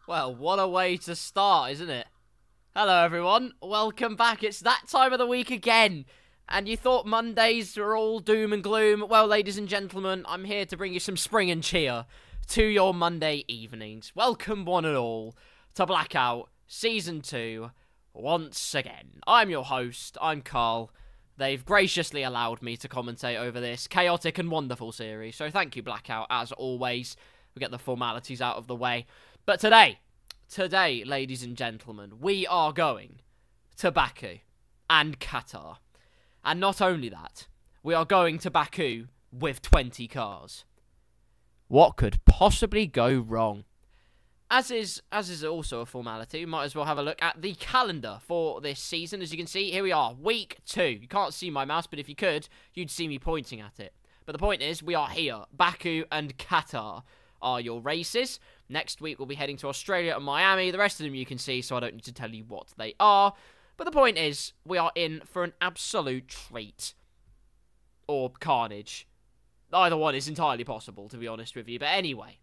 Well, what a way to start, isn't it? Hello, everyone. Welcome back. It's that time of the week again. And you thought Mondays were all doom and gloom. Well, ladies and gentlemen, I'm here to bring you some spring and cheer to your Monday evenings. Welcome, one and all, to Blackout Season 2 once again. I'm your host. I'm Karl. They've graciously allowed me to commentate over this chaotic and wonderful series. So thank you, Blackout, as always. We get the formalities out of the way. But today, ladies and gentlemen, we are going to Baku and Qatar. And not only that, we are going to Baku with 20 cars. What could possibly go wrong? As is also a formality, we might as well have a look at the calendar for this season. As you can see, here we are, week 2. You can't see my mouse, but if you could, you'd see me pointing at it. But the point is, we are here. Baku and Qatar are your races. Next week, we'll be heading to Australia and Miami. The rest of them you can see, so I don't need to tell you what they are. But the point is, we are in for an absolute treat. Or carnage. Either one is entirely possible, to be honest with you. But anyway,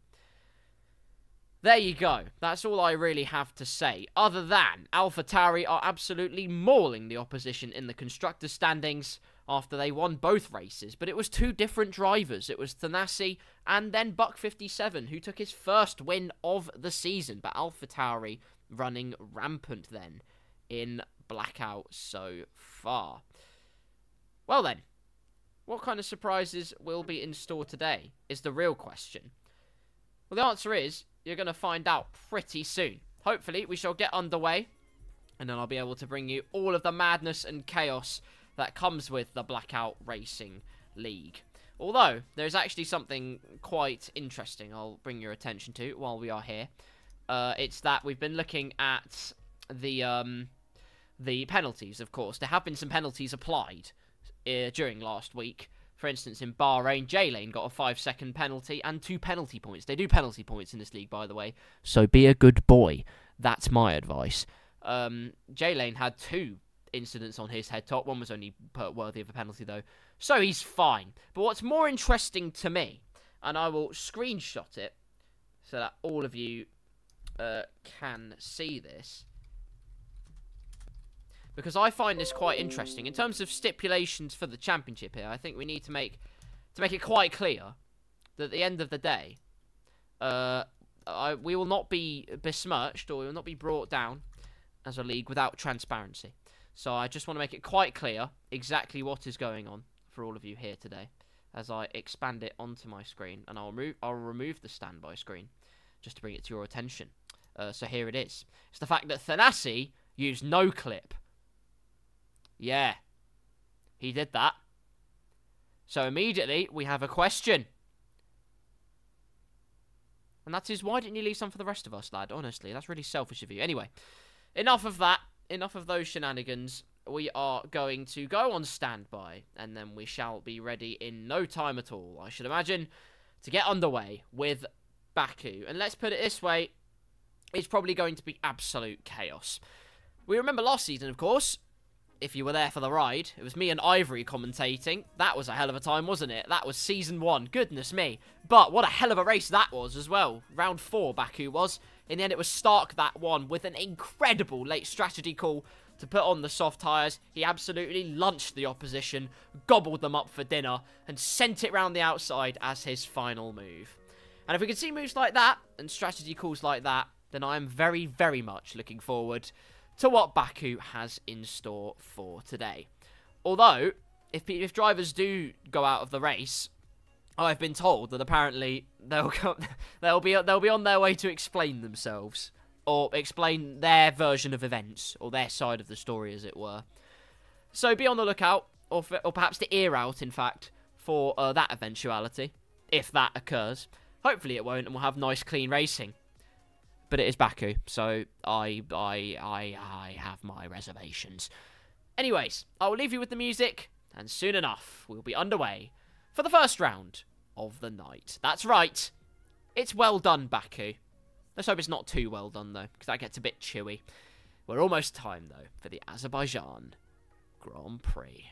there you go. That's all I really have to say. Other than AlphaTauri are absolutely mauling the opposition in the constructors' standings after they won both races. But it was two different drivers. It was Thanassi and then Buck 57, who took his first win of the season. But AlphaTauri running rampant then in Blackout so far. Well then, what kind of surprises will be in store today is the real question. Well, the answer is, you're going to find out pretty soon. Hopefully, we shall get underway, and then I'll be able to bring you all of the madness and chaos that comes with the Blackout Racing League. Although, there's actually something quite interesting I'll bring your attention to while we are here. It's that we've been looking at the penalties, of course. There have been some penalties applied during last week. For instance, in Bahrain, J-Lane got a 5-second penalty and 2 penalty points. They do penalty points in this league, by the way. So be a good boy. That's my advice. J-Lane had 2 incidents on his head top. One was only worthy of a penalty, though. So he's fine. But what's more interesting to me, and I will screenshot it so that all of you can see this, because I find this quite interesting. In terms of stipulations for the championship here, I think we need to make it quite clear that at the end of the day, we will not be besmirched, or we will not be brought down as a league without transparency. So I just want to make it quite clear exactly what is going on for all of you here today as I expand it onto my screen. And I'll remove the standby screen just to bring it to your attention. So here it is. It's the fact that Thanassi used no clip. Yeah, he did that. So immediately we have a question. And that is, why didn't you leave some for the rest of us, lad? Honestly, that's really selfish of you. Anyway, enough of that. Enough of those shenanigans. We are going to go on standby, and then we shall be ready in no time at all, I should imagine, to get underway with Baku. And let's put it this way, it's probably going to be absolute chaos. We remember last season, of course. If you were there for the ride, it was me and Ivory commentating. That was a hell of a time, wasn't it? That was Season 1. Goodness me. But what a hell of a race that was as well. Round 4, Baku was. In the end, it was Stark that won with an incredible late strategy call to put on the soft tyres. He absolutely lunched the opposition, gobbled them up for dinner, and sent it round the outside as his final move. And if we can see moves like that, and strategy calls like that, then I am very, very much looking forward to what Baku has in store for today. Although, if drivers do go out of the race, I've been told that apparently they'll be on their way to explain themselves, or explain their version of events, or their side of the story, as it were. So be on the lookout, or perhaps the ear out, in fact, for that eventuality, if that occurs. Hopefully it won't, and we'll have nice, clean racing. But it is Baku, so I have my reservations. Anyways, I will leave you with the music, and soon enough, we'll be underway for the first round of the night. That's right, it's well done, Baku. Let's hope it's not too well done, though, because that gets a bit chewy. We're almost time, though, for the Azerbaijan Grand Prix.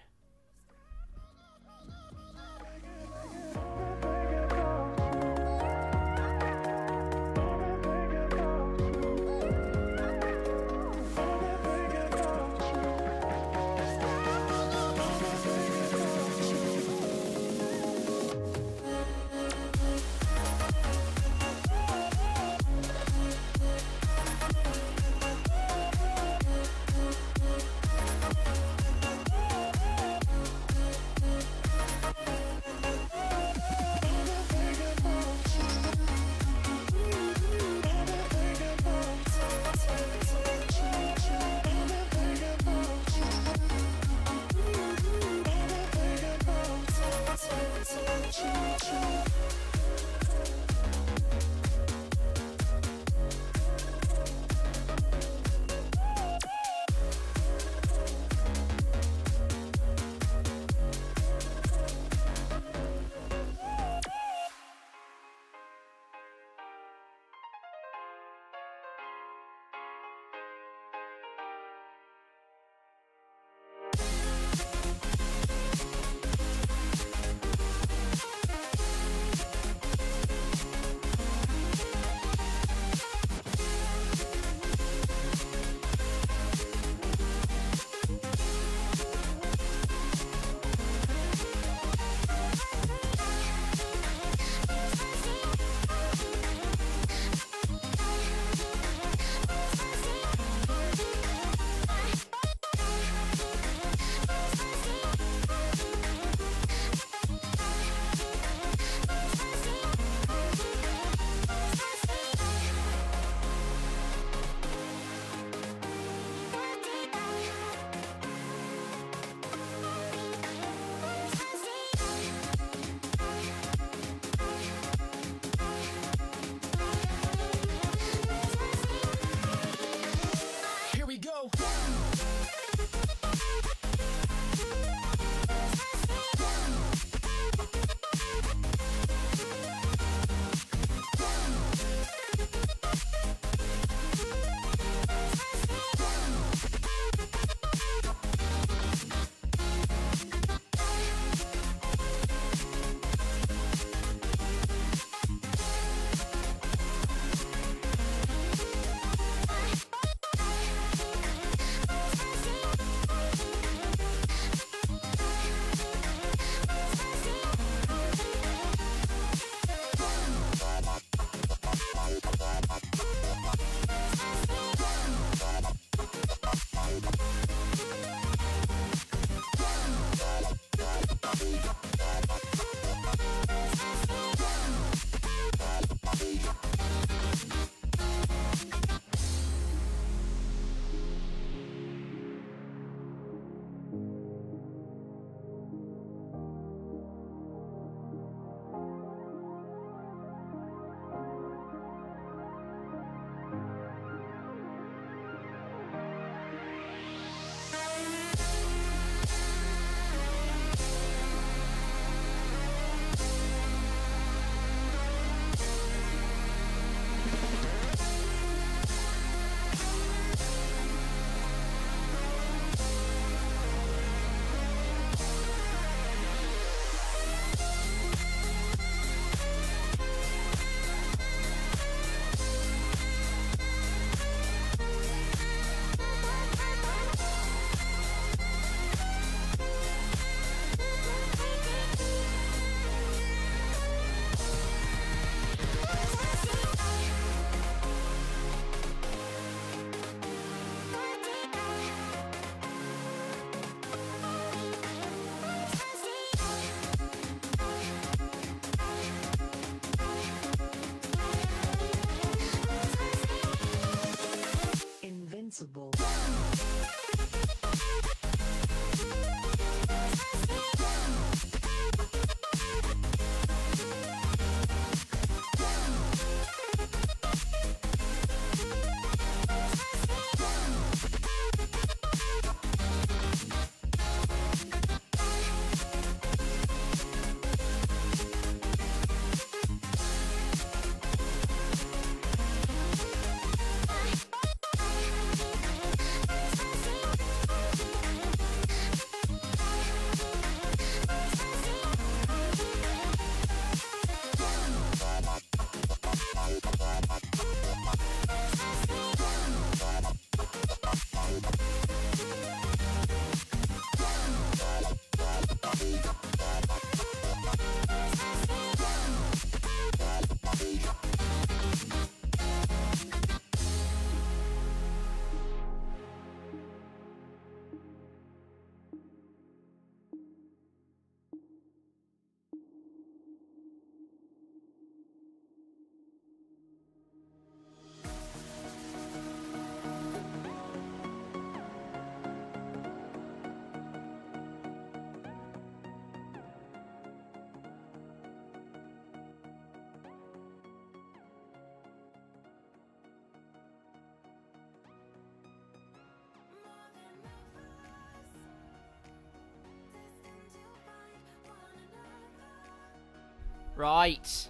Right.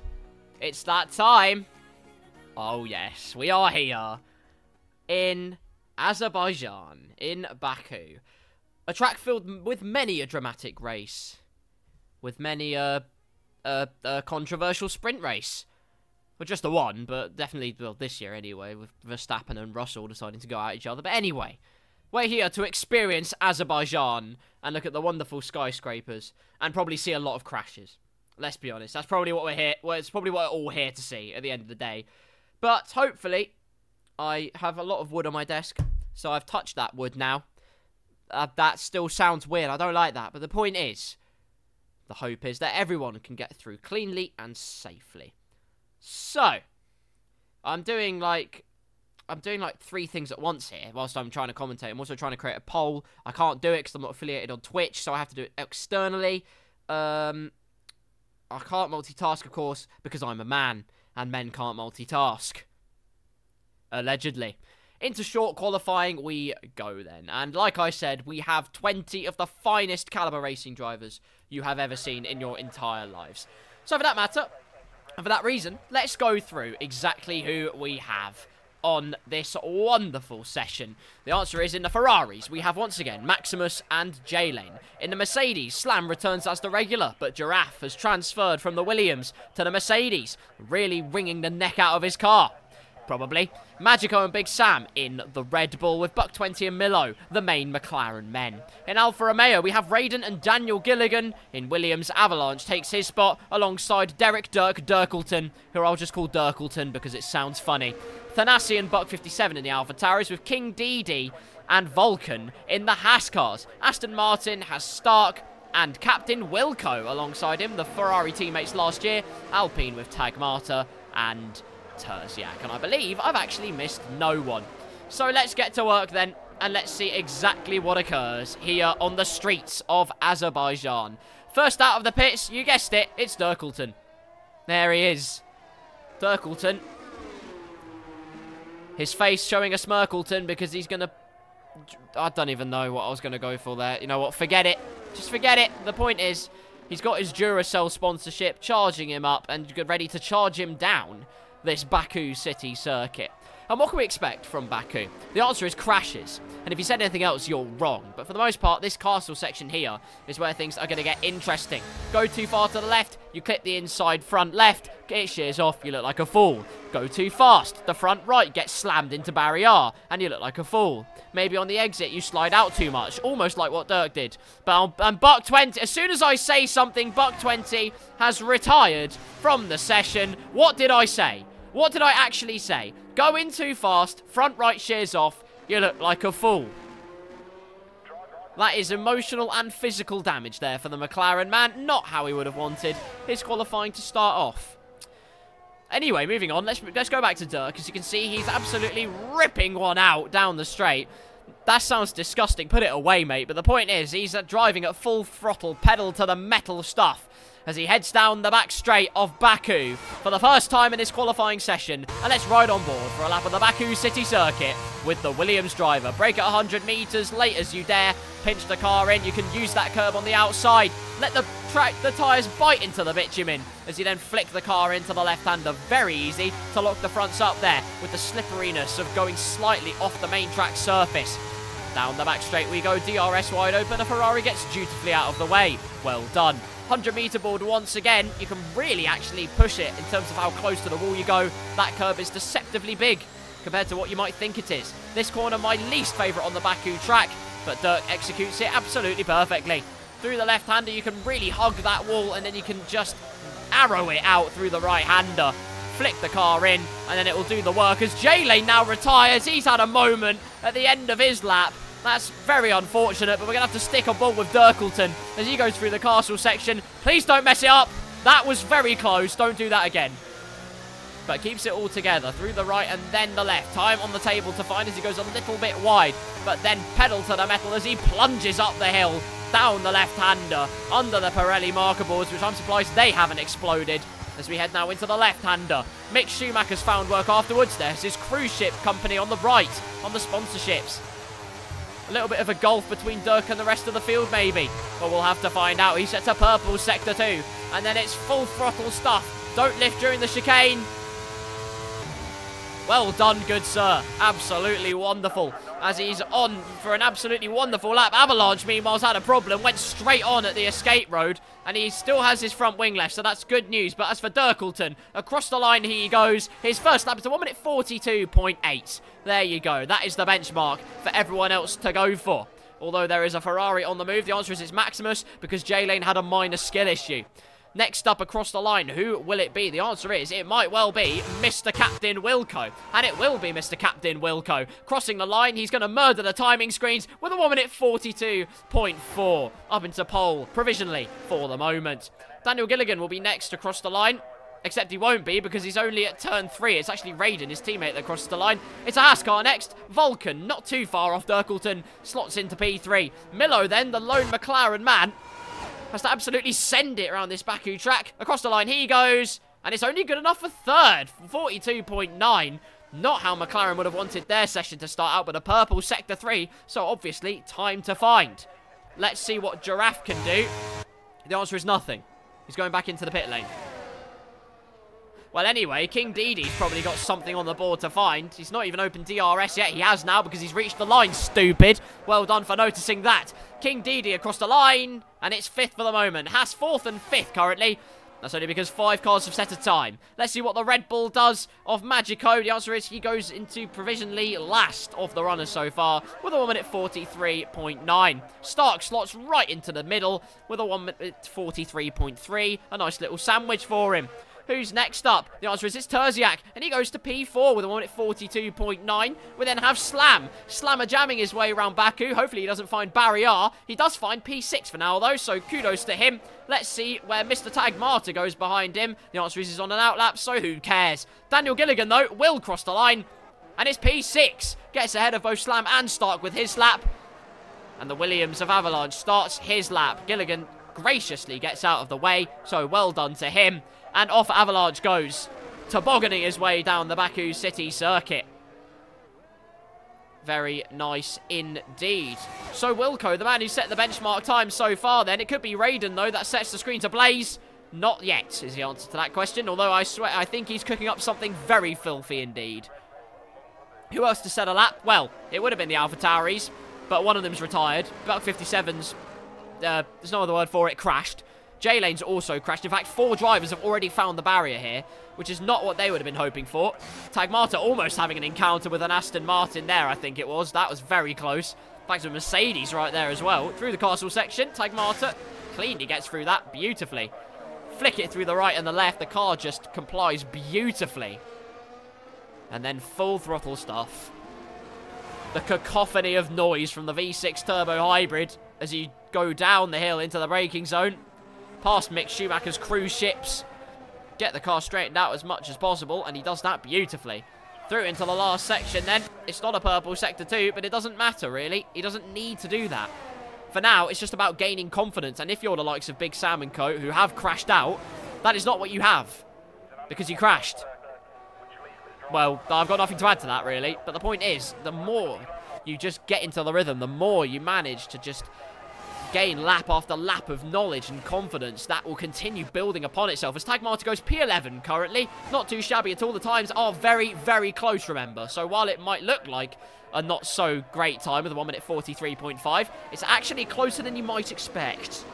It's that time. Oh, yes. We are here in Azerbaijan, in Baku. A track filled with many a dramatic race. With many a controversial sprint race. Well, just the one, but definitely, well, this year anyway, with Verstappen and Russell deciding to go at each other. But anyway, we're here to experience Azerbaijan and look at the wonderful skyscrapers and probably see a lot of crashes. Let's be honest, that's probably what we're here. Well, it's probably what we're all here to see at the end of the day. But hopefully, I have a lot of wood on my desk, so I've touched that wood now. That still sounds weird. I don't like that. But the point is, the hope is that everyone can get through cleanly and safely. So, I'm doing like 3 things at once here whilst I'm trying to commentate. I'm also trying to create a poll. I can't do it because I'm not affiliated on Twitch, so I have to do it externally. I can't multitask, of course, because I'm a man, and men can't multitask. Allegedly. Into short qualifying we go then. And like I said, we have 20 of the finest caliber racing drivers you have ever seen in your entire lives. So for that matter, and for that reason, let's go through exactly who we have on this wonderful session. The answer is in the Ferraris, we have once again Maximus and J-Lane. In the Mercedes, Slam returns as the regular, but Giraffe has transferred from the Williams to the Mercedes, really wringing the neck out of his car. Probably. Magico and Big Sam in the Red Bull with Buck 20 and Milo, the main McLaren men. In Alfa Romeo, we have Raiden and Daniel Gilligan. In Williams, Avalanche takes his spot alongside Derek Dirk Dirkleton, who I'll just call Dirkleton because it sounds funny. Thanassi and Buck 57 in the Alfa Tauris with King Didi and Vulcan in the KarlsCars. Aston Martin has Stark and Captain Wilco alongside him, the Ferrari teammates last year. Alpine with Tagmata and Terziak, and I believe I've actually missed no one. So let's get to work then, and let's see exactly what occurs here on the streets of Azerbaijan. First out of the pits, you guessed it, it's Dirkleton. There he is. Dirkleton. His face showing a Smirkleton because he's gonna... I don't even know what I was gonna go for there. You know what, forget it. Just forget it. The point is, he's got his Duracell sponsorship charging him up and ready to charge him down this Baku city circuit. And what can we expect from Baku? The answer is crashes. And if you said anything else, you're wrong. But for the most part, this castle section here is where things are going to get interesting. Go too far to the left, you clip the inside front left, it shears off, you look like a fool. Go too fast, the front right gets slammed into barrier, and you look like a fool. Maybe on the exit, you slide out too much, almost like what Dirk did. And Buck 20, as soon as I say something, Buck 20 has retired from the session. What did I say? What did I actually say? Go in too fast, front right shears off, you look like a fool. That is emotional and physical damage there for the McLaren man. Not how he would have wanted his qualifying to start off. Anyway, moving on, let's go back to Dirk. As you can see, he's absolutely ripping one out down the straight. That sounds disgusting. Put it away, mate. But the point is, he's driving at full throttle, pedal to the metal stuff, as he heads down the back straight of Baku for the first time in his qualifying session. And let's ride on board for a lap of the Baku city circuit with the Williams driver. Brake at 100 metres, late as you dare. Pinch the car in. You can use that curb on the outside. Let the tyres bite into the bitumen as you then flick the car into the left-hander. Very easy to lock the fronts up there with the slipperiness of going slightly off the main track surface. Down the back straight we go, DRS wide open. A Ferrari gets dutifully out of the way. Well done. 100-metre board once again. You can really actually push it in terms of how close to the wall you go. That curb is deceptively big compared to what you might think it is. This corner, my least favourite on the Baku track, but Dirk executes it absolutely perfectly. Through the left-hander, you can really hug that wall, and then you can just arrow it out through the right-hander. Flick the car in, and then it will do the work as J-Lane now retires. He's had a moment at the end of his lap. That's very unfortunate, but we're going to have to stick a ball with Dirkleton as he goes through the castle section. Please don't mess it up. That was very close. Don't do that again. But keeps it all together through the right and then the left. Time on the table to find as he goes a little bit wide, but then pedal to the metal as he plunges up the hill, down the left-hander, under the Pirelli marker boards, which I'm surprised they haven't exploded. As we head now into the left-hander. Mick Schumacher's found work afterwards. There's his cruise ship company on the right, on the sponsorships. A little bit of a gulf between Dirk and the rest of the field, maybe. But we'll have to find out. He sets a purple sector 2. And then it's full throttle stuff. Don't lift during the chicane. Well done, good sir. Absolutely wonderful. As he's on for an absolutely wonderful lap. Avalanche, meanwhile, had a problem. Went straight on at the escape road. And he still has his front wing left, so that's good news. But as for Dirkleton, across the line he goes. His first lap is a 1 minute 42.8. There you go. That is the benchmark for everyone else to go for. Although there is a Ferrari on the move, the answer is it's Maximus, because J-Lane had a minor skill issue. Next up across the line, who will it be? The answer is, it might well be Mr. Captain Wilco. And it will be Mr. Captain Wilco. Crossing the line, he's going to murder the timing screens with a 1 minute 42.4. Up into pole, provisionally, for the moment. Daniel Gilligan will be next across the line. Except he won't be, because he's only at turn 3. It's actually Raiden, his teammate, that crosses the line. It's a Haas car next. Vulcan, not too far off Dirkleton, slots into P3. Milo then, the lone McLaren man, has to absolutely send it around this Baku track. Across the line he goes, and it's only good enough for third. 42.9. Not how McLaren would have wanted their session to start out, but a purple sector 3, so obviously time to find. Let's see what Giraffe can do. The answer is nothing. He's going back into the pit lane. Well, anyway, King Didi's probably got something on the board to find. He's not even opened DRS yet. He has now because he's reached the line, stupid. Well done for noticing that. King Didi across the line, and it's 5th for the moment. Haas 4th and 5th currently. That's only because 5 cars have set a time. Let's see what the Red Bull does of Magico. The answer is he goes into provisionally last of the runners so far with a 1 minute 43.9. Stark slots right into the middle with a 1 minute 43.3. A nice little sandwich for him. Who's next up? The answer is it's Terziak, and he goes to P4 with a 1 minute 42.9. We then have Slam. Slammer jamming his way around Baku. Hopefully he doesn't find Barrier. He does find P6 for now, though, so kudos to him. Let's see where Mr. Tagmata goes behind him. The answer is he's on an outlap, so who cares? Daniel Gilligan, though, will cross the line, and it's P6. Gets ahead of both Slam and Stark with his lap. And the Williams of Avalanche starts his lap. Gilligan graciously gets out of the way, so well done to him. And off Avalanche goes, tobogganing his way down the Baku City circuit. Very nice indeed. So Wilco, the man who set the benchmark time so far then. It could be Raiden, though, that sets the screen ablaze. Not yet is the answer to that question. Although I swear, I think he's cooking up something very filthy indeed. Who else to set a lap? Well, it would have been the AlphaTauris, but one of them's retired. Buck 57's, there's no other word for it, crashed. J-Lane's also crashed. In fact, 4 drivers have already found the barrier here, which is not what they would have been hoping for. Tagmata almost having an encounter with an Aston Martin there, I think it was. That was very close. In fact, a Mercedes right there as well. Through the castle section, Tagmata cleanly gets through that beautifully. Flick it through the right and the left. The car just complies beautifully. And then full throttle stuff. The cacophony of noise from the V6 turbo hybrid as you go down the hill into the braking zone. Past Mick Schumacher's cruise ships. Get the car straightened out as much as possible, and he does that beautifully. Through into the last section then. It's not a purple sector 2, but it doesn't matter really. He doesn't need to do that. For now, it's just about gaining confidence, and if you're the likes of Big Sam and Co, who have crashed out, that is not what you have. Because you crashed. Well, I've got nothing to add to that really, but the point is, the more you just get into the rhythm, the more you manage to just gain lap after lap of knowledge and confidence, that will continue building upon itself. As Tagmata goes P11 currently, not too shabby at all. The times are very, very close, remember. So while it might look like a not so great time with a 1 minute 43.5, it's actually closer than you might expect.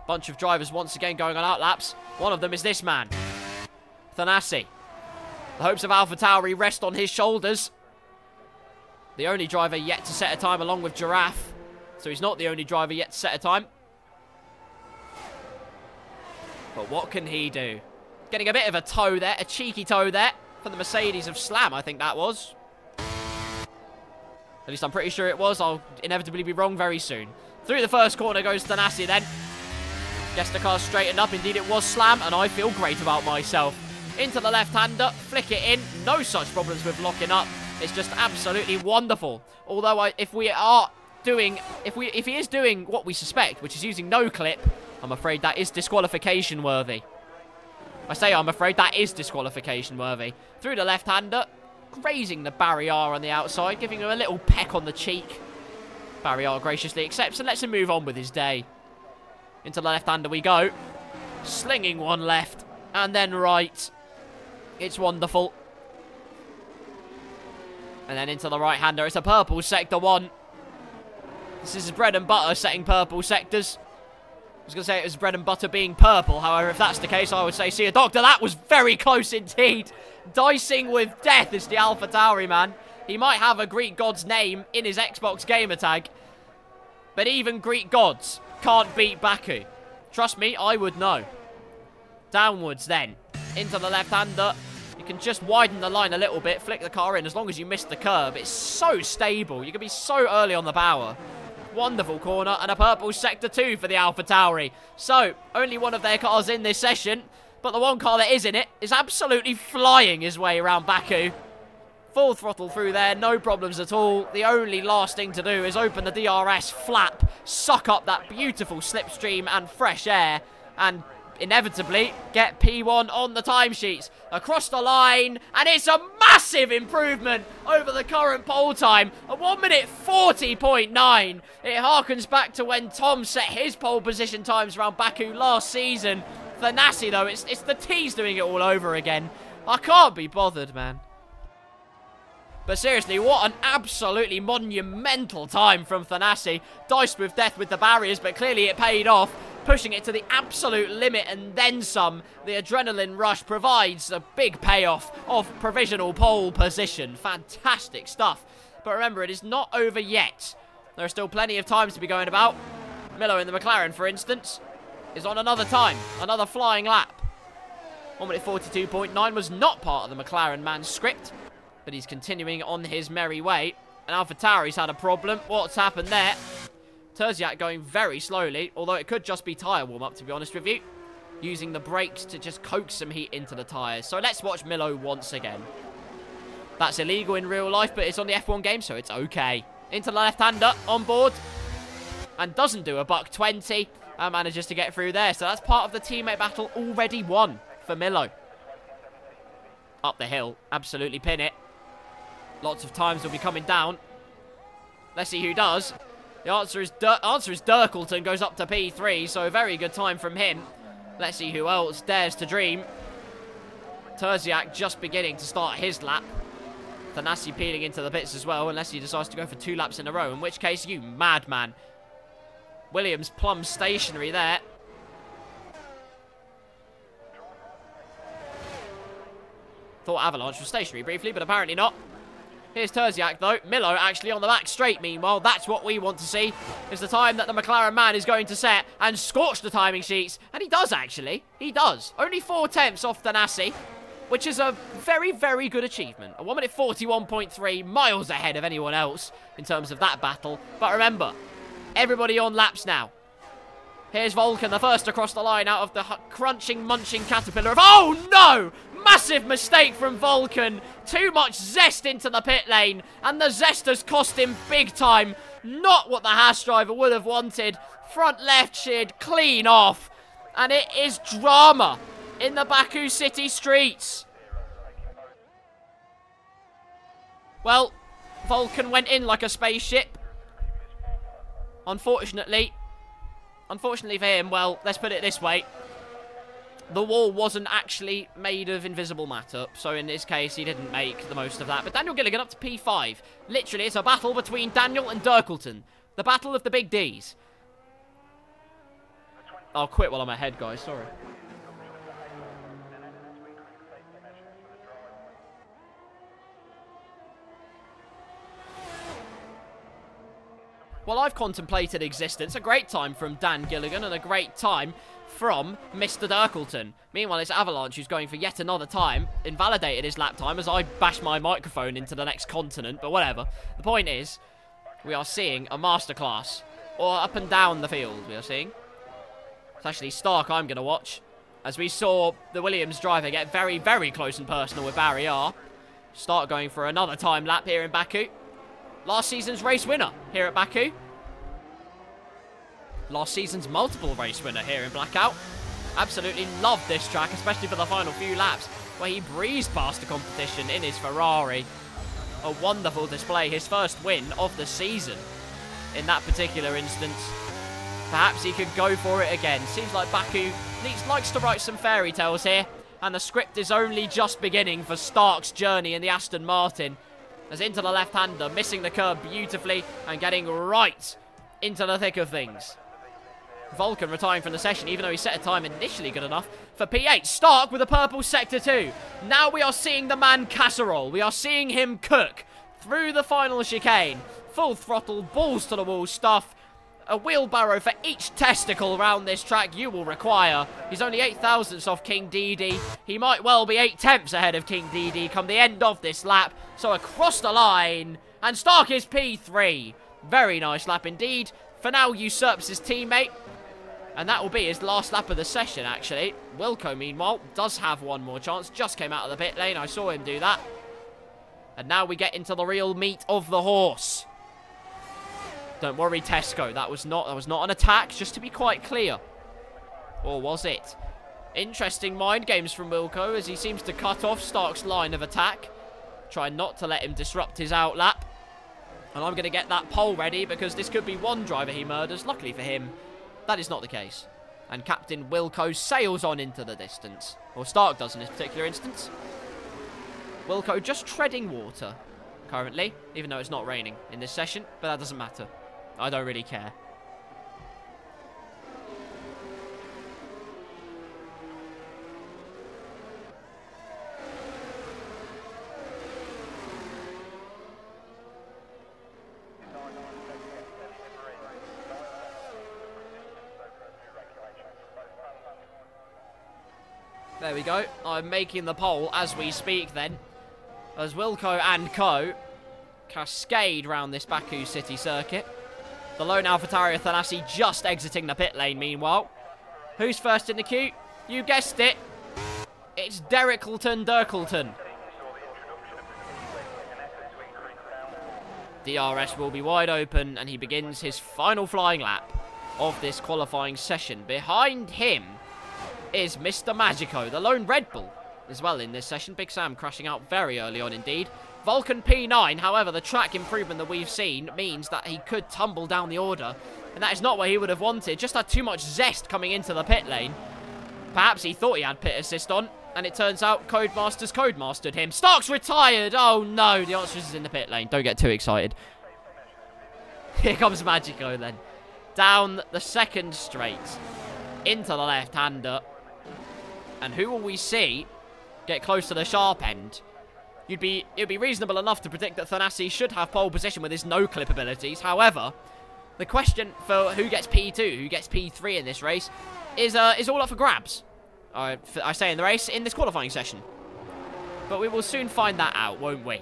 Bunch of drivers once again going on outlaps. One of them is this man, Thanassi. The hopes of AlphaTauri rest on his shoulders. The only driver yet to set a time along with Giraffe. So he's not the only driver yet to set a time. But what can he do? Getting a bit of a toe there, a cheeky toe there. For the Mercedes of Slam, I think that was. At least I'm pretty sure it was. I'll inevitably be wrong very soon. Through the first corner goes Thanassi then. Gets the car straightened up. Indeed, it was Slam, and I feel great about myself. Into the left-hander, flick it in. No such problems with locking up. It's just absolutely wonderful. Although if he is doing what we suspect, which is using no clip, I'm afraid that is disqualification worthy. I say I'm afraid that is disqualification worthy. Through the left-hander, grazing the Barrier on the outside, giving him a little peck on the cheek. Barrier graciously accepts and lets him move on with his day. Into the left-hander we go. Slinging one left. And then right. It's wonderful. And then into the right-hander. It's a purple sector one. This is bread and butter setting purple sectors. I was going to say it was bread and butter being purple. However, if that's the case, I would say see a doctor. That was very close indeed. Dicing with death is the AlphaTauri man. He might have a Greek god's name in his Xbox gamer tag. But even Greek gods can't beat Baku. Trust me, I would know. Downwards then. Into the left-hander. You can just widen the line a little bit. Flick the car in as long as you miss the curb. It's so stable. You can be so early on the power. Wonderful corner. And a purple sector 2 for the AlphaTauri. So, only one of their cars in this session. But the one car that is in it is absolutely flying his way around Baku. Full throttle through there, no problems at all. The only last thing to do is open the DRS flap, suck up that beautiful slipstream and fresh air, and inevitably get P1 on the timesheets. Across the line, and it's a massive improvement over the current pole time. A 1 minute 40.9. It harkens back to when Tom set his pole position times around Baku last season. Thanassi, though, it's the T's doing it all over again. I can't be bothered, man. But seriously, what an absolutely monumental time from Thanassi. Diced with death with the barriers, but clearly it paid off. Pushing it to the absolute limit and then some. The adrenaline rush provides a big payoff of provisional pole position. Fantastic stuff. But remember, it is not over yet. There are still plenty of times to be going about. Milo in the McLaren, for instance, is on another time. Another flying lap. 1 minute 42.9 was not part of the McLaren man's script. But he's continuing on his merry way. And AlphaTauri's had a problem. What's happened there? Terziak going very slowly, although it could just be tyre warm-up, to be honest with you. Using the brakes to just coax some heat into the tyres. So let's watch Milo once again. That's illegal in real life, but it's on the F1 game, so it's okay. Into the left-hander, on board. And doesn't do a buck 20. And manages to get through there. So that's part of the teammate battle already won for Milo. Up the hill, absolutely pin it. Lots of times will be coming down. Let's see who does. The answer is Dirkleton goes up to P3, so a very good time from him. Let's see who else dares to dream. Terziak just beginning to start his lap. Thanassi peeling into the pits as well, unless he decides to go for 2 laps in a row, in which case, you madman. Williams plumb stationary there. Thought Avalanche was stationary briefly, but apparently not. Here's Terziak, though. Milo actually on the back straight, meanwhile. That's what we want to see. Is the time that the McLaren man is going to set and scorch the timing sheets. And he does, actually. He does. Only 4 tenths off Thanassi, which is a very, very good achievement. A 1 minute 41.3, miles ahead of anyone else in terms of that battle. But remember, everybody on laps now. Here's Vulcan, the first across the line out of the crunching, munching caterpillar of... Oh, no! Massive mistake from Vulcan. Too much zest into the pit lane. And the zest has cost him big time. Not what the Haas driver would have wanted. Front left sheared clean off. And it is drama in the Baku city streets. Well, Vulcan went in like a spaceship. Unfortunately for him, well, let's put it this way. The wall wasn't actually made of invisible matter, so in this case, he didn't make the most of that. But Daniel Gilligan up to P5. Literally, it's a battle between Daniel and Dirkleton. The battle of the big Ds. I'll quit while I'm ahead, guys, sorry. Well, I've contemplated existence. A great time from Dan Gilligan and a great time from Mr. Dirkleton. Meanwhile, it's Avalanche who's going for yet another time. Invalidated his lap time as I bash my microphone into the next continent, but whatever. The point is, we are seeing a masterclass. Or up and down the field, we are seeing. It's actually Stark I'm going to watch. As we saw the Williams driver get very, very close and personal with Barry R. Stark going for another time lap here in Baku. Last season's race winner here at Baku. Last season's multiple race winner here in Blackout. Absolutely loved this track, especially for the final few laps, where he breezed past the competition in his Ferrari. A wonderful display, his first win of the season in that particular instance. Perhaps he could go for it again. Seems like Baku likes to write some fairy tales here. And the script is only just beginning for Stark's journey in the Aston Martin. As into the left-hander, missing the curb beautifully and getting right into the thick of things. Vulcan retiring from the session, even though he set a time initially good enough for P8. Stark with a purple Sector 2. Now we are seeing the man casserole. We are seeing him cook through the final chicane. Full throttle, balls to the wall stuff. A wheelbarrow for each testicle around this track you will require. He's only 8 thousandths off King DD. He might well be 8 tenths ahead of King DD come the end of this lap. So across the line, and Stark is P3. Very nice lap indeed. For now usurps his teammate. And that will be his last lap of the session, actually. Wilco, meanwhile, does have one more chance. Just came out of the pit lane. I saw him do that. And now we get into the real meat of the horse. Don't worry, Tesco. That was not an attack, just to be quite clear. Or was it? Interesting mind games from Wilco as he seems to cut off Stark's line of attack. Try not to let him disrupt his outlap. And I'm going to get that pole ready because this could be one driver he murders. Luckily for him, that is not the case. And Captain Wilco sails on into the distance. Or Stark does in this particular instance. Wilco just treading water currently, even though it's not raining in this session. But that doesn't matter. I don't really care. There we go. I'm making the pole as we speak then. As Wilco and co cascade round this Baku City circuit. The lone AlphaTauri Thanassi just exiting the pit lane meanwhile. Who's first in the queue? You guessed it. It's Derrickleton. DRS will be wide open and he begins his final flying lap of this qualifying session. Behind him is Mr. Magico, the lone Red Bull, as well in this session. Big Sam crashing out very early on indeed. Vulcan P9, however, the track improvement that we've seen means that he could tumble down the order. And that is not what he would have wanted. Just had too much zest coming into the pit lane. Perhaps he thought he had pit assist on. And it turns out Codemasters Codemastered him. Stark's retired! Oh no, the answer is in the pit lane. Don't get too excited. Here comes Magico then. Down the second straight. Into the left-hander. And who will we see get close to the sharp end? It'd be reasonable enough to predict that Thanassi should have pole position with his no-clip abilities. However, the question for who gets P2, who gets P3 in this race, is all up for grabs. I say in the race, in this qualifying session. But we will soon find that out, won't we?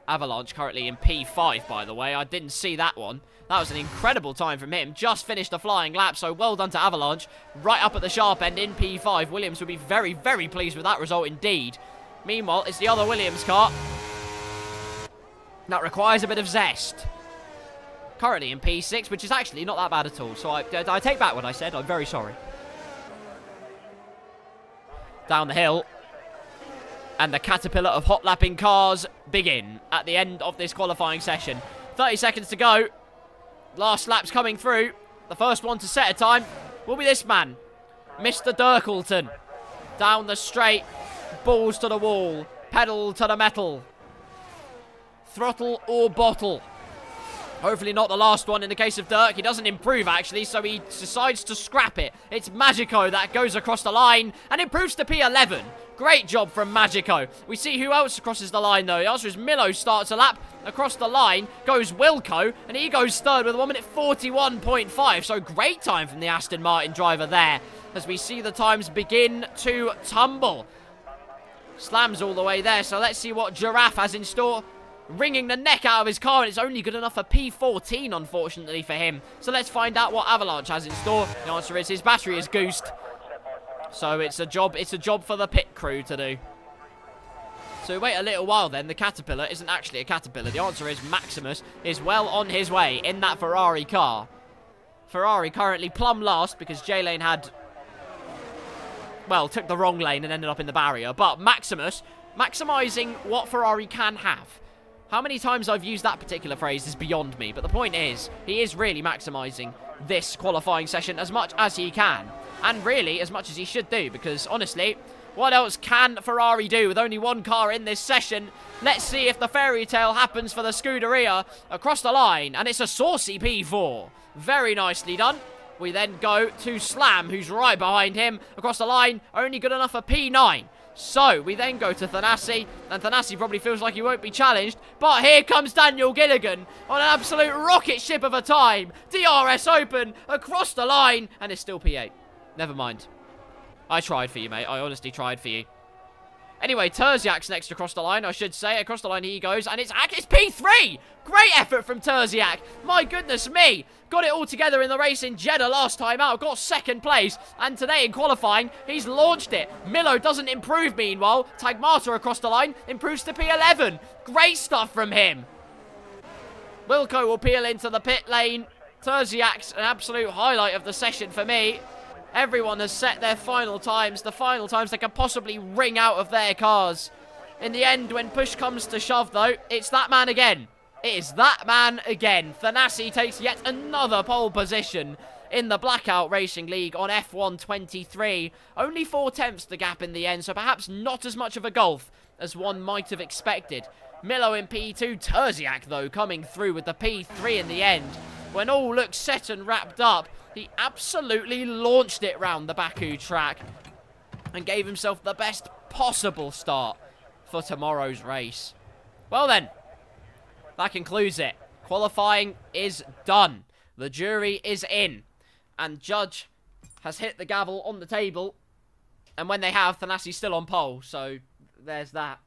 Avalanche currently in P5, by the way. I didn't see that one. That was an incredible time from him. Just finished a flying lap, so well done to Avalanche. Right up at the sharp end in P5. Williams would be very, very pleased with that result indeed. Meanwhile, it's the other Williams car. That requires a bit of zest. Currently in P6, which is actually not that bad at all. So I take back what I said. I'm very sorry. Down the hill. And the caterpillar of hot lapping cars begin at the end of this qualifying session. 30 seconds to go. Last lap's coming through. The first one to set a time will be this man. Mr. Derrickleton. Down the straight. Balls to the wall. Pedal to the metal. Throttle or bottle. Hopefully not the last one in the case of Dirk. He doesn't improve, actually, so he decides to scrap it. It's Magico that goes across the line and improves to P11. Great job from Magico. We see who else crosses the line, though. The answer is Milo starts a lap. Across the line goes Wilco, and he goes third with a 1 minute 41.5. So great time from the Aston Martin driver there as we see the times begin to tumble. Slams all the way there, so let's see what Giraffe has in store. Wringing the neck out of his car, and it's only good enough for P14, unfortunately for him. So let's find out what Avalanche has in store. The answer is his battery is goosed. So it's a job for the pit crew to do. So wait a little while then. The Caterpillar isn't actually a Caterpillar. The answer is Maximus is well on his way in that Ferrari car. Ferrari currently plumb last because J-Lane had, well, took the wrong lane and ended up in the barrier. But Maximus, maximising what Ferrari can have. How many times I've used that particular phrase is beyond me, but the point is, he is really maximising this qualifying session as much as he can. And really, as much as he should do, because honestly, what else can Ferrari do with only one car in this session? Let's see if the fairy tale happens for the Scuderia across the line, and it's a saucy P4. Very nicely done. We then go to Slam, who's right behind him, across the line, only good enough for P9. So, we then go to Thanassi, and Thanassi probably feels like he won't be challenged, but here comes Daniel Gilligan on an absolute rocket ship of a time. DRS open, across the line, and it's still P8. Never mind. I tried for you, mate. I honestly tried for you. Anyway, Terziak's next across the line, I should say. Across the line he goes, and it's P3! Great effort from Terziak. My goodness me. Got it all together in the race in Jeddah last time out. Got second place. And today in qualifying, he's launched it. Milo doesn't improve meanwhile. Tagmata across the line improves to P11. Great stuff from him. Wilco will peel into the pit lane. Terziak's an absolute highlight of the session for me. Everyone has set their final times, the final times they can possibly wring out of their cars. In the end, when push comes to shove, though, it's that man again. It is that man again. Thanassi takes yet another pole position in the Blackout Racing League on F1 23. Only 4/10 the gap in the end, so perhaps not as much of a gulf as one might have expected. Milo in P2, Terziak, though, coming through with the P3 in the end. When all looks set and wrapped up, he absolutely launched it round the Baku track and gave himself the best possible start for tomorrow's race. Well then, that concludes it. Qualifying is done. The jury is in. And Judge has hit the gavel on the table. And when they have, Thanassi's still on pole. So, there's that.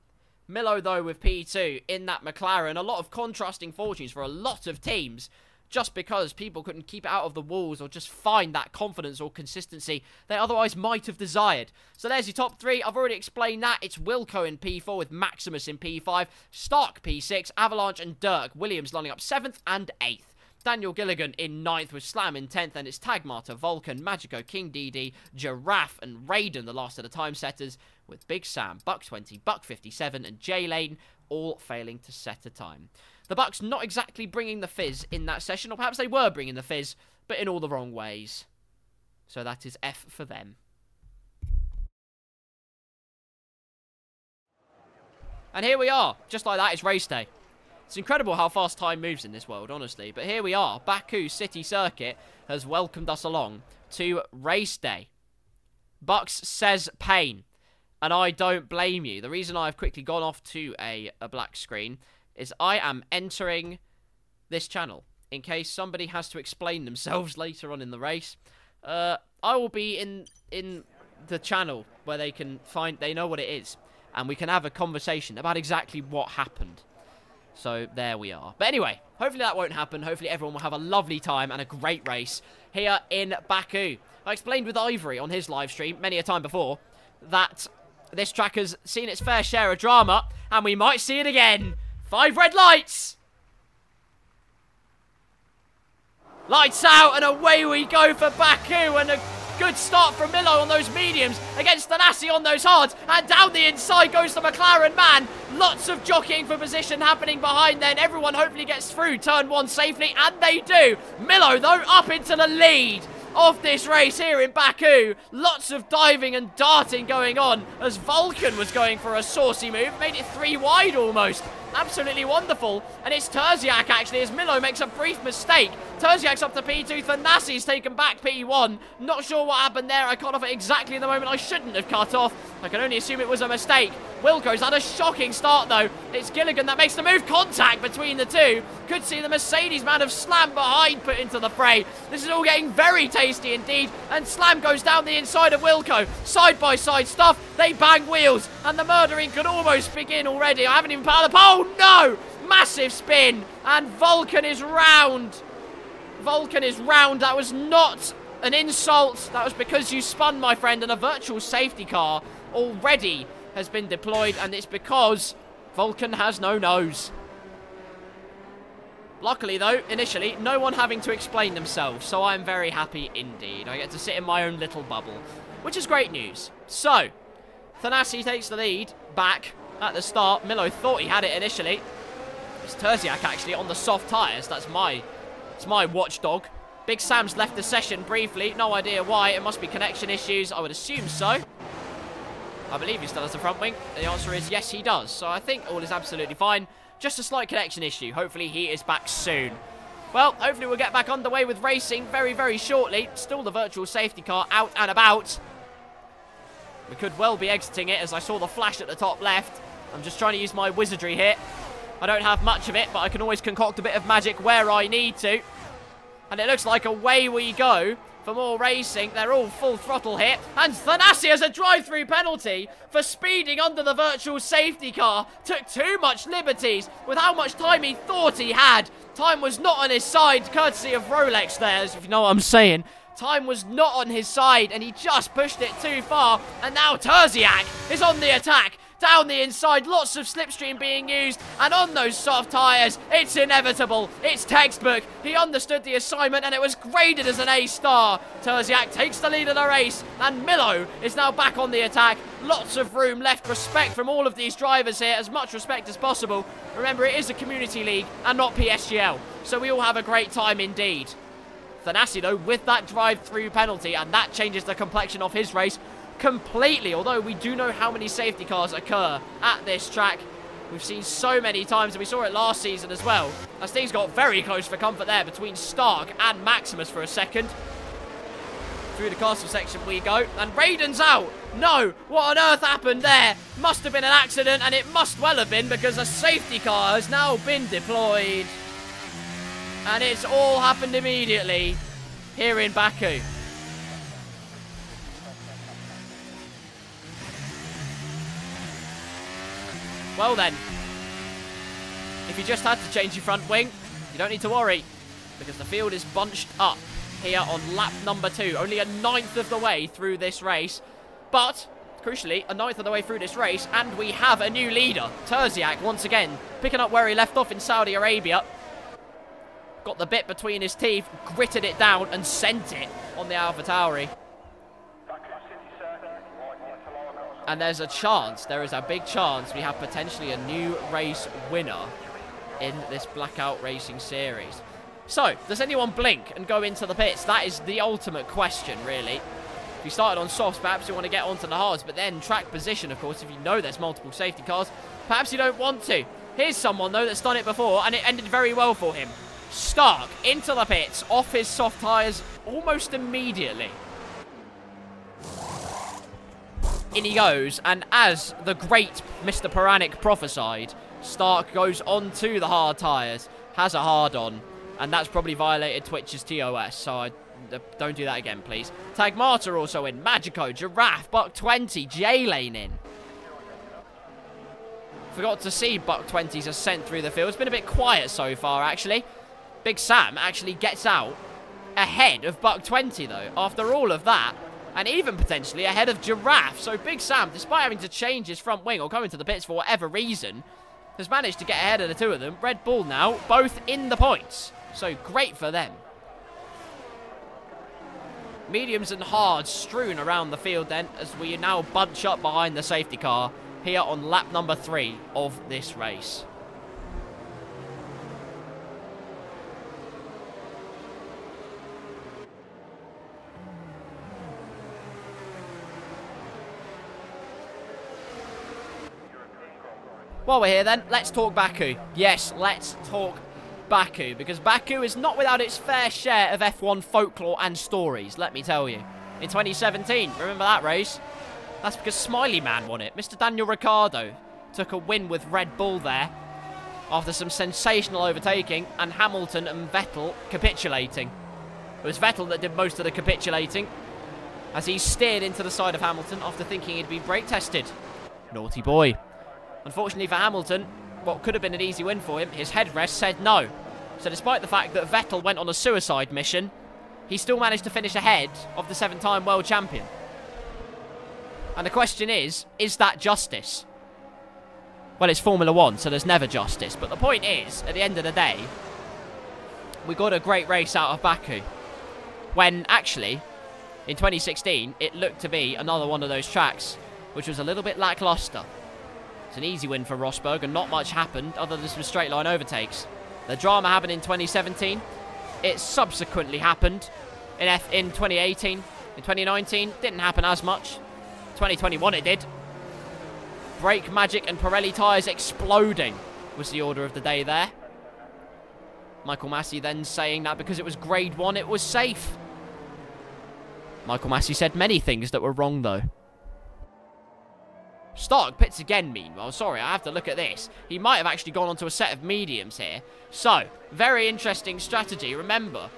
Milo, though, with P2 in that McLaren. A lot of contrasting fortunes for a lot of teams. Just because people couldn't keep it out of the walls or just find that confidence or consistency they otherwise might have desired. So there's your top three. I've already explained that. It's Wilco in P4 with Maximus in P5, Stark P6, Avalanche and Dirk. Williams lining up 7th and 8th. Daniel Gilligan in 9th with Slam in 10th, and it's Tagmata, Vulcan, Magico, King DD, Giraffe and Raiden, the last of the time setters, with Big Sam, Buck 20, Buck 57 and J-Lane all failing to set a time. The Bucks not exactly bringing the fizz in that session, or perhaps they were bringing the fizz, but in all the wrong ways. So that is F for them. And here we are. Just like that, it's race day. It's incredible how fast time moves in this world, honestly. But here we are. Baku City Circuit has welcomed us along to race day. Bucks says pain. And I don't blame you. The reason I've quickly gone off to a black screen is I am entering this channel in case somebody has to explain themselves later on in the race. I will be in the channel where they know what it is, and we can have a conversation about exactly what happened. So there we are. But anyway, hopefully that won't happen. Hopefully everyone will have a lovely time and a great race here in Baku. I explained with Ivory on his live stream many a time before that this track has seen its fair share of drama, and we might see it again. 5 red lights. Lights out, and away we go for Baku, and a good start from Milo on those mediums against Thanassi on those hards, and down the inside goes the McLaren man. Lots of jockeying for position happening behind then. Everyone hopefully gets through turn 1 safely, and they do. Milo, though, up into the lead of this race here in Baku. Lots of diving and darting going on as Vulcan was going for a saucy move, made it 3 wide almost. Absolutely wonderful. And it's Terziak actually as Milo makes a brief mistake. Terziak's up to P2. Thanassi's taken back P1. Not sure what happened there. I cut off at exactly the moment I shouldn't have cut off. I can only assume it was a mistake. Wilco's had a shocking start though. It's Gilligan that makes the move. Contact between the two. Could see the Mercedes man of Slam behind put into the fray. This is all getting very tasty indeed. And Slam goes down the inside of Wilco. Side by side stuff. They bang wheels. And the murdering could almost begin already. I haven't even powered up. Oh no! Massive spin. And Vulcan is round. Vulcan is round. That was not an insult. That was because you spun, my friend. And a virtual safety car already has been deployed. And it's because Vulcan has no nose. Luckily, though, initially, no one having to explain themselves. So I'm very happy indeed. I get to sit in my own little bubble, which is great news. So, Thanassi takes the lead back at the start. Milo thought he had it initially. It's Terziak, actually, on the soft tyres. It's my watchdog. Big Sam's left the session briefly. No idea why. It must be connection issues. I would assume so. I believe he still has the front wing. The answer is yes, he does. So I think all is absolutely fine. Just a slight connection issue. Hopefully he is back soon. Well, hopefully we'll get back underway with racing very, very shortly. Still the virtual safety car out and about. We could well be exiting it, as I saw the flash at the top left. I'm just trying to use my wizardry here. I don't have much of it, but I can always concoct a bit of magic where I need to. And it looks like away we go for more racing. They're all full throttle here. And Thanassi has a drive-through penalty for speeding under the virtual safety car. Took too much liberties with how much time he thought he had. Time was not on his side, courtesy of Rolex there, if you know what I'm saying. Time was not on his side, and he just pushed it too far. And now Terziak is on the attack. Down the inside, lots of slipstream being used, and on those soft tyres, it's inevitable. It's textbook. He understood the assignment, and it was graded as an A star. Terziak takes the lead of the race, and Milo is now back on the attack. Lots of room left. Respect from all of these drivers here, as much respect as possible. Remember, it is a community league and not PSGL, so we all have a great time indeed. Thanassi, though, with that drive-through penalty, and that changes the complexion of his race completely, although we do know how many safety cars occur at this track. We've seen so many times, and we saw it last season as well, as things got very close for comfort there between Stark and Maximus for a second. Through the castle section we go, and Raiden's out. No, what on earth happened there? Must have been an accident, and it must well have been, because a safety car has now been deployed. And it's all happened immediately here in Baku. Well then, if you just had to change your front wing, you don't need to worry, because the field is bunched up here on lap number 2. Only a 9th of the way through this race, but crucially, a 9th of the way through this race, and we have a new leader. Terziak, once again, picking up where he left off in Saudi Arabia. Got the bit between his teeth, gritted it down, and sent it on the AlphaTauri. And there's a chance, there is a big chance, we have potentially a new race winner in this Blackout Racing Series. So, does anyone blink and go into the pits? That is the ultimate question, really. If you started on softs, perhaps you want to get onto the hards, but then track position, of course, if you know there's multiple safety cars, perhaps you don't want to. Here's someone, though, that's done it before, and it ended very well for him. Stark into the pits, off his soft tyres almost immediately. In he goes, and as the great Mr. Puranic prophesied, Stark goes on to the hard tyres, has a hard on, and that's probably violated Twitch's TOS, so don't do that again, please. Tagmata also in, Magico, Giraffe, Buck 20, J-Lane in. Forgot to see Buck 20's ascent through the field. It's been a bit quiet so far, actually. Big Sam actually gets out ahead of Buck 20, though, after all of that. And even potentially ahead of Giraffe. So Big Sam, despite having to change his front wing or go into the pits for whatever reason, has managed to get ahead of the two of them. Red Bull now, both in the points. So great for them. Mediums and hards strewn around the field then, as we now bunch up behind the safety car here on lap number 3 of this race. While we're here then, let's talk Baku. Yes, let's talk Baku, because Baku is not without its fair share of F1 folklore and stories, let me tell you. In 2017, remember that race? That's because Smiley Man won it. Mr. Daniel Ricciardo took a win with Red Bull there after some sensational overtaking, and Hamilton and Vettel capitulating. It was Vettel that did most of the capitulating, as he steered into the side of Hamilton after thinking he'd been brake tested. Naughty boy. Unfortunately for Hamilton, what could have been an easy win for him, his headrest said no. So despite the fact that Vettel went on a suicide mission, he still managed to finish ahead of the 7-time world champion. And the question is that justice? Well, it's Formula 1, so there's never justice. But the point is, at the end of the day, we got a great race out of Baku. When, actually, in 2016, it looked to be another one of those tracks which was a little bit lackluster. It's an easy win for Rosberg, and not much happened other than some straight line overtakes. The drama happened in 2017. It subsequently happened in 2018. In 2019, didn't happen as much. 2021 it did. Brake magic and Pirelli tyres exploding was the order of the day there. Michael Massey then saying that because it was grade 1, it was safe. Michael Massey said many things that were wrong, though. Stark pits again, meanwhile. Sorry, I have to look at this. He might have actually gone onto a set of mediums here. So, very interesting strategy. Remember,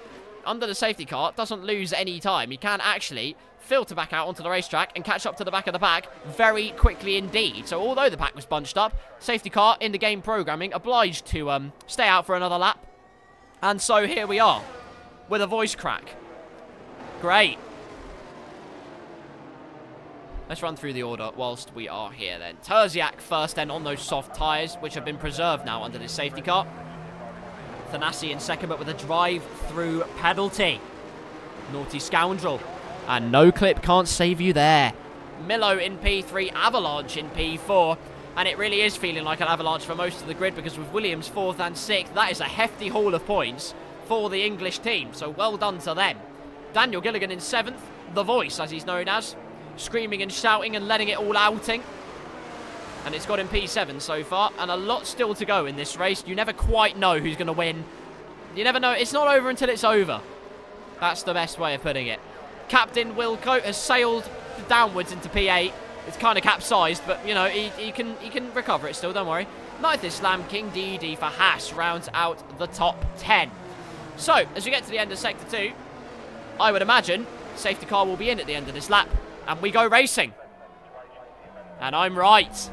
under the safety car, doesn't lose any time. He can actually filter back out onto the racetrack and catch up to the back of the pack very quickly indeed. So, although the pack was bunched up, safety car in the game programming obliged to stay out for another lap. And so, here we are with a voice crack. Great. Let's run through the order whilst we are here then. Terziak first then on those soft tyres, which have been preserved now under this safety car. Thanassi in second, but with a drive-through penalty. Naughty scoundrel. And no clip can't save you there. Milo in P3, Avalanche in P4. And it really is feeling like an avalanche for most of the grid, because with Williams 4th and 6th, that is a hefty haul of points for the English team. So well done to them. Daniel Gilligan in 7th, the voice as he's known as. Screaming and shouting and letting it all outing. And it's got him P7 so far. And a lot still to go in this race. You never quite know who's going to win. You never know. It's not over until it's over. That's the best way of putting it. Captain Wilco has sailed downwards into P8. It's kind of capsized, but, you know, he can recover it still. Don't worry. 9th is Slam King DD for Haas. Rounds out the top 10. So, as we get to the end of Sector 2, I would imagine safety car will be in at the end of this lap. And we go racing. And I'm right.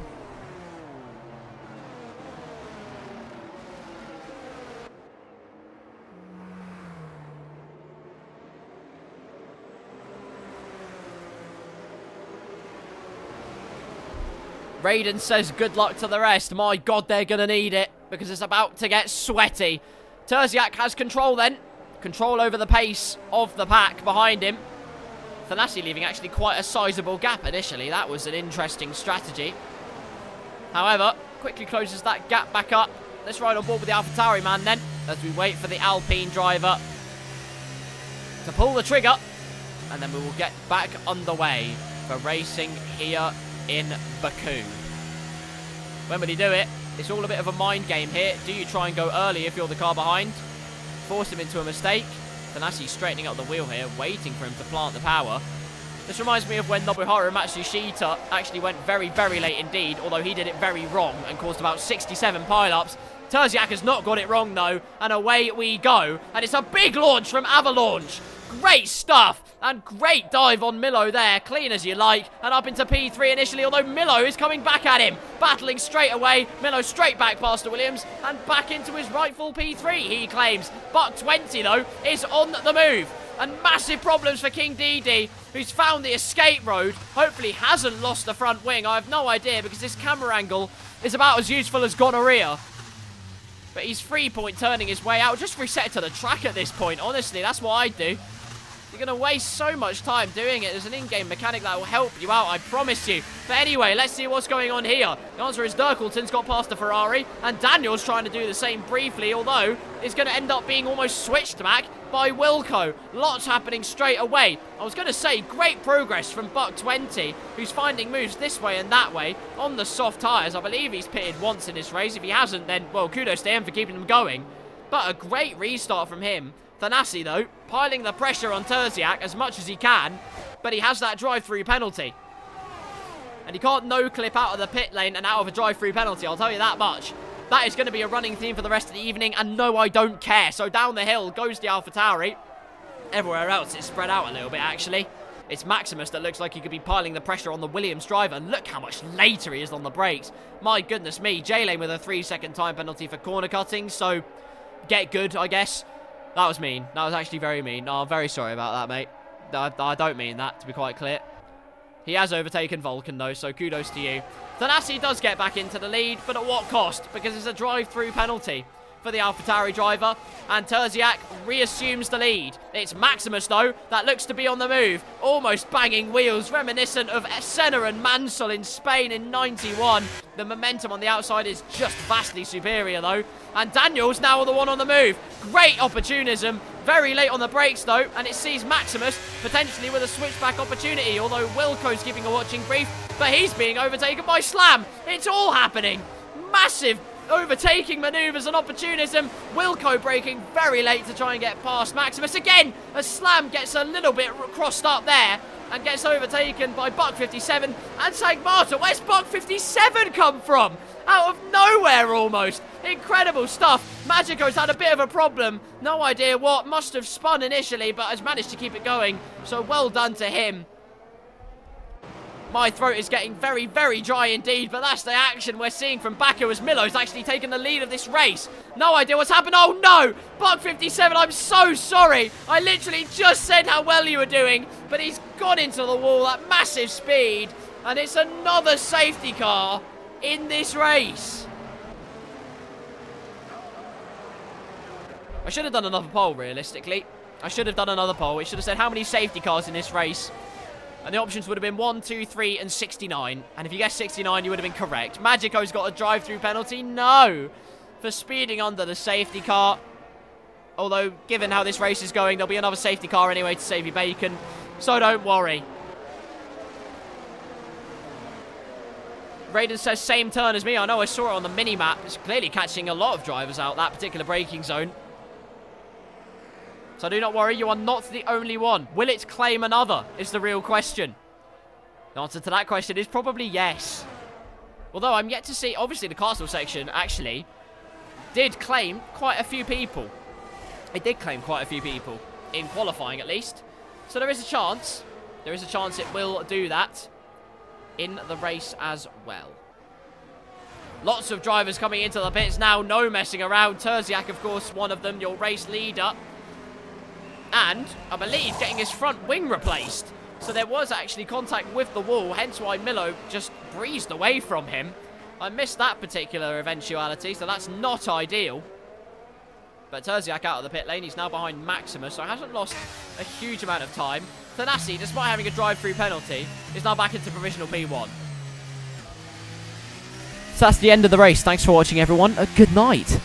Raiden says good luck to the rest. My God, they're going to need it, because it's about to get sweaty. Terziak has control then. Control over the pace of the pack behind him. Thanassi leaving actually quite a sizable gap initially. That was an interesting strategy. However, quickly closes that gap back up. Let's ride on board with the AlphaTauri man then, as we wait for the Alpine driver to pull the trigger. And then we will get back underway for racing here in Baku. When will he do it? It's all a bit of a mind game here. Do you try and go early if you're the car behind? Force him into a mistake. Thanassi straightening up the wheel here, waiting for him to plant the power. This reminds me of when Nobuharu Matsushita actually went very, very late indeed, although he did it very wrong and caused about 67 pile-ups. Terziak has not got it wrong though, and away we go. And it's a big launch from Avalanche. Great stuff, and great dive on Milo there, clean as you like, and up into P3 initially, although Milo is coming back at him, battling straight away. Milo straight back past the Williams, and back into his rightful P3, he claims. Buck 20, though, is on the move, and massive problems for King DD, who's found the escape road, hopefully hasn't lost the front wing. I have no idea, because this camera angle is about as useful as gonorrhea. But he's 3-point turning his way out. Just reset it to the track at this point, honestly, that's what I'd do. You're going to waste so much time doing it. There's an in-game mechanic that will help you out, I promise you. But anyway, let's see what's going on here. The answer is Dirkleton's got past the Ferrari, and Daniel's trying to do the same briefly, although it's going to end up being almost switched back by Wilco. Lots happening straight away. I was going to say, great progress from Buck 20, who's finding moves this way and that way on the soft tyres. I believe he's pitted once in this race. If he hasn't, then, well, kudos to him for keeping them going. But a great restart from him. Thanassi, though, piling the pressure on Terziak as much as he can, but he has that drive-through penalty. And he can't no-clip out of the pit lane and out of a drive-through penalty, I'll tell you that much. That is going to be a running theme for the rest of the evening, and no, I don't care. So down the hill goes the AlphaTauri. Everywhere else, it's spread out a little bit, actually. It's Maximus that looks like he could be piling the pressure on the Williams driver, and look how much later he is on the brakes. My goodness me, J-Lane with a 3-second time penalty for corner cutting, so get good, I guess. That was mean. That was actually very mean. No, I'm very sorry about that, mate. I don't mean that, to be quite clear. He has overtaken Vulcan, though, so kudos to you. Thanassi does get back into the lead, but at what cost? Because it's a drive-through penalty. for the AlphaTauri driver, and Terziak reassumes the lead. It's Maximus, though, that looks to be on the move, almost banging wheels, reminiscent of Senna and Mansell in Spain in 91. The momentum on the outside is just vastly superior, though, and Daniel's now the one on the move. Great opportunism, very late on the brakes, though, and it sees Maximus potentially with a switchback opportunity, although Wilco's keeping a watching brief, but he's being overtaken by Slam. It's all happening. Massive overtaking manoeuvres and opportunism. Wilco braking very late to try and get past Maximus again, as Slam gets a little bit crossed up there and gets overtaken by Buck 57 and St. Martin. Where's Buck 57 come from? Out of nowhere almost. Incredible stuff. Magico's had a bit of a problem. No idea what. Must have spun initially, but has managed to keep it going. So well done to him. My throat is getting very, very dry indeed, but that's the action we're seeing from Baku as Milo's actually taken the lead of this race. No idea what's happened. Oh, no! Buck 57, I'm so sorry. I literally just said how well you were doing, but he's gone into the wall at massive speed, and it's another safety car in this race. I should have done another poll, realistically. I should have done another poll. It should have said how many safety cars in this race. And the options would have been 1, 2, 3, and 69. And if you guessed 69, you would have been correct. Magico's got a drive-through penalty. No! For speeding under the safety car. Although, given how this race is going, there'll be another safety car anyway to save you bacon. So don't worry. Raiden says same turn as me. I know, I saw it on the mini-map. It's clearly catching a lot of drivers out that particular braking zone. So do not worry, you are not the only one. Will it claim another, is the real question. The answer to that question is probably yes. Although I'm yet to see, obviously the castle section actually did claim quite a few people. It did claim quite a few people, in qualifying at least. So there is a chance. There is a chance it will do that in the race as well. Lots of drivers coming into the pits now, no messing around. Terziak, of course, one of them, your race leader. And, I believe, getting his front wing replaced. So there was actually contact with the wall, hence why Milo just breezed away from him. I missed that particular eventuality, so that's not ideal. But Terziak out of the pit lane, he's now behind Maximus, so hasn't lost a huge amount of time. Thanassi, despite having a drive-through penalty, is now back into provisional P1. So that's the end of the race. Thanks for watching, everyone. Good night.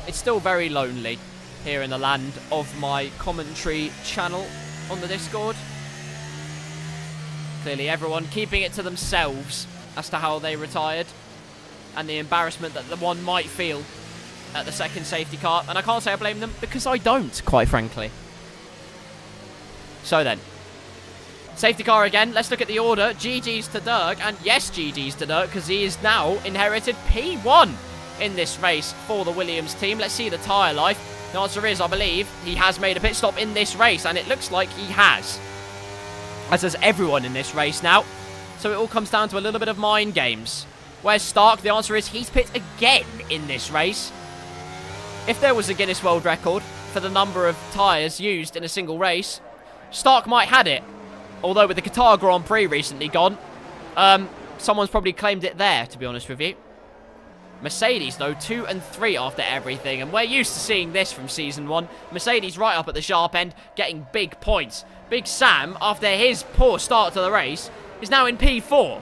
It's still very lonely here in the land of my commentary channel on the Discord. Clearly everyone keeping it to themselves as to how they retired and the embarrassment that the one might feel at the second safety car. And I can't say I blame them because I don't, quite frankly. So then, safety car again. Let's look at the order. GG's to Dirk, and yes, GG's to Dirk because he is now inherited P1 in this race for the Williams team. Let's see the tyre life. The answer is, I believe, he has made a pit stop in this race, and it looks like he has. As does everyone in this race now. So it all comes down to a little bit of mind games. Where's Stark? The answer is he's pit again in this race. If there was a Guinness World Record for the number of tyres used in a single race, Stark might had it. Although with the Qatar Grand Prix recently gone, someone's probably claimed it there, to be honest with you. Mercedes, though, 2 and 3 after everything, and we're used to seeing this from Season 1. Mercedes right up at the sharp end, getting big points. Big Sam, after his poor start to the race, is now in P4.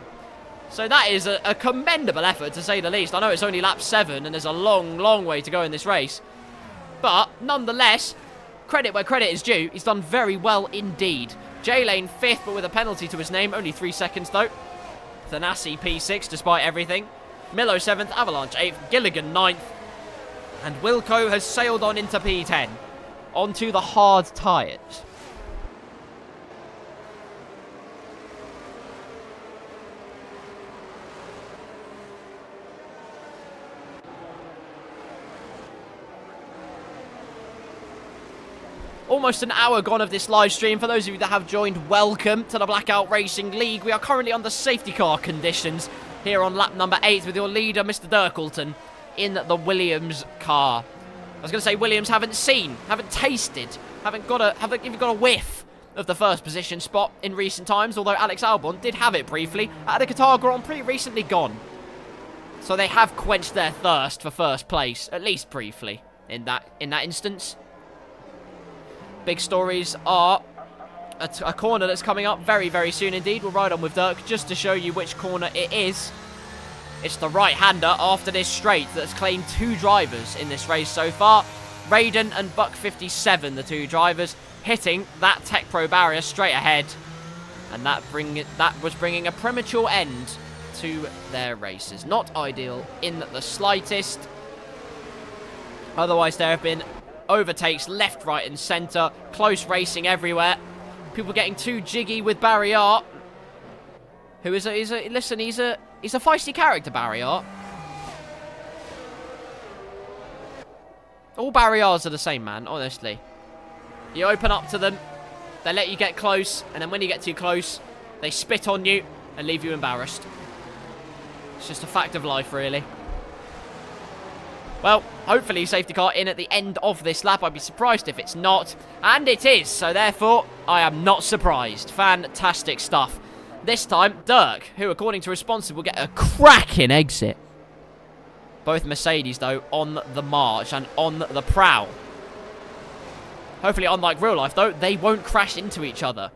So that is a commendable effort, to say the least. I know it's only lap 7, and there's a long, long way to go in this race. But, nonetheless, credit where credit is due. He's done very well indeed. J-Lane 5th, but with a penalty to his name. Only 3 seconds, though. Thanassi P6, despite everything. Milo 7th, Avalanche 8th, Gilligan 9th, and Wilco has sailed on into P10, onto the hard tyres. Almost an hour gone of this live stream. For those of you that have joined, welcome to the Blackout Racing League. We are currently under safety car conditions here on lap number 8 with your leader, Mr. Dirkleton, in the Williams car. was going to say Williams haven't seen, haven't tasted, haven't even got a whiff of the first position spot in recent times, although Alex Albon did have it briefly at the Qatar Grand Prix recently gone. So they have quenched their thirst for first place, at least briefly, in that instance. Big stories are a corner that's coming up very, very soon indeed. We'll ride on with Dirk just to show you which corner it is. It's the right-hander after this straight that's claimed 2 drivers in this race so far. Raiden and Buck 57, the 2 drivers, hitting that Tech Pro barrier straight ahead. And that was bringing a premature end to their races. Not ideal in the slightest. Otherwise, there have been overtakes left, right, and centre. Close racing everywhere. People getting too jiggy with Barriart. Who is he's a feisty character, Barriart. All Barriarts are the same, man, honestly. You open up to them, they let you get close, and then when you get too close, they spit on you and leave you embarrassed. It's just a fact of life, really. Well, hopefully safety car in at the end of this lap. I'd be surprised if it's not. And it is, so therefore, I am not surprised. Fantastic stuff. This time, Dirk, who according to Responsive will get a cracking exit. Both Mercedes, though, on the march and on the prowl. Hopefully, unlike real life, though, they won't crash into each other.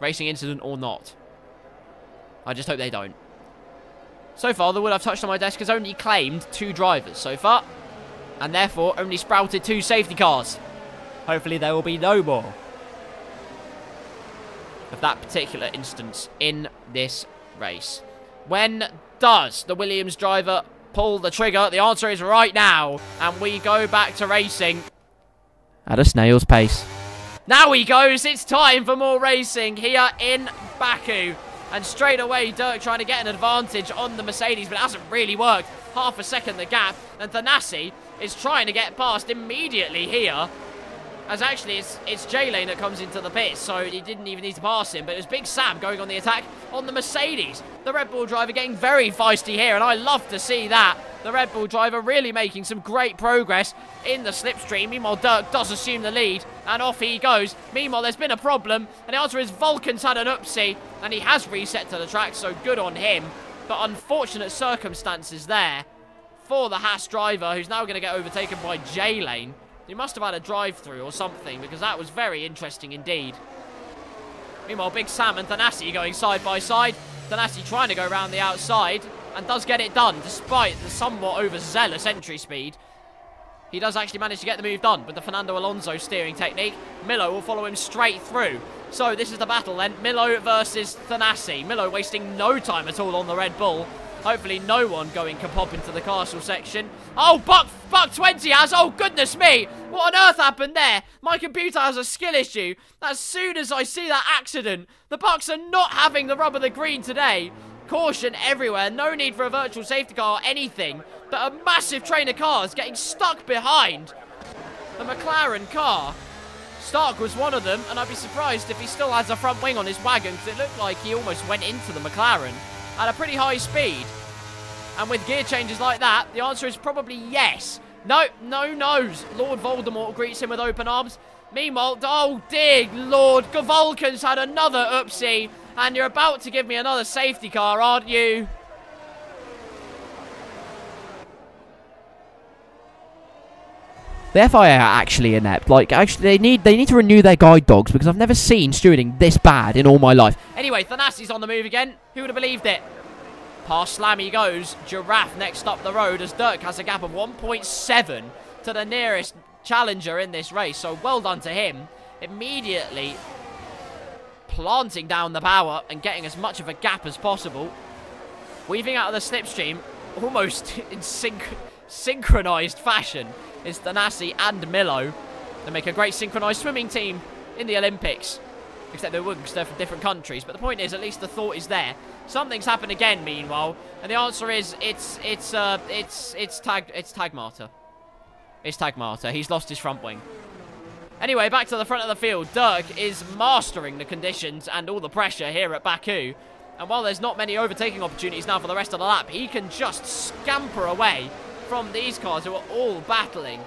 Racing incident or not. I just hope they don't. So far, the wheel I've touched on my desk has only claimed 2 drivers so far. And therefore, only sprouted 2 safety cars. Hopefully, there will be no more of that particular instance in this race. When does the Williams driver pull the trigger? The answer is right now. And we go back to racing at a snail's pace. Now he goes. It's time for more racing here in Baku. And straight away, Dirk trying to get an advantage on the Mercedes, but it hasn't really worked. Half a second the gap, and Thanassi is trying to get past immediately here. As actually, it's J-Lane that comes into the pits, so he didn't even need to pass him. But it was Big Sam going on the attack on the Mercedes. The Red Bull driver getting very feisty here, and I love to see that. The Red Bull driver really making some great progress in the slipstream. Meanwhile, Dirk does assume the lead, and off he goes. Meanwhile, there's been a problem, and the answer is Vulcan's had an oopsie, and he has reset to the track, so good on him. But unfortunate circumstances there for the Haas driver, who's now going to get overtaken by J-Lane. He must have had a drive-through or something, because that was very interesting indeed. Meanwhile, Big Sam and Thanassi going side by side. Thanassi trying to go around the outside, and does get it done, despite the somewhat overzealous entry speed. He does actually manage to get the move done with the Fernando Alonso steering technique. Milo will follow him straight through. So this is the battle then. Milo versus Thanassi. Milo wasting no time at all on the Red Bull. Hopefully no one going kapop into the castle section. Oh, Buck 20 has. Oh, goodness me. What on earth happened there? My computer has a skill issue. As soon as I see that accident, the Bucks are not having the rub of the green today. Caution everywhere. No need for a virtual safety car or anything. But a massive train of cars getting stuck behind the McLaren car. Stark was one of them, and I'd be surprised if he still has a front wing on his wagon, because it looked like he almost went into the McLaren at a pretty high speed. And with gear changes like that, the answer is probably yes. No, no no's. Lord Voldemort greets him with open arms. Meanwhile, oh dear Lord, Vulcan's had another oopsie, and you're about to give me another safety car, aren't you? The FIA are actually inept. Like, actually, they need to renew their guide dogs, because I've never seen stewarding this bad in all my life. Anyway, Thanassi's on the move again. Who would have believed it? Past Slam he goes. Giraffe next up the road, as Dirk has a gap of 1.7 to the nearest challenger in this race. So well done to him. Immediately planting down the power and getting as much of a gap as possible. Weaving out of the slipstream, almost in synchronized fashion, is Thanassi and Milo. They make a great synchronized swimming team in the Olympics. Except they wouldn't, because they're from different countries. But the point is, at least the thought is there. Something's happened again, meanwhile, and the answer is it's Tagmata. It's Tagmata. He's lost his front wing. Anyway, back to the front of the field. Dirk is mastering the conditions and all the pressure here at Baku. And while there's not many overtaking opportunities now for the rest of the lap, he can just scamper away from these cars who are all battling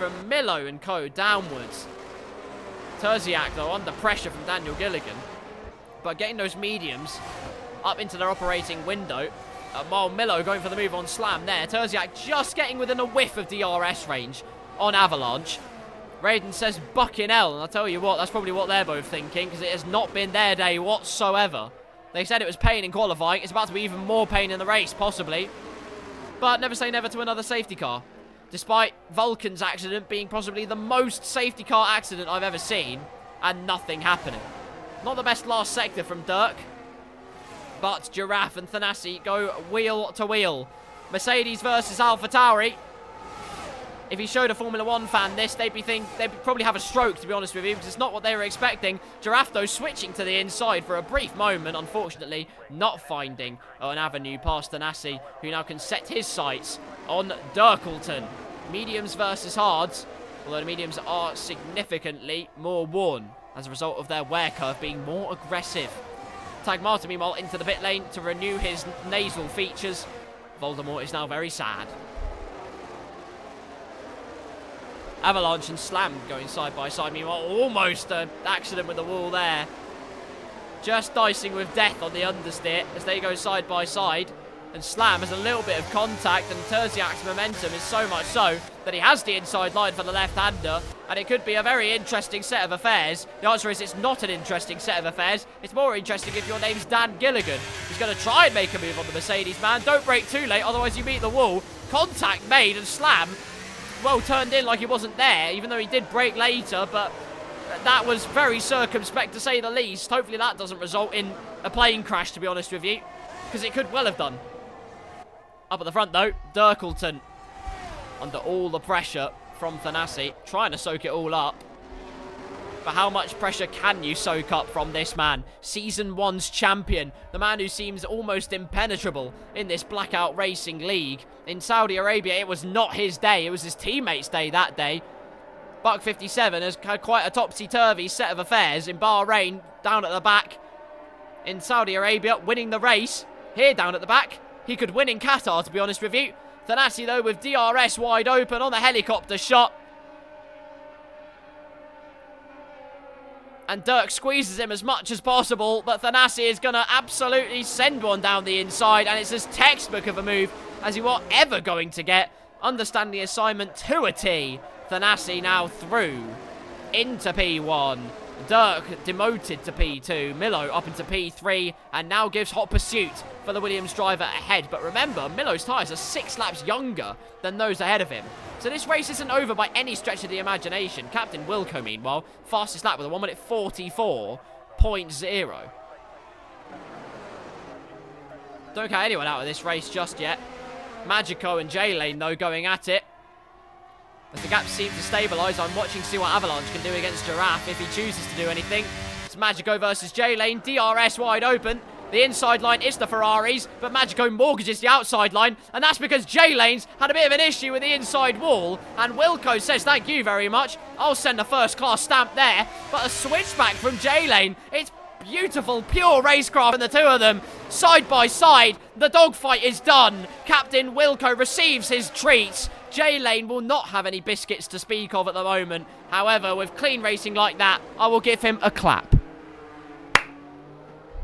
from Milo and co downwards. Terziak, though, under pressure from Daniel Gilligan. But getting those mediums up into their operating window. While Milo going for the move on Slam there. Terziak just getting within a whiff of DRS range on Avalanche. Raiden says bucking hell, and I'll tell you what, that's probably what they're both thinking, because it has not been their day whatsoever. They said it was pain in qualifying. It's about to be even more pain in the race, possibly. But never say never to another safety car. Despite Vulcan's accident being possibly the most safety car accident I've ever seen, and nothing happening. Not the best last sector from Dirk, but Giraffe and Thanassi go wheel to wheel. Mercedes versus AlphaTauri. If he showed a Formula 1 fan this, they'd probably have a stroke, to be honest with you, because it's not what they were expecting. Giraffe, though, switching to the inside for a brief moment, unfortunately, not finding an avenue past Thanassi, who now can set his sights on Dirkleton. Mediums versus hards, although the mediums are significantly more worn as a result of their wear curve being more aggressive. Tag Martin, meanwhile, into the pit lane to renew his nasal features. Voldemort is now very sad. Avalanche and Slam going side by side. Meanwhile, almost an accident with the wall there. Just dicing with death on the understeer as they go side by side. And Slam has a little bit of contact, and Terziak's momentum is so much so that he has the inside line for the left-hander, and it could be a very interesting set of affairs. The answer is it's not an interesting set of affairs. It's more interesting if your name's Dan Gilligan. He's going to try and make a move on the Mercedes man. Don't brake too late, otherwise you meet the wall. Contact made, and Slam, well, turned in like he wasn't there, even though he did brake later, but that was very circumspect, to say the least. Hopefully that doesn't result in a plane crash, to be honest with you, because it could well have done. Up at the front, though, Dirkleton, under all the pressure from Thanassi, trying to soak it all up. But how much pressure can you soak up from this man? Season 1's champion, the man who seems almost impenetrable in this Blackout Racing League. In Saudi Arabia, it was not his day, it was his teammates' day that day. Buck 57 has had quite a topsy-turvy set of affairs. In Bahrain, down at the back. In Saudi Arabia, winning the race. Here, down at the back. He could win in Qatar, to be honest with you. Thanassi, though, with DRS wide open on the helicopter shot. And Dirk squeezes him as much as possible, but Thanassi is going to absolutely send one down the inside, and it's as textbook of a move as you are ever going to get. Understand the assignment to a T. Thanassi now through into P1. Dirk demoted to P2, Milo up into P3, and now gives hot pursuit for the Williams driver ahead. But remember, Milo's tyres are 6 laps younger than those ahead of him. So this race isn't over by any stretch of the imagination. Captain Wilco, meanwhile, fastest lap with a 1:44.0. Don't count anyone out of this race just yet. Magico and J-Lane, though, going at it. As the gap seems to stabilise, I'm watching to see what Avalanche can do against Giraffe if he chooses to do anything. It's Magico versus J-Lane, DRS wide open. The inside line is the Ferraris, but Magico mortgages the outside line, and that's because J-Lane's had a bit of an issue with the inside wall, and Wilco says thank you very much. I'll send a first-class stamp there, but a switchback from J-Lane. It's beautiful, pure racecraft, and the two of them side by side. The dogfight is done. Captain Wilco receives his treats. J-Lane will not have any biscuits to speak of at the moment. However, with clean racing like that, I will give him a clap.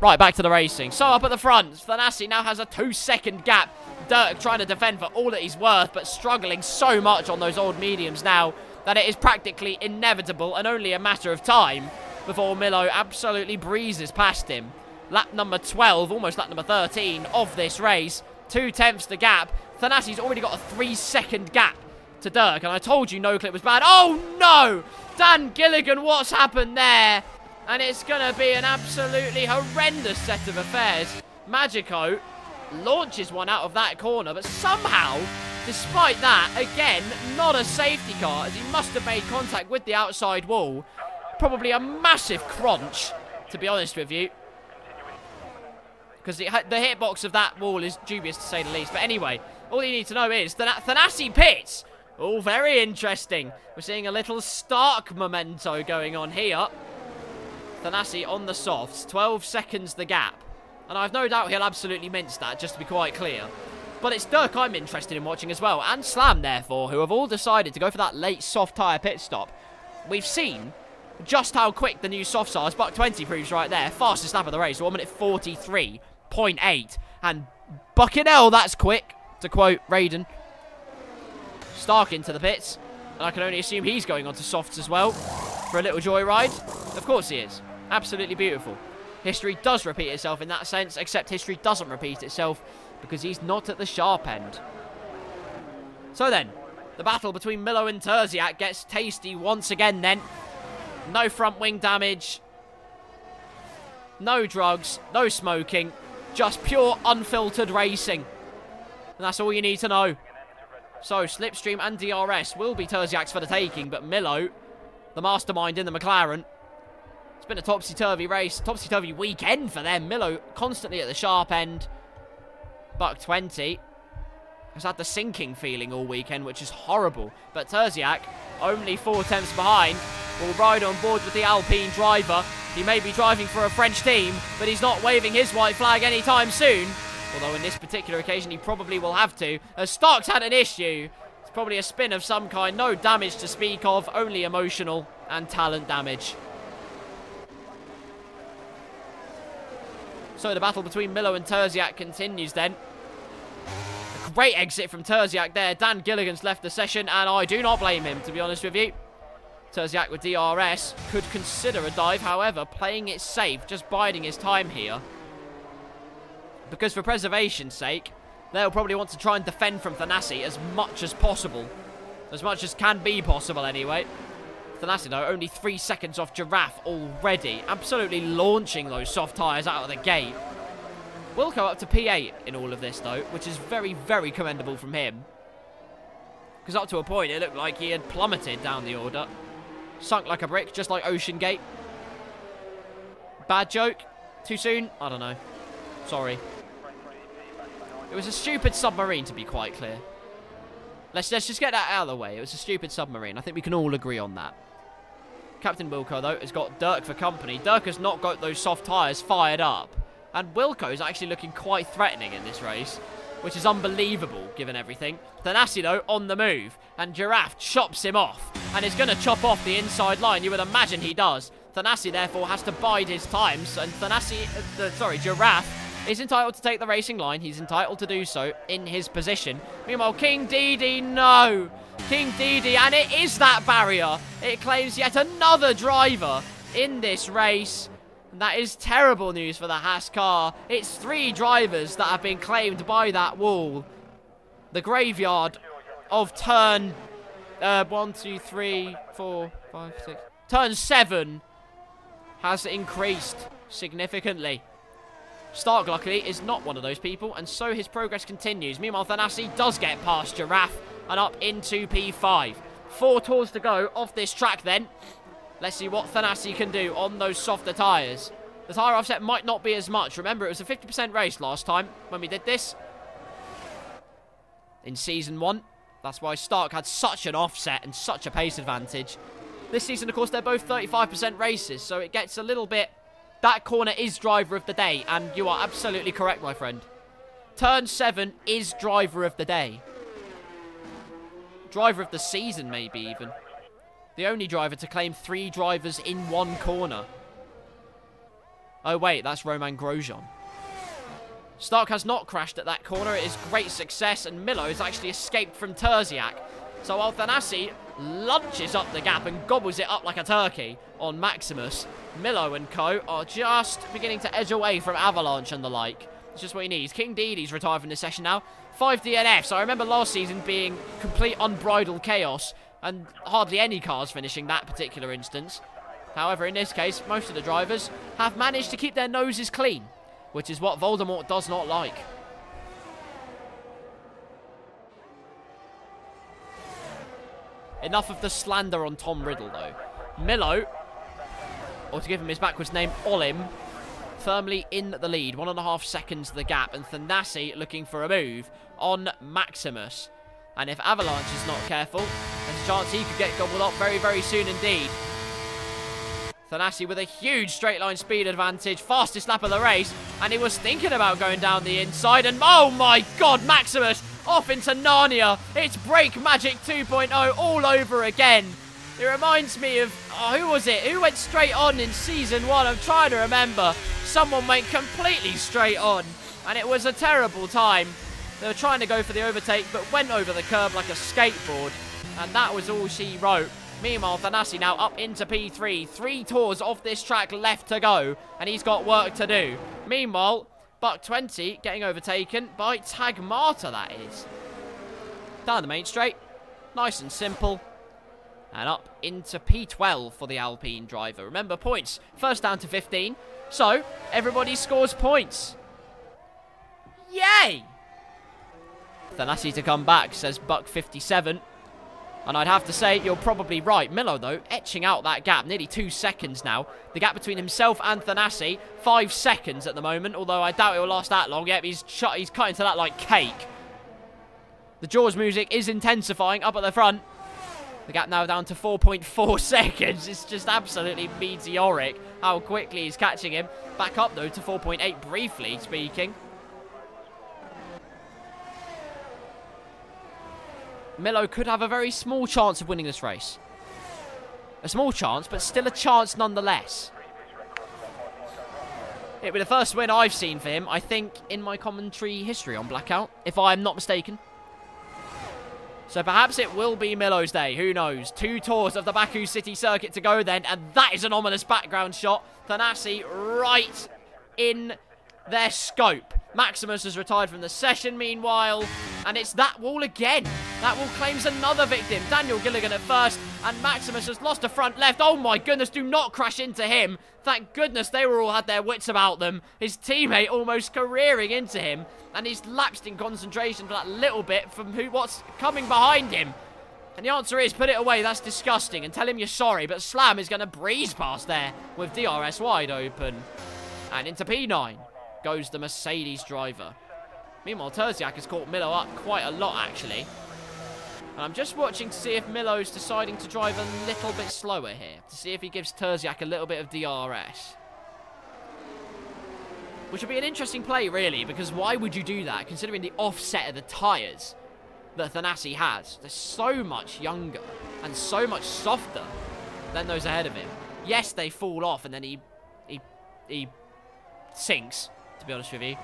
Right, back to the racing. So up at the front, Thanassi now has a 2-second gap. Dirk trying to defend for all that he's worth, but struggling so much on those old mediums now that it is practically inevitable and only a matter of time before Milo absolutely breezes past him. Lap number 12, almost lap number 13 of this race. 2/10 the gap. Thanassi's already got a 3-second gap to Dirk, and I told you no clip was bad. Oh no! Dan Gilligan, what's happened there? And it's going to be an absolutely horrendous set of affairs. Magico launches one out of that corner, but somehow, despite that, again, not a safety car, as he must have made contact with the outside wall. Probably a massive crunch, to be honest with you, because the hitbox of that wall is dubious, to say the least. But anyway, all you need to know is that Thanassi pits. Oh, very interesting. We're seeing a little Stark memento going on here. Thanassi on the softs, 12 seconds the gap. And I've no doubt he'll absolutely mince that, just to be quite clear. But it's Dirk I'm interested in watching as well, and Slam, therefore, who have all decided to go for that late soft tyre pit stop. We've seen just how quick the new softs are, as Buck 20 proves right there. Fastest lap of the race, 1 minute 43.8. And bucking hell, that's quick, to quote Raiden. Stark into the pits, and I can only assume he's going on to softs as well for a little joyride. Of course he is. Absolutely beautiful. History does repeat itself in that sense, except history doesn't repeat itself because he's not at the sharp end. So then, the battle between Milo and Terziak gets tasty once again then. No front wing damage, no drugs, no smoking, just pure unfiltered racing. And that's all you need to know. So, Slipstream and DRS will be Terziak's for the taking, but Milo, the mastermind in the McLaren, it's been a topsy-turvy race, topsy-turvy weekend for them. Milo constantly at the sharp end. Buck 20 has had the sinking feeling all weekend, which is horrible. But Terziak, only 4 tenths behind, will ride on board with the Alpine driver. He may be driving for a French team, but he's not waving his white flag anytime soon. Although in this particular occasion he probably will have to, as Stark's had an issue. It's probably a spin of some kind, no damage to speak of, only emotional and talent damage. So the battle between Milo and Terziak continues then. A great exit from Terziak there. Dan Gilligan's left the session, and I do not blame him, to be honest with you. Terziak with DRS could consider a dive, however, playing it safe, just biding his time here. Because for preservation's sake, they'll probably want to try and defend from Thanassi as much as possible. As much as can be possible, anyway. Thanassi, though, only 3 seconds off Giraffe already. Absolutely launching those soft tyres out of the gate. Wilco up to P8 in all of this, though, which is very, very commendable from him. Because up to a point, it looked like he had plummeted down the order. Sunk like a brick, just like Ocean Gate. Bad joke? Too soon? I don't know. Sorry. It was a stupid submarine, to be quite clear. Let's just get that out of the way. It was a stupid submarine. I think we can all agree on that. Captain Wilco, though, has got Dirk for company. Dirk has not got those soft tyres fired up. And Wilco is actually looking quite threatening in this race, which is unbelievable, given everything. Thanassi, though, on the move. And Giraffe chops him off. And is going to chop off the inside line. You would imagine he does. Thanassi, therefore, has to bide his times. And Giraffe is entitled to take the racing line. He's entitled to do so in his position. Meanwhile, King Didi, no. King Didi, and it is that barrier. It claims yet another driver in this race. And that is terrible news for the Haas car. It's 3 drivers that have been claimed by that wall. The graveyard of turn 1, 2, 3, 4, 5, 6. Turn 7 has increased significantly. Stark, luckily, is not one of those people, and so his progress continues. Meanwhile, Thanassi does get past Giraffe and up into P5. 4 tours to go off this track then. Let's see what Thanassi can do on those softer tyres. The tyre offset might not be as much. Remember, it was a 50% race last time when we did this. In Season 1. That's why Stark had such an offset and such a pace advantage. This season, of course, they're both 35% races, so it gets a little bit... That corner is driver of the day, and you are absolutely correct, my friend. Turn 7 is driver of the day. Driver of the season, maybe, even. The only driver to claim 3 drivers in 1 corner. Oh, wait, that's Romain Grosjean. Stark has not crashed at that corner. It is great success, and Milo has actually escaped from Terziak. So while Thanassi lunges up the gap and gobbles it up like a turkey on Maximus, Milo and co are just beginning to edge away from Avalanche and the like. It's just what he needs. King Didi's retired from this session now. 5 DNFs. I remember last season being complete unbridled chaos and hardly any cars finishing that particular instance. However, in this case, most of the drivers have managed to keep their noses clean, which is what Voldemort does not like. Enough of the slander on Tom Riddle, though. Milo, or to give him his backwards name, Olim, firmly in the lead. 1.5 seconds the gap. And Thanassi looking for a move on Maximus. And if Avalanche is not careful, there's a chance he could get gobbled up very, very soon indeed. Thanassi with a huge straight line speed advantage, fastest lap of the race, and he was thinking about going down the inside, and oh my god, Maximus off into Narnia. It's Brake Magic 2.0 all over again. It reminds me of, who was it? Who went straight on in Season 1? I'm trying to remember. Someone went completely straight on, and it was a terrible time. They were trying to go for the overtake, but went over the curb like a skateboard, and that was all she wrote. Meanwhile, Thanassi now up into P3. 3 tours off this track left to go, and he's got work to do. Meanwhile, Buck 20 getting overtaken by Tag Marta, that is. Down the main straight. Nice and simple. And up into P12 for the Alpine driver. Remember, points. First down to 15. So, everybody scores points. Yay! Thanassi to come back, says Buck 57. And I'd have to say, you're probably right. Milo, though, etching out that gap. Nearly 2 seconds now. The gap between himself and Thanassi, 5 seconds at the moment. Although I doubt it will last that long. Yep, he's cut into that like cake. The Jaws music is intensifying up at the front. The gap now down to 4.4 seconds. It's just absolutely meteoric how quickly he's catching him. Back up, though, to 4.8 briefly speaking. Milo could have a very small chance of winning this race. A small chance, but still a chance nonetheless. It'll be the first win I've seen for him, I think, in my commentary history on Blackout, if I'm not mistaken. So perhaps it will be Milo's day, who knows. 2 tours of the Baku City circuit to go then, and that is an ominous background shot. Thanassi right in their scope. Maximus has retired from the session meanwhile, and it's that wall again. That wall claims another victim. Daniel Gilligan at first, and Maximus has lost a front left. Oh my goodness, do not crash into him. Thank goodness they were all had their wits about them. His teammate almost careering into him, and he's lapsed in concentration for that little bit from what's coming behind him. And the answer is, put it away, that's disgusting, and tell him you're sorry, but Slam is going to breeze past there with DRS wide open. And into P9 goes the Mercedes driver. Meanwhile, Terziak has caught Milo up quite a lot, actually. And I'm just watching to see if Milo's deciding to drive a little bit slower here, to see if he gives Terziak a little bit of DRS. Which would be an interesting play, really, because why would you do that, considering the offset of the tyres that Thanassi has? They're so much younger and so much softer than those ahead of him. Yes, they fall off, and then he sinks, to be honest with you.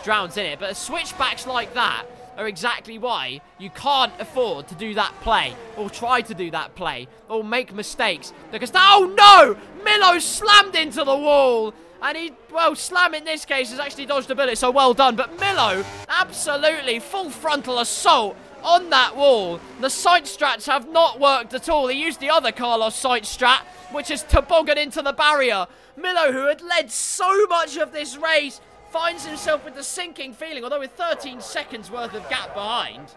Drowns in it, but switchbacks like that are exactly why you can't afford to do that play, or try to do that play, or make mistakes, because oh no! Milo slammed into the wall, and he, well, Slam in this case has actually dodged a bullet, so well done, but Milo, absolutely full frontal assault on that wall. The sight strats have not worked at all. He used the other Carlos sight strat, which is toboggan into the barrier. Milo, who had led so much of this race, finds himself with the sinking feeling, although with 13 seconds worth of gap behind,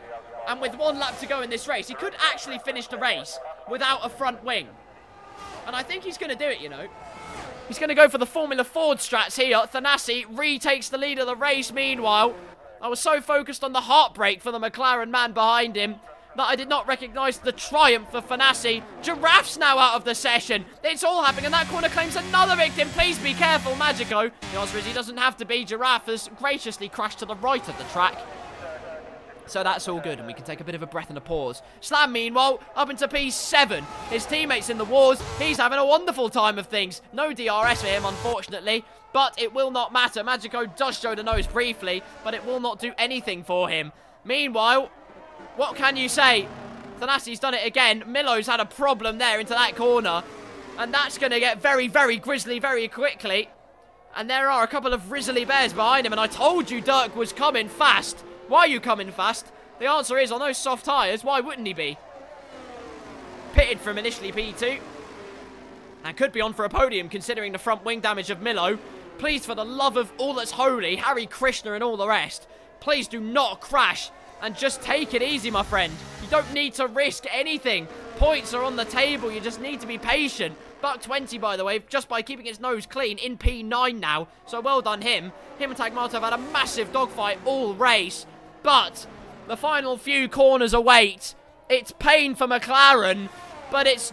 and with 1 lap to go in this race, he could actually finish the race without a front wing. And I think he's going to do it, you know. He's going to go for the Formula Ford strats here. Thanassi retakes the lead of the race meanwhile. I was so focused on the heartbreak for the McLaren man behind him that I did not recognise the triumph of Thanassi. Giraffe's now out of the session. It's all happening, and that corner claims another victim. Please be careful, Magico. The answer is he doesn't have to be. Giraffe has graciously crashed to the right of the track. So that's all good, and we can take a bit of a breath and a pause. Slam, meanwhile, up into P7. His teammates in the wars. He's having a wonderful time of things. No DRS for him, unfortunately, but it will not matter. Magico does show the nose briefly, but it will not do anything for him. Meanwhile, what can you say? Thanassi's done it again. Milo's had a problem there into that corner, and that's going to get very, very grisly very quickly. And there are a couple of grizzly bears behind him, and I told you Dirk was coming fast. Why are you coming fast? The answer is, on those soft tyres, why wouldn't he be? Pitted from initially P2. And could be on for a podium, considering the front wing damage of Milo. Please, for the love of all that's holy, Harry Krishna and all the rest, please do not crash. And just take it easy, my friend. You don't need to risk anything. Points are on the table. You just need to be patient. Buck 20, by the way, just by keeping his nose clean in P9 now. So well done him. Him and Tagmato have had a massive dogfight all race. But the final few corners await. It's pain for McLaren, but it's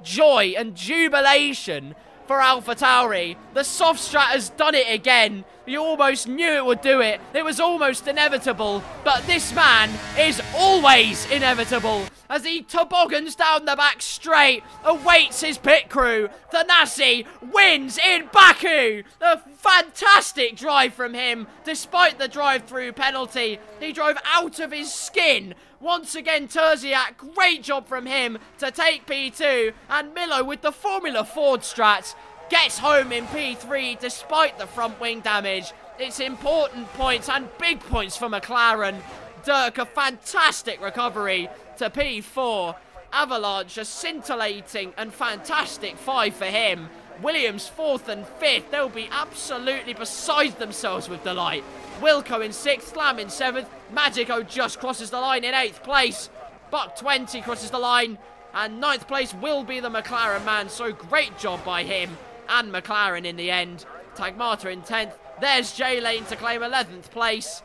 joy and jubilation for AlphaTauri. The soft strat has done it again. You almost knew it would do it. It was almost inevitable. But this man is always inevitable. As he toboggans down the back straight, awaits his pit crew. Thanassi wins in Baku. A fantastic drive from him. Despite the drive-through penalty, he drove out of his skin. Once again, Terziak, great job from him to take P2. And Milo with the Formula Ford strats gets home in P3 despite the front wing damage. It's important points and big points for McLaren. Dirk, a fantastic recovery to P4. Avalanche, a scintillating and fantastic 5 for him. Williams 4th and 5th. They'll be absolutely beside themselves with delight. Wilco in 6th, Slam in 7th. Magico just crosses the line in 8th place. Buck 20 crosses the line. And 9th place will be the McLaren man. So great job by him and McLaren in the end. Tagmata in 10th. There's J-Lane to claim 11th place.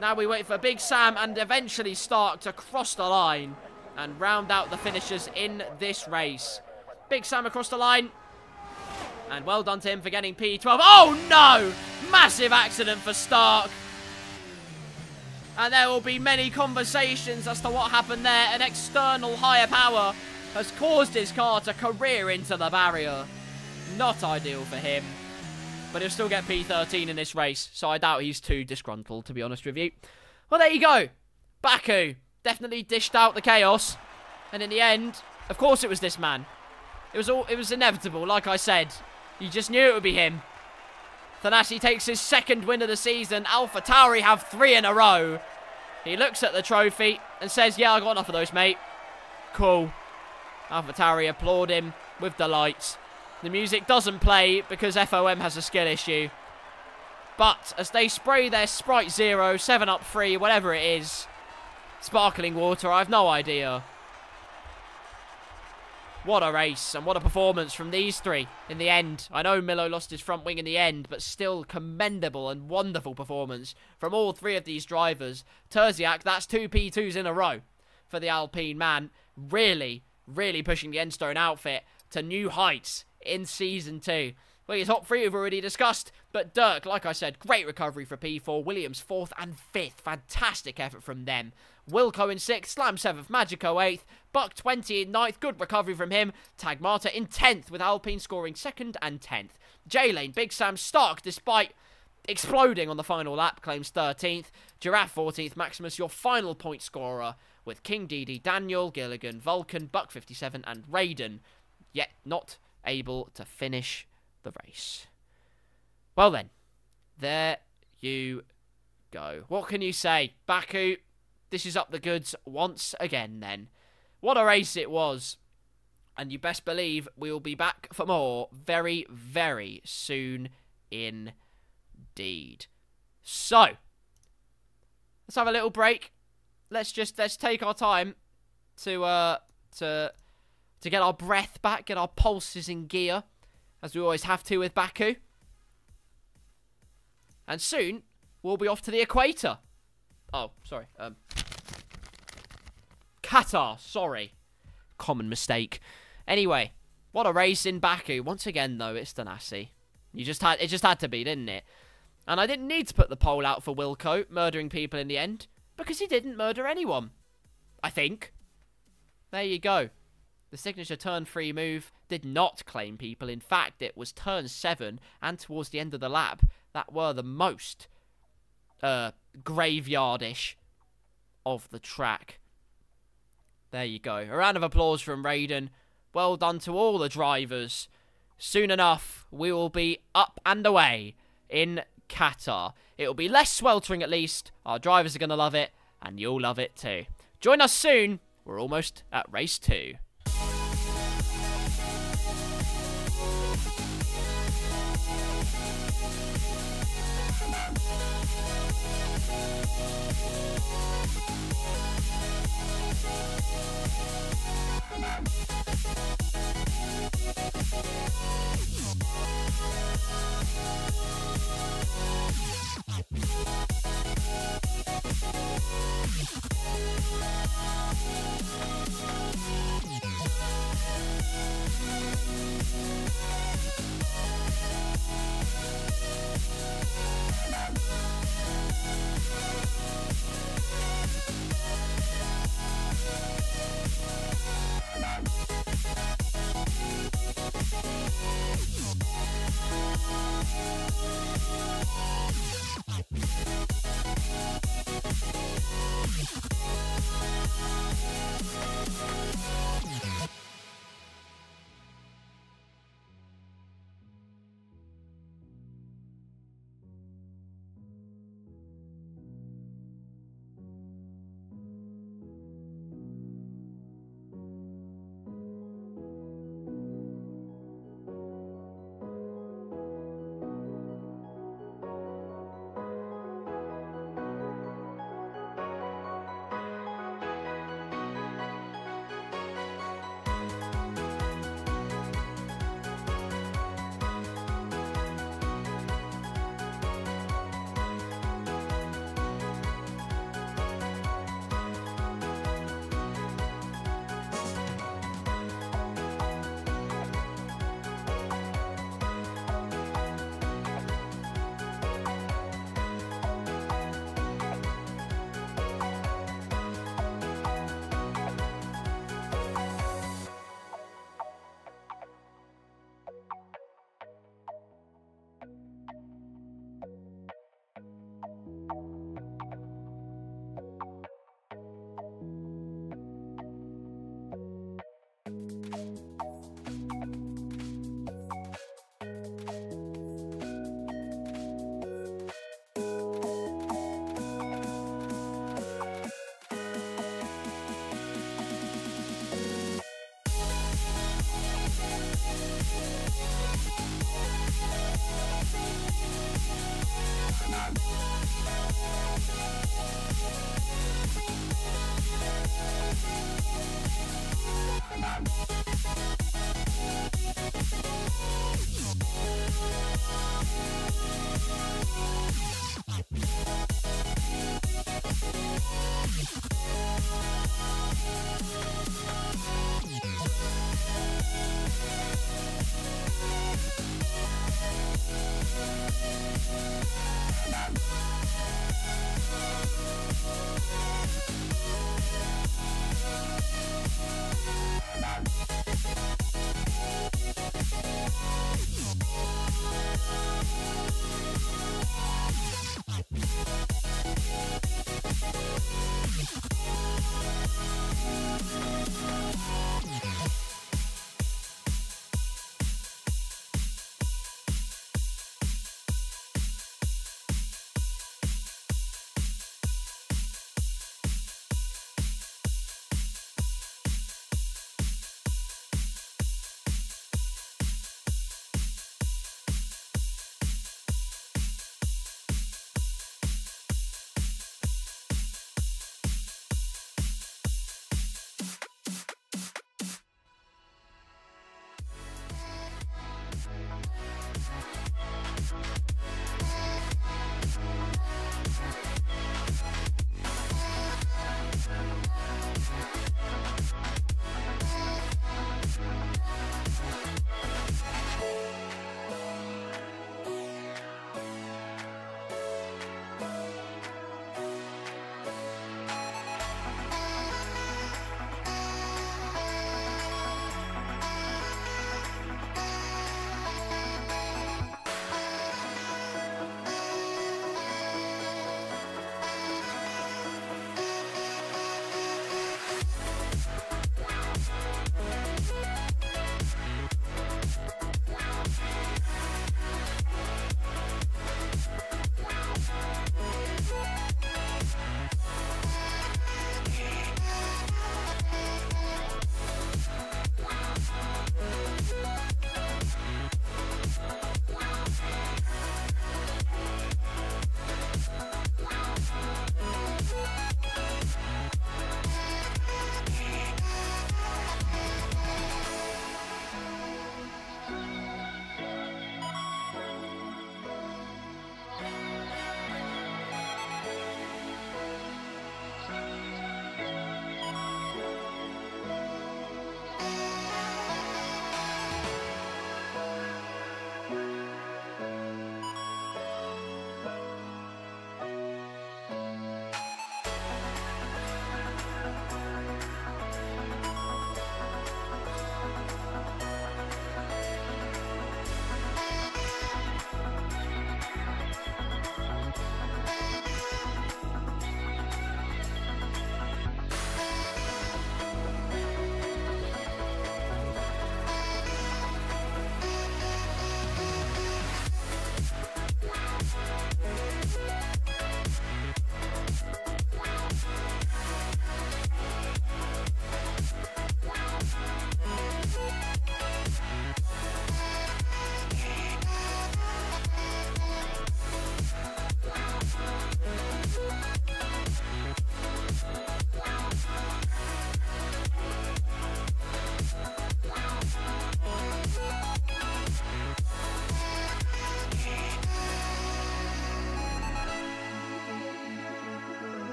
Now we wait for Big Sam and eventually Stark to cross the line and round out the finishers in this race. Big Sam across the line. And well done to him for getting P12. Oh no! Massive accident for Stark. And there will be many conversations as to what happened there. An external higher power has caused his car to career into the barrier. Not ideal for him. But he'll still get P13 in this race, so I doubt he's too disgruntled, to be honest with you. Well, there you go. Baku definitely dished out the chaos. And in the end, of course it was this man. It was inevitable, like I said. You just knew it would be him. Thanassi takes his 2nd win of the season. AlphaTauri have 3 in a row. He looks at the trophy and says, yeah, I got enough of those, mate. Cool. AlphaTauri applaud him with delight. The music doesn't play because FOM has a skill issue. But as they spray their Sprite Zero, 7-Up free, whatever it is, sparkling water, I have no idea. What a race and what a performance from these 3 in the end. I know Milo lost his front wing in the end, but still commendable and wonderful performance from all 3 of these drivers. Terziak, that's 2 P2s in a row for the Alpine man. Really, really pushing the Endstone outfit to new heights in Season 2. Well, your top 3 we've already discussed, but Dirk, like I said, great recovery for P4. Williams 4th and 5th. Fantastic effort from them. Wilco in 6th, Slam 7th, Magico 8th, Buck 20 in 9th, good recovery from him. Tagmata in 10th, with Alpine scoring 2nd and 10th. J-Lane, Big Sam, Stark, despite exploding on the final lap, claims 13th. Giraffe 14th, Maximus, your final point scorer, with King Didi, Daniel, Gilligan, Vulcan, Buck 57, and Raiden, yet not able to finish the race. Well then, there you go. What can you say? Baku, this is up the goods once again then. What a race it was. And you best believe we will be back for more very, very soon indeed. So, let's have a little break. Let's take our time to get our breath back, get our pulses in gear, as we always have to with Baku. And soon, we'll be off to the equator. Oh, sorry. Qatar, sorry. Common mistake. Anyway, what a race in Baku. Once again, though, it's Thanassi. It just had to be, didn't it? And I didn't need to put the poll out for Wilco murdering people in the end, because he didn't murder anyone. I think. There you go. The signature turn 3 move did not claim people. In fact, it was turn 7 and towards the end of the lap that were the most graveyardish of the track. There you go. A round of applause from Raiden. Well done to all the drivers. Soon enough, we will be up and away in Qatar. It will be less sweltering at least. Our drivers are going to love it, and you'll love it too. Join us soon. We're almost at race 2.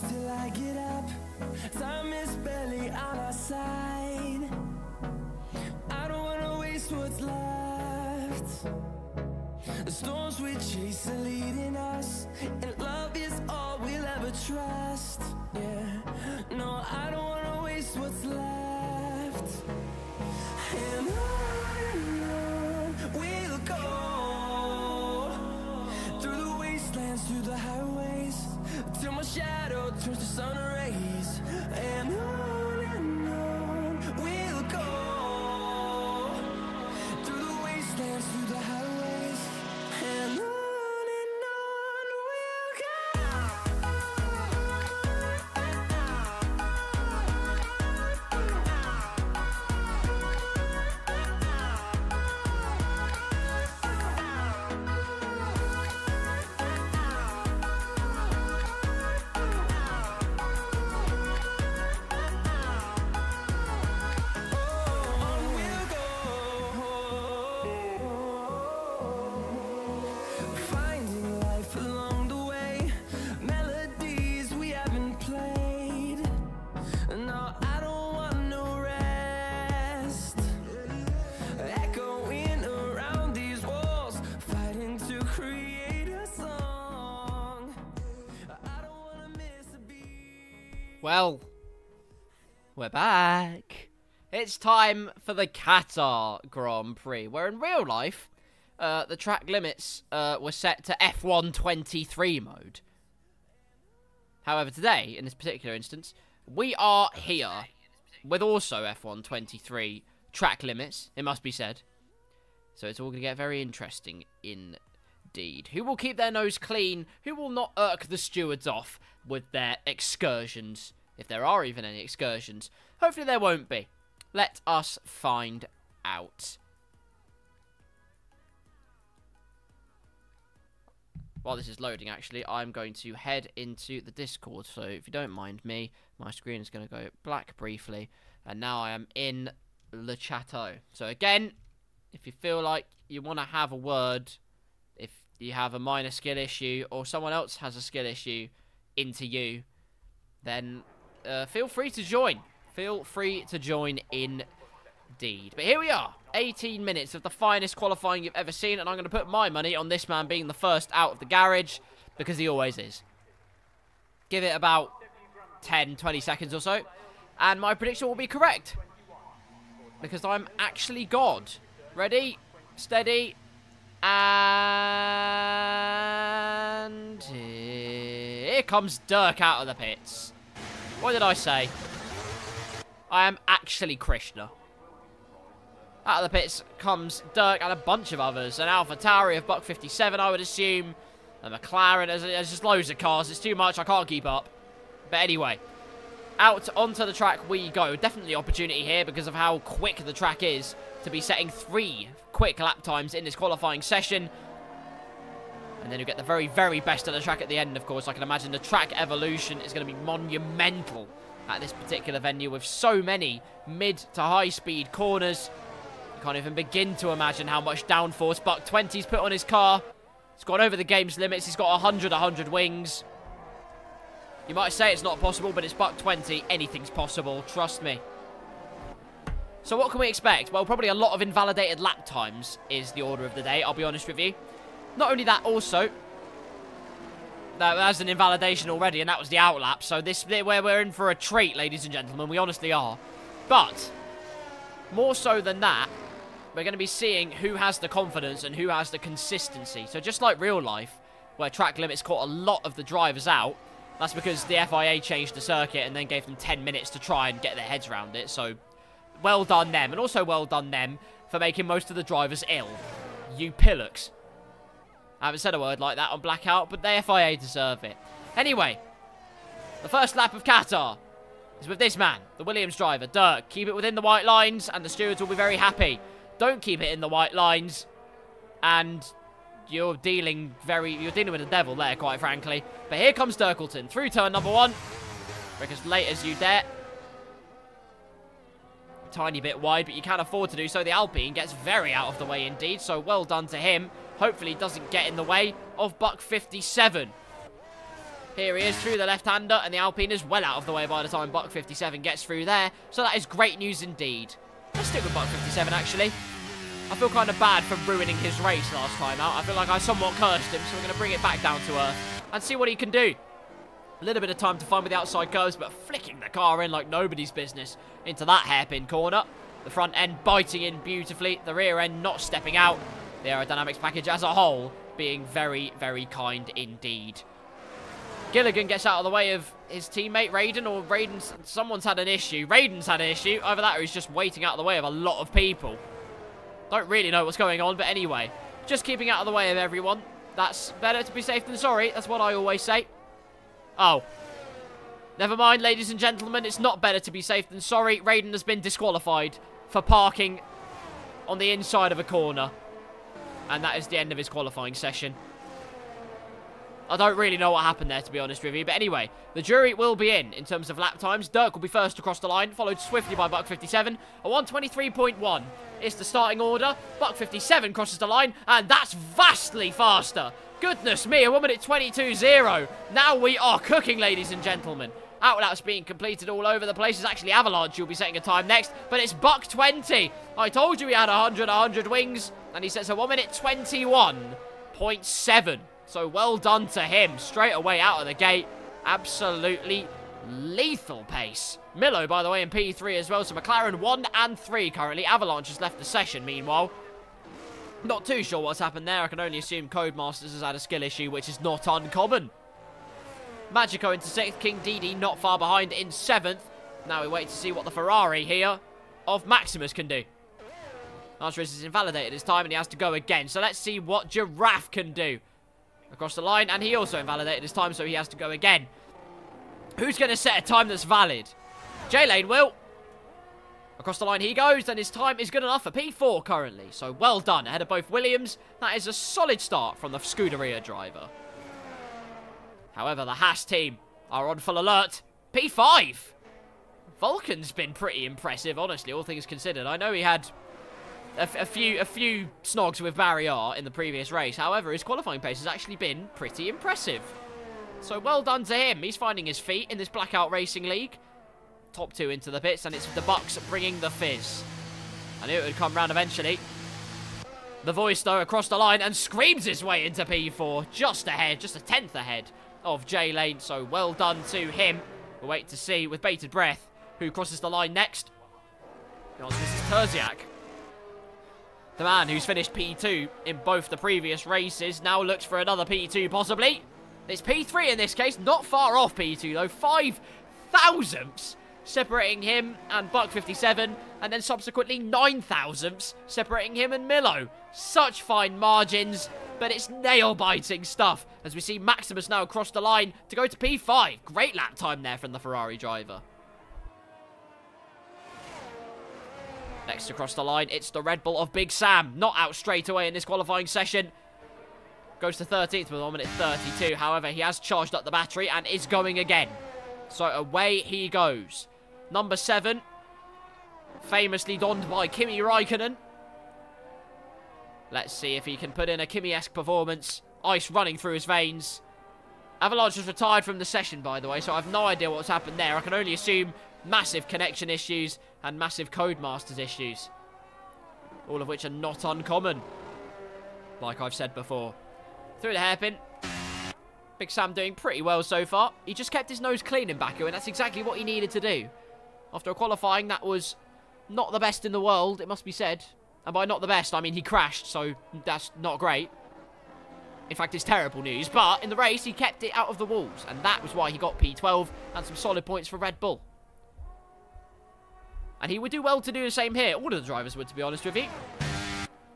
Till I get up, time is barely on our side. I don't wanna waste what's left. The storms we chase are leading us, and love is all we'll ever trust. Yeah, no, I don't wanna waste what's left. And on we'll go, through the wastelands, through the highways, till my shadow turns to sun rays. And on we'll go, through the wastelands, through the highways, and on we'll go. Finding life along the way, melodies we haven't played. No, I don't want no rest. Echoing around these walls, fighting to create a song. I don't wanna miss a beat. Well, we're back. It's time for the Qatar Grand Prix, where in real life, the track limits were set to F123 mode. However, today, in this particular instance, we are here with also F123 track limits, it must be said. So it's all going to get very interesting indeed. Who will keep their nose clean? Who will not irk the stewards off with their excursions? If there are even any excursions. Hopefully there won't be. Let us find out. While this is loading, actually, I'm going to head into the Discord. So if you don't mind me, my screen is going to go black briefly. And now I am in Le Chateau. So again, if you feel like you want to have a word, if you have a minor skill issue, or someone else has a skill issue into you, then feel free to join. Feel free to join indeed. But here we are. 18 minutes of the finest qualifying you've ever seen, and I'm going to put my money on this man being the first out of the garage, because he always is. Give it about 10, 20 seconds or so, and my prediction will be correct, because I'm actually God. Ready, steady, and here comes Dirk out of the pits. What did I say? I am actually Krishna. Out of the pits comes Dirk and a bunch of others. An AlphaTauri of Buck 57, I would assume. A McLaren. There's just loads of cars. It's too much. I can't keep up. But anyway, out onto the track we go. Definitely opportunity here because of how quick the track is to be setting 3 quick lap times in this qualifying session. And then you get the very, very best of the track at the end, of course. I can imagine the track evolution is going to be monumental at this particular venue with so many mid to high speed corners. You can't even begin to imagine how much downforce Buck 20's put on his car. It's gone over the game's limits. He's got 100 wings. You might say it's not possible, but it's Buck 20. Anything's possible, trust me. So what can we expect? Well, probably a lot of invalidated lap times is the order of the day, I'll be honest with you. Not only that, also, there's an invalidation already, and that was the outlap. So we're in for a treat, ladies and gentlemen. We honestly are. But more so than that, we're going to be seeing who has the confidence and who has the consistency. So just like real life, where track limits caught a lot of the drivers out, that's because the FIA changed the circuit and then gave them 10 minutes to try and get their heads around it. So well done them, and also well done them for making most of the drivers ill. You pillocks. I haven't said a word like that on Blackout, but the FIA deserve it. Anyway, the first lap of Qatar is with this man, the Williams driver, Dirk. Keep it within the white lines, and the stewards will be very happy. Don't keep it in the white lines, and you're dealing with the devil there, quite frankly. But here comes Dirkleton through turn number 1. Break as late as you dare. Tiny bit wide, but you can afford to do so. The Alpine gets very out of the way indeed, so well done to him. Hopefully he doesn't get in the way of Buck 57. Here he is through the left-hander, and the Alpine is well out of the way by the time Buck 57 gets through there. So that is great news indeed. Let's stick with Buck 57, actually. I feel kind of bad for ruining his race last time out. I feel like I somewhat cursed him, so we're going to bring it back down to earth and see what he can do. A little bit of time to find with the outside curves, but flicking the car in like nobody's business into that hairpin corner. The front end biting in beautifully, the rear end not stepping out. The aerodynamics package as a whole being very, very kind indeed. Gilligan gets out of the way of his teammate Raiden, or someone's had an issue. Raiden's had an issue. Either that or he's just waiting out of the way of a lot of people. Don't really know what's going on, but anyway. Just keeping out of the way of everyone. That's better to be safe than sorry. That's what I always say. Oh. Never mind, ladies and gentlemen. It's not better to be safe than sorry. Raiden has been disqualified for parking on the inside of a corner. And that is the end of his qualifying session. I don't really know what happened there, to be honest with you. But anyway, the jury will be in terms of lap times. Dirk will be first across the line, followed swiftly by Buck 57. A 1:23.1 is the starting order. Buck 57 crosses the line, and that's vastly faster. Goodness me, a 1:22.0. Now we are cooking, ladies and gentlemen. Outlaps being completed all over the place. It's actually Avalanche who'll be setting a time next, but it's Buck 20. I told you he had 100 wings, and he sets a 1:21.7. So well done to him. Straight away out of the gate. Absolutely lethal pace. Milo, by the way, in P3 as well. So McLaren 1 and 3 currently. Avalanche has left the session, meanwhile. Not too sure what's happened there. I can only assume Codemasters has had a skill issue, which is not uncommon. Magico into 6th. King Didi not far behind in 7th. Now we wait to see what the Ferrari here of Maximus can do. Archerist is invalidated this time, and he has to go again. So let's see what Giraffe can do. Across the line, and he also invalidated his time, so he has to go again. Who's going to set a time that's valid? J-Lane will. Across the line he goes, and his time is good enough for P4 currently. So well done, ahead of both Williams. That is a solid start from the Scuderia driver. However, the Haas team are on full alert. P5. Vulcan's been pretty impressive, honestly, all things considered. I know he had a few snogs with Barrier in the previous race. However, his qualifying pace has actually been pretty impressive. So well done to him. He's finding his feet in this Blackout Racing League. Top 2 into the pits, and it's the Bucks bringing the fizz. I knew it would come round eventually. The voice, though, across the line and screams his way into P4. Just ahead, just a 10th ahead of J-Lane. So well done to him. We'll wait to see, with bated breath, who crosses the line next. The answer is Terziak. The man who's finished P2 in both the previous races now looks for another P2 possibly. It's P3 in this case, not far off P2 though. 5 thousandths separating him and Buck 57, and then subsequently 9 thousandths separating him and Milo. Such fine margins, but it's nail-biting stuff as we see Maximus now cross the line to go to P5. Great lap time there from the Ferrari driver. Next across the line, it's the Red Bull of Big Sam. Not out straight away in this qualifying session. Goes to 13th with 1 minute 32. However, he has charged up the battery and is going again. So away he goes. Number 7. Famously donned by Kimi Räikkönen. Let's see if he can put in a Kimi-esque performance. Ice running through his veins. Avalanche has retired from the session, by the way, so I have no idea what's happened there. I can only assume massive connection issues and massive Codemasters issues. All of which are not uncommon, like I've said before. Through the hairpin. Big Sam doing pretty well so far. He just kept his nose clean in Baku, and that's exactly what he needed to do. After a qualifying that was not the best in the world, it must be said. And by not the best, I mean he crashed, so that's not great. In fact, it's terrible news. But in the race, he kept it out of the walls. And that was why he got P12 and some solid points for Red Bull. And he would do well to do the same here. All of the drivers would, to be honest with you.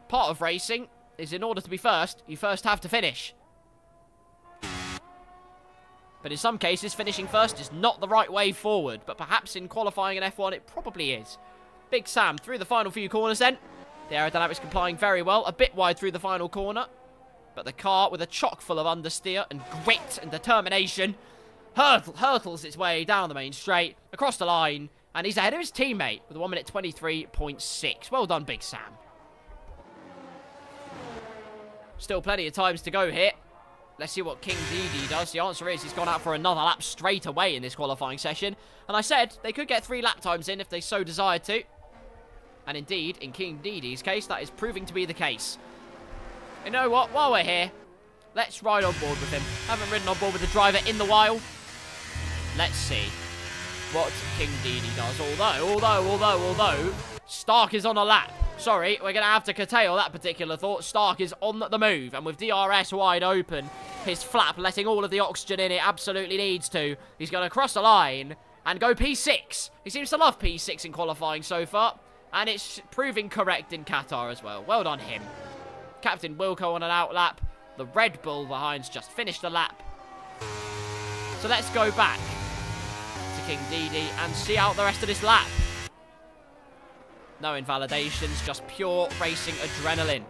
Part of racing is in order to be first, you first have to finish. But in some cases, finishing first is not the right way forward. But perhaps in qualifying in F1, it probably is. Big Sam through the final few corners then. The aerodynamics complying very well. A bit wide through the final corner. But the car, with a chock full of understeer and grit and determination, hurtles its way down the main straight, across the line, and he's ahead of his teammate with a 1 minute 23.6. Well done, Big Sam. Still plenty of times to go here. Let's see what King Didi does. The answer is he's gone out for another lap straight away in this qualifying session. And I said they could get 3 lap times in if they so desired to. And indeed, in King Didi's case, that is proving to be the case. You know what? While we're here, let's ride on board with him. Haven't ridden on board with the driver in the while. Let's see what King Didi does. Although, Stark is on a lap. Sorry, we're going to have to curtail that particular thought. Stark is on the move, and with DRS wide open, his flap letting all of the oxygen in it absolutely needs to. He's going to cross the line and go P6. He seems to love P6 in qualifying so far, and it's proving correct in Qatar as well. Well done him. Captain Wilco on an outlap. The Red Bull behind's just finished the lap. So let's go back to King Didi and see out the rest of this lap. No invalidations, just pure racing adrenaline.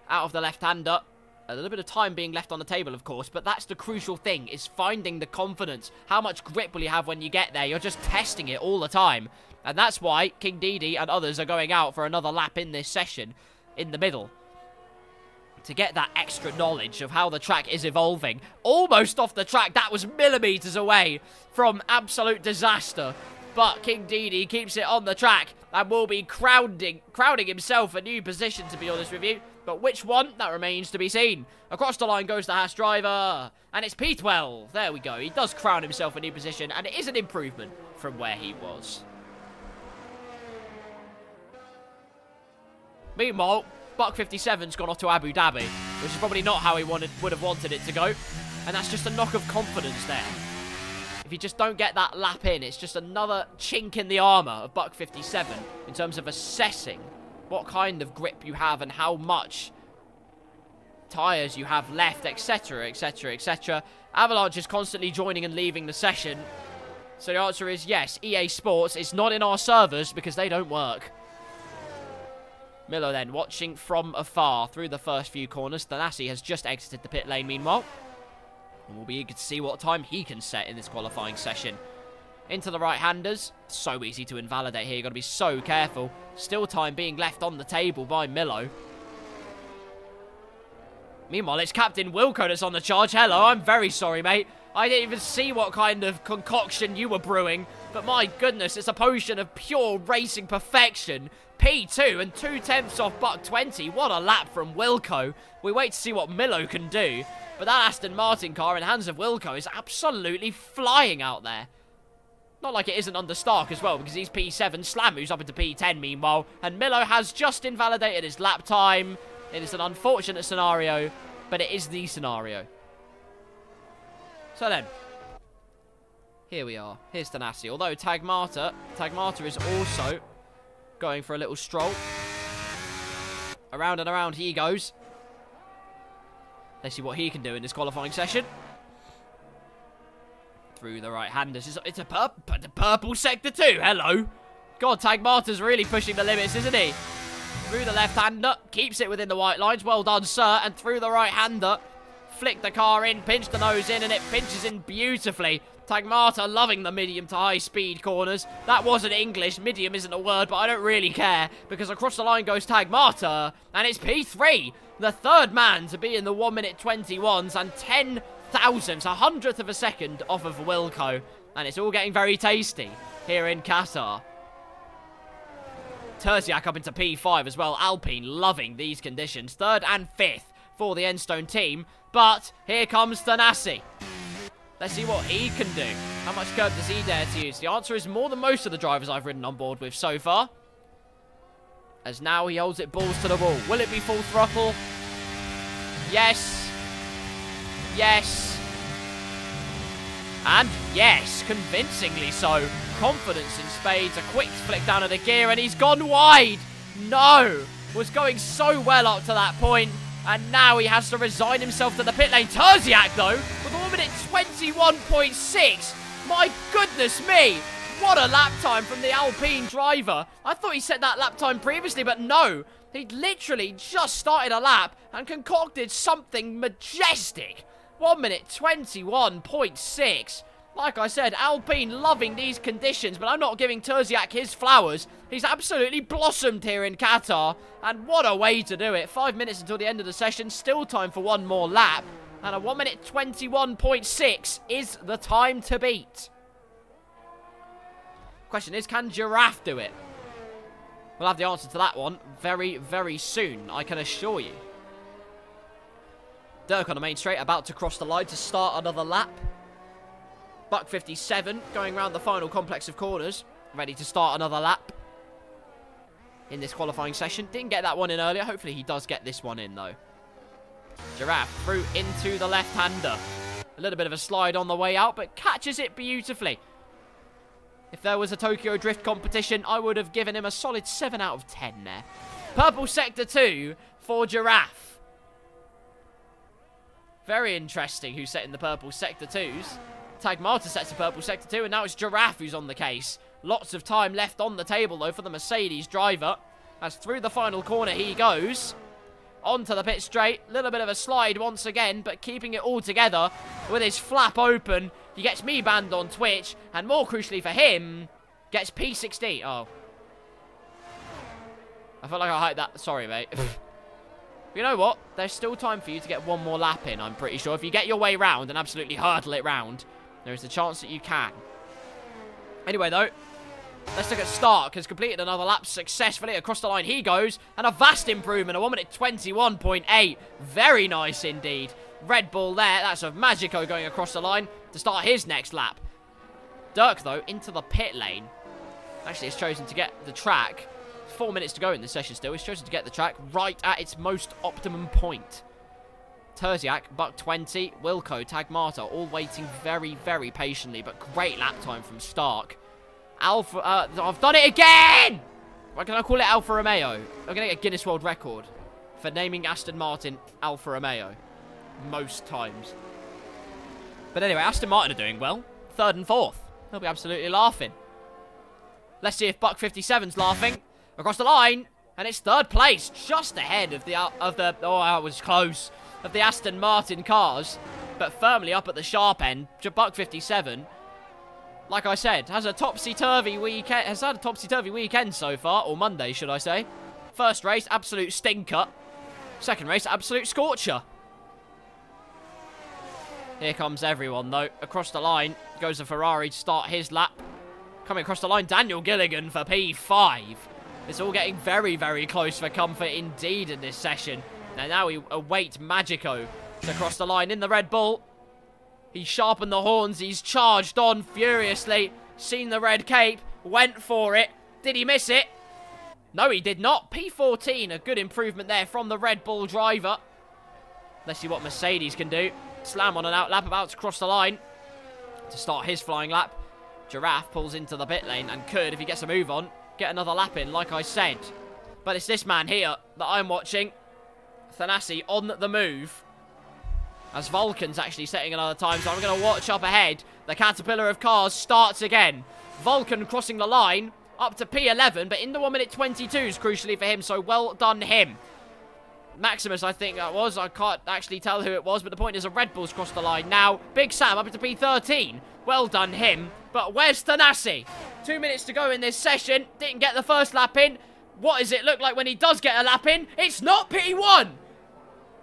Out of the left-hander. A little bit of time being left on the table, of course, but that's the crucial thing, is finding the confidence. How much grip will you have when you get there? You're just testing it all the time. And that's why King Didi and others are going out for another lap in this session, in the middle, to get that extra knowledge of how the track is evolving. Almost off the track, that was millimeters away from absolute disaster. But King Didi keeps it on the track and will be crowding himself a new position, to be honest with you. But which one? That remains to be seen. Across the line goes the Haas driver, and it's P12. There we go. He does crown himself a new position, and it is an improvement from where he was. Meanwhile, Buck 57's gone off to Abu Dhabi, which is probably not how he would have wanted it to go. And that's just a knock of confidence there. If you just don't get that lap in, it's just another chink in the armour of Buck 57 in terms of assessing what kind of grip you have and how much tyres you have left, etc, etc, etc. Avalanche is constantly joining and leaving the session. So the answer is yes, EA Sports is not in our servers because they don't work. Miller then watching from afar through the first few corners. Thanassi has just exited the pit lane meanwhile. And we'll be eager to see what time he can set in this qualifying session. Into the right-handers. So easy to invalidate here. You've got to be so careful. Still time being left on the table by Milo. Meanwhile, it's Captain Wilco that's on the charge. Hello, I'm very sorry, mate. I didn't even see what kind of concoction you were brewing. But my goodness, it's a potion of pure racing perfection. P2 and 2/10 off Buck 20. What a lap from Wilco. We wait to see what Milo can do. But that Aston Martin car in hands of Wilco is absolutely flying out there. Not like it isn't under Stark as well, because he's P7. Slam moves up into P10 meanwhile. And Milo has just invalidated his lap time. It is an unfortunate scenario, but it is the scenario. So then, here we are. Here's Thanassi. Although Tagmata is also going for a little stroll. Around and around he goes. Let's see what he can do in this qualifying session. Through the right-handers. It's a purple sector too. Hello. God, Tagmata's really pushing the limits, isn't he? Through the left-hander. Keeps it within the white lines. Well done, sir. And through the right-hander. flick the car in, pinch the nose in, and it pinches in beautifully. Tagmata loving the medium to high speed corners. That wasn't English. Medium isn't a word, but I don't really care, because across the line goes Tagmata, and it's P3, the third man to be in the 1minute 21s, and 10 thousandths, a hundredth of a second off of Wilco. And it's all getting very tasty here in Qatar. Terziak up into P5 as well. Alpine loving these conditions. Third and fifth for the Enstone team. But here comes Thanassi. Let's see what he can do. How much curb does he dare to use? The answer is more than most of the drivers I've ridden on board with so far. As now he holds it balls to the wall. Will it be full throttle? Yes. Yes. And yes, convincingly so. Confidence in spades. A quick flick down of the gear, and he's gone wide. No. Was going so well up to that point, and now he has to resign himself to the pit lane. Terziak, though, with 1 minute 21.6. My goodness me. What a lap time from the Alpine driver. I thought he set that lap time previously, but no. He'd literally just started a lap and concocted something majestic. 1 minute 21.6. Like I said, Alpine loving these conditions, but I'm not giving Terziak his flowers. He's absolutely blossomed here in Qatar, and what a way to do it. 5 minutes until the end of the session, still time for one more lap, and a 1 minute 21.6 is the time to beat. Question is, can Giraffe do it? We'll have the answer to that one very, very soon, I can assure you. Dirk on the main straight, about to cross the line to start another lap. Buck 57 going around the final complex of corners, ready to start another lap in this qualifying session. Didn't get that one in earlier. Hopefully he does get this one in, though. Giraffe through into the left-hander. A little bit of a slide on the way out, but catches it beautifully. If there was a Tokyo Drift competition, I would have given him a solid 7 out of 10 there. Purple Sector 2 for Giraffe. Very interesting who's setting the purple Sector 2s. Tagmata sets the purple Sector 2, and now it's Giraffe who's on the case. Lots of time left on the table, though, for the Mercedes driver. As through the final corner he goes. Onto the pit straight. Little bit of a slide once again, but keeping it all together with his flap open. He gets me banned on Twitch, and more crucially for him, gets P16. Oh. I felt like I hyped that. Sorry, mate. You know what? There's still time for you to get one more lap in, I'm pretty sure. If you get your way round and absolutely hurdle it round, there is a chance that you can. Anyway, though, let's look at Stark. Has completed another lap successfully. Across the line he goes. And a vast improvement. A 1 minute 21.8. Very nice indeed. Red Bull there. That's of Magico going across the line to start his next lap. Dirk, though, into the pit lane. Actually, has chosen to get the track. 4 minutes to go in this session still. He's chosen to get the track right at its most optimum point. Terziak, Buck 20, Wilco, Tagmata, all waiting very, very patiently, but great lap time from Stark. Alfa, I've done it again! Why can I call it Alfa Romeo? I'm going to get a Guinness World Record for naming Aston Martin Alfa Romeo. Most times. But anyway, Aston Martin are doing well. Third and fourth. They'll be absolutely laughing. Let's see if Buck 57's laughing. Across the line, and it's third place, just ahead of the oh, I was close, of the Aston Martin cars, but firmly up at the sharp end. Buck 57, like I said, has a topsy-turvy weekend, has had a topsy-turvy weekend so far, or Monday, should I say. First race, absolute stinker. Second race, absolute scorcher. Here comes everyone, though. Across the line goes a Ferrari to start his lap. Coming across the line, Daniel Gilligan for P5. It's all getting very, very close for comfort indeed in this session. And now we await Magico to cross the line in the Red Bull. He's sharpened the horns. He's charged on furiously. Seen the red cape. Went for it. Did he miss it? No, he did not. P14, a good improvement there from the Red Bull driver. Let's see what Mercedes can do. Slam on an out lap, about to cross the line to start his flying lap. Giraffe pulls into the pit lane and could, if he gets a move on, get another lap in, like I said. But it's this man here that I'm watching. Thanassi on the move. As Vulcan's actually setting another time, so I'm going to watch up ahead. The Caterpillar of Cars starts again. Vulcan crossing the line up to P11, but in the 1 minute 22s, crucially for him, so well done him. Maximus, I think that was. I can't actually tell who it was, but the point is a Red Bull's crossed the line. Now, Big Sam up into P13. Well done, him. But where's Thanassi? 2 minutes to go in this session. Didn't get the first lap in. What does it look like when he does get a lap in? It's not P1.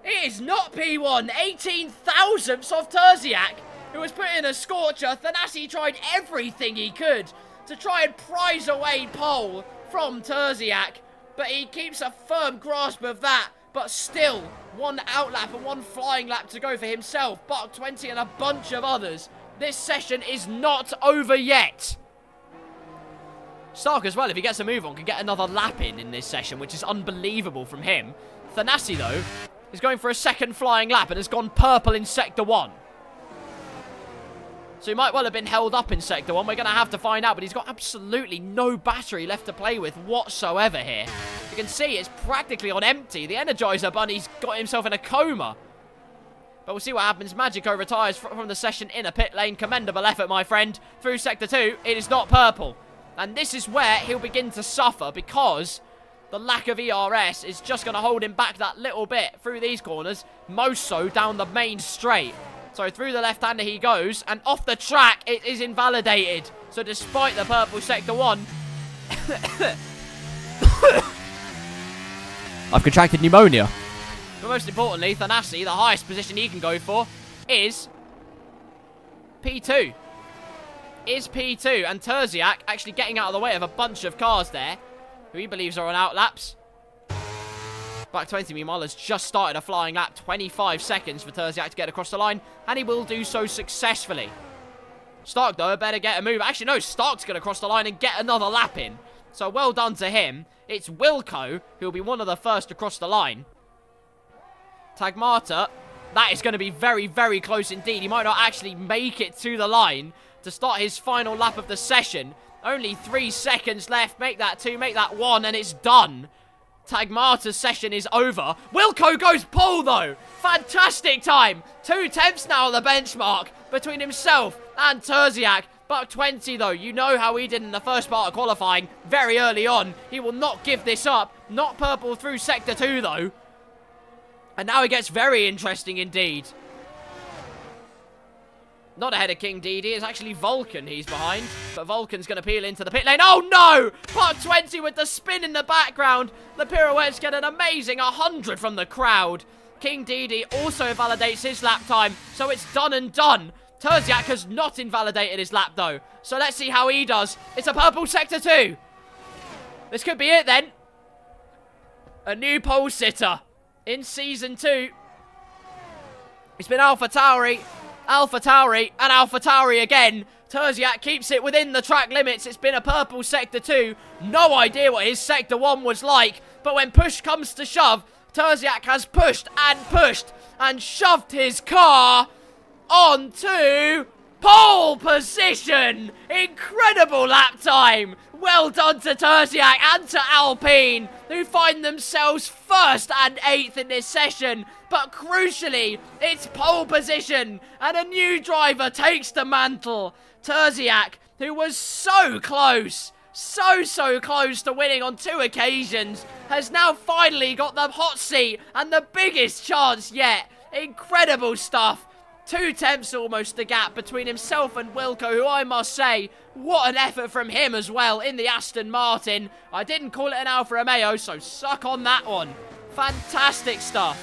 It is not P1. 18 thousandths of Terziak, who was put in a scorcher. Thanassi tried everything he could to try and prize away pole from Terziak, but he keeps a firm grasp of that. But still, one outlap and one flying lap to go for himself, Buck 20 and a bunch of others. This session is not over yet. Stark as well, if he gets a move on, can get another lap in this session, which is unbelievable from him. Thanassi, though, is going for a second flying lap and has gone purple in Sector 1. So he might well have been held up in Sector 1. We're going to have to find out, but he's got absolutely no battery left to play with whatsoever here. You can see it's practically on empty. The Energizer Bunny's got himself in a coma. But we'll see what happens. Magico retires from the session in a pit lane. Commendable effort, my friend. Through Sector 2, it is not purple. And this is where he'll begin to suffer, because the lack of ERS is just going to hold him back that little bit through these corners. Most so down the main straight. So through the left-hander he goes, and off the track it is invalidated. So despite the purple Sector 1... I've contracted pneumonia. But most importantly, Thanassi, the highest position he can go for, is P2. Is P2. And Terziak actually getting out of the way of a bunch of cars there, who he believes are on outlaps. Buck 20, meanwhile, has just started a flying lap. 25 seconds for Terziak to get across the line, and he will do so successfully. Stark, though, better get a move. Actually, no, Stark's going to cross the line and get another lap in. So well done to him. It's Wilco who will be one of the first to cross the line. Tagmata, that is going to be very, very close indeed. He might not actually make it to the line to start his final lap of the session. Only 3 seconds left. Make that 2, make that 1, and it's done. Tagmata's session is over. Wilco goes pole, though. Fantastic time. 2 tenths now on the benchmark between himself and Terziak. Buck 20, though, you know how he did in the first part of qualifying very early on. He will not give this up. Not purple through Sector 2, though. And now it gets very interesting indeed. Not ahead of King DD, it's actually Vulcan he's behind. But Vulcan's going to peel into the pit lane. Oh no! Buck 20 with the spin in the background. The pirouettes get an amazing 100 from the crowd. King DD also invalidates his lap time, so it's done and done. Terziak has not invalidated his lap though. So let's see how he does. It's a purple Sector 2. This could be it then. A new pole sitter in Season 2. It's been AlphaTauri, AlphaTauri, and AlphaTauri again. Terziak keeps it within the track limits. It's been a purple Sector 2. No idea what his Sector 1 was like. But when push comes to shove, Terziak has pushed and shoved his car onto pole position. Incredible lap time. Well done to Terziak and to Alpine, who find themselves 1st and 8th in this session. But crucially, it's pole position, and a new driver takes the mantle. Terziak, who was so close to winning on 2 occasions, has now finally got the hot seat and the biggest chance yet. Incredible stuff. 2 tenths almost the gap between himself and Wilco, who I must say, what an effort from him as well in the Aston Martin. I didn't call it an Alfa Romeo, so suck on that one. Fantastic stuff.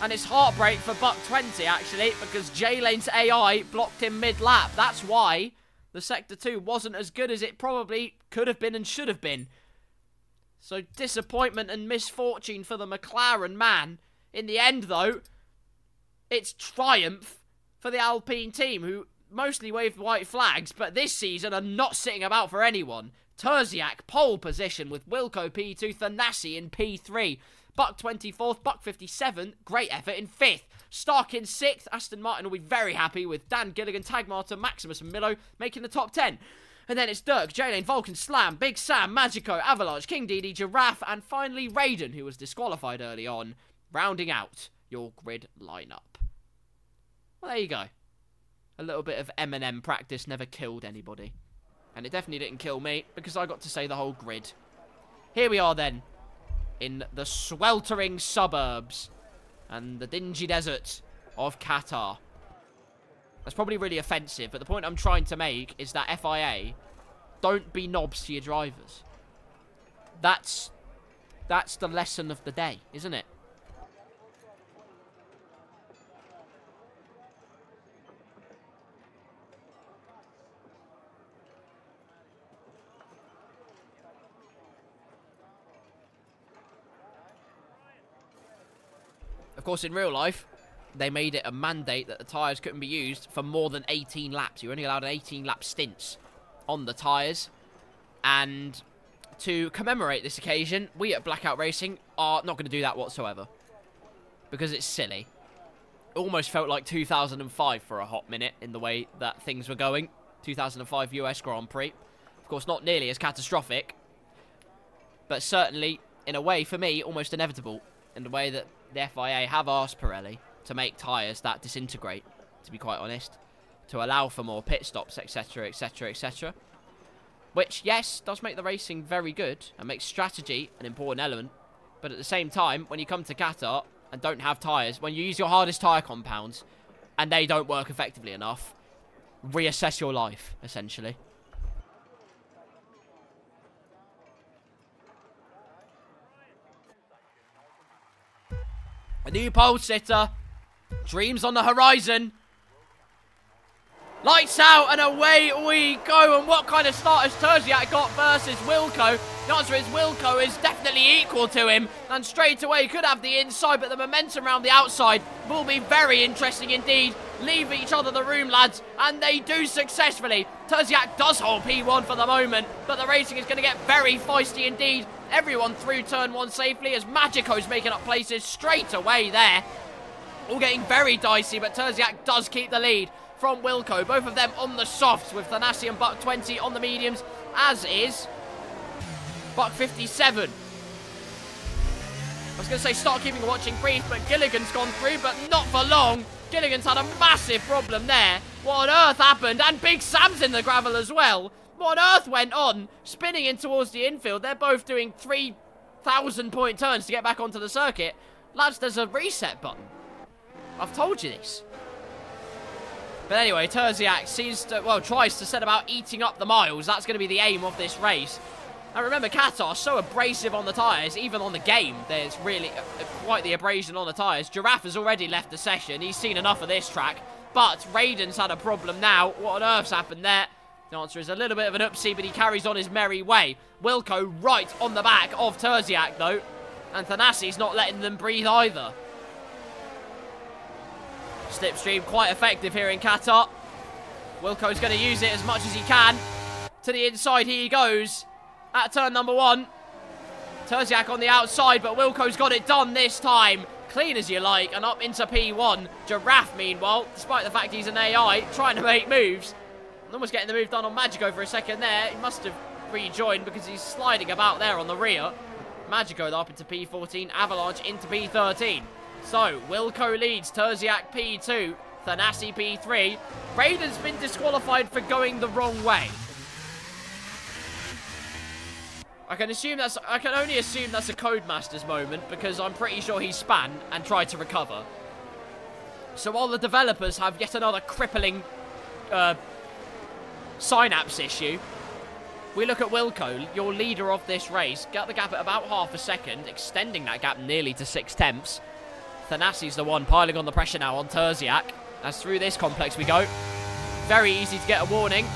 And it's heartbreak for Buck 20, actually, because J-Lane's AI blocked him mid-lap. That's why the Sector 2 wasn't as good as it probably could have been and should have been. So disappointment and misfortune for the McLaren man. In the end, though, it's triumph for the Alpine team, who mostly waved white flags, but this season are not sitting about for anyone. Terziak, pole position with Wilco P2, Thanassi in P3. Buck 24th, Buck 57, great effort in 5th. Stark in 6th, Aston Martin will be very happy with Dan Gilligan, Tagmata, Maximus and Milo making the top 10. And then it's Dirk, J-Lane, Vulcan, Slam, Big Sam, Magico, Avalanche, King DD, Giraffe, and finally Raiden, who was disqualified early on, rounding out your grid lineup. Well, there you go. A little bit of Eminem practice never killed anybody. And it definitely didn't kill me, because I got to say the whole grid. here we are then, in the sweltering suburbs and the dingy desert of Qatar. That's probably really offensive, but the point I'm trying to make is that FIA, don't be knobs to your drivers. That's the lesson of the day, isn't it? Of course, in real life, they made it a mandate that the tyres couldn't be used for more than 18 laps. You're only allowed an 18-lap stints on the tyres. And to commemorate this occasion, we at Blackout Racing are not going to do that whatsoever. Because it's silly. It almost felt like 2005 for a hot minute in the way that things were going. 2005 US Grand Prix. Of course, not nearly as catastrophic. But certainly, in a way, for me, almost inevitable. In the way that the FIA have asked Pirelli to make tyres that disintegrate, to be quite honest, to allow for more pit stops, etc, etc, etc. Which, yes, does make the racing very good and makes strategy an important element. But at the same time, when you come to Qatar and don't have tyres, when you use your hardest tyre compounds and they don't work effectively enough, reassess your life, essentially. A new pole sitter. Dreams on the horizon. Lights out and away we go. And what kind of start has Terziak got versus Wilco? The answer is Wilco is definitely equal to him. And straight away could have the inside, but the momentum around the outside will be very interesting indeed. Leave each other the room, lads. And they do successfully. Terziak does hold P1 for the moment, but the racing is going to get very feisty indeed. Everyone through turn 1 safely as Magico's making up places straight away there. All getting very dicey, but Terziak does keep the lead from Wilco. Both of them on the softs with Thanassi and Buck 20 on the mediums, as is Buck 57. I was going to say start keeping a watching brief, but Gilligan's gone through, but not for long. Gilligan's had a massive problem there. What on earth happened? And Big Sam's in the gravel as well. What on earth went on? Spinning in towards the infield. They're both doing 3,000-point turns to get back onto the circuit. Lads, there's a reset button. I've told you this. But anyway, Terziak seems to, well, tries to set about eating up the miles. That's going to be the aim of this race. And remember, Qatar so abrasive on the tyres, even on the game. There's really quite the abrasion on the tyres. Giraffe has already left the session. He's seen enough of this track. But Raiden's had a problem now. What on earth's happened there? The answer is a little bit of an oopsie, but he carries on his merry way. Wilco right on the back of Terziak, though. And Thanassi's not letting them breathe either. Slipstream quite effective here in Qatar. Wilco's going to use it as much as he can. To the inside he goes. At turn number 1. Terziak on the outside, but Wilco's got it done this time. Clean as you like, and up into P1. Giraffe, meanwhile, despite the fact he's an AI, trying to make moves. Almost getting the move done on Magico for a second there. He must have rejoined because he's sliding about there on the rear. Magico up into P14, Avalanche into P13. So, Wilco leads, Terziak P2, Thanassi P3. Raiden's been disqualified for going the wrong way. I can only assume that's a Codemasters moment because I'm pretty sure he span and tried to recover. So while the developers have yet another crippling synapse issue, we look at Wilco, your leader of this race, got the gap at about half a second, extending that gap nearly to 6/10. Thanassi's the one piling on the pressure now on Terziak. As through this complex we go. Very easy to get a warning.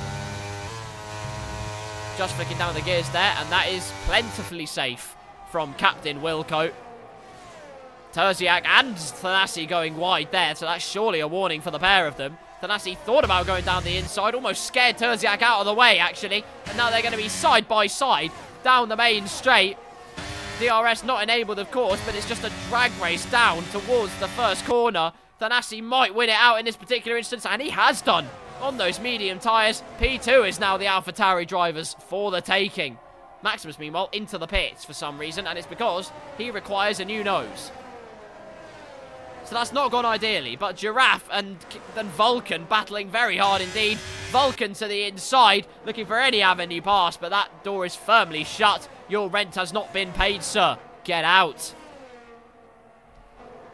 Just flicking down the gears there, and that is plentifully safe from Captain Wilco. Terziak and Thanassi going wide there, so that's surely a warning for the pair of them. Thanassi thought about going down the inside, almost scared Terziak out of the way, actually. And now they're going to be side by side down the main straight. DRS not enabled, of course, but it's just a drag race down towards the first corner. Thanassi might win it out in this particular instance, and he has done on those medium tyres. P2 is now the AlphaTauri drivers for the taking. Maximus, meanwhile, into the pits for some reason, and it's because he requires a new nose. So that's not gone ideally, but Giraffe and Vulcan battling very hard indeed. Vulcan to the inside, looking for any avenue past, but that door is firmly shut. Your rent has not been paid, sir. Get out.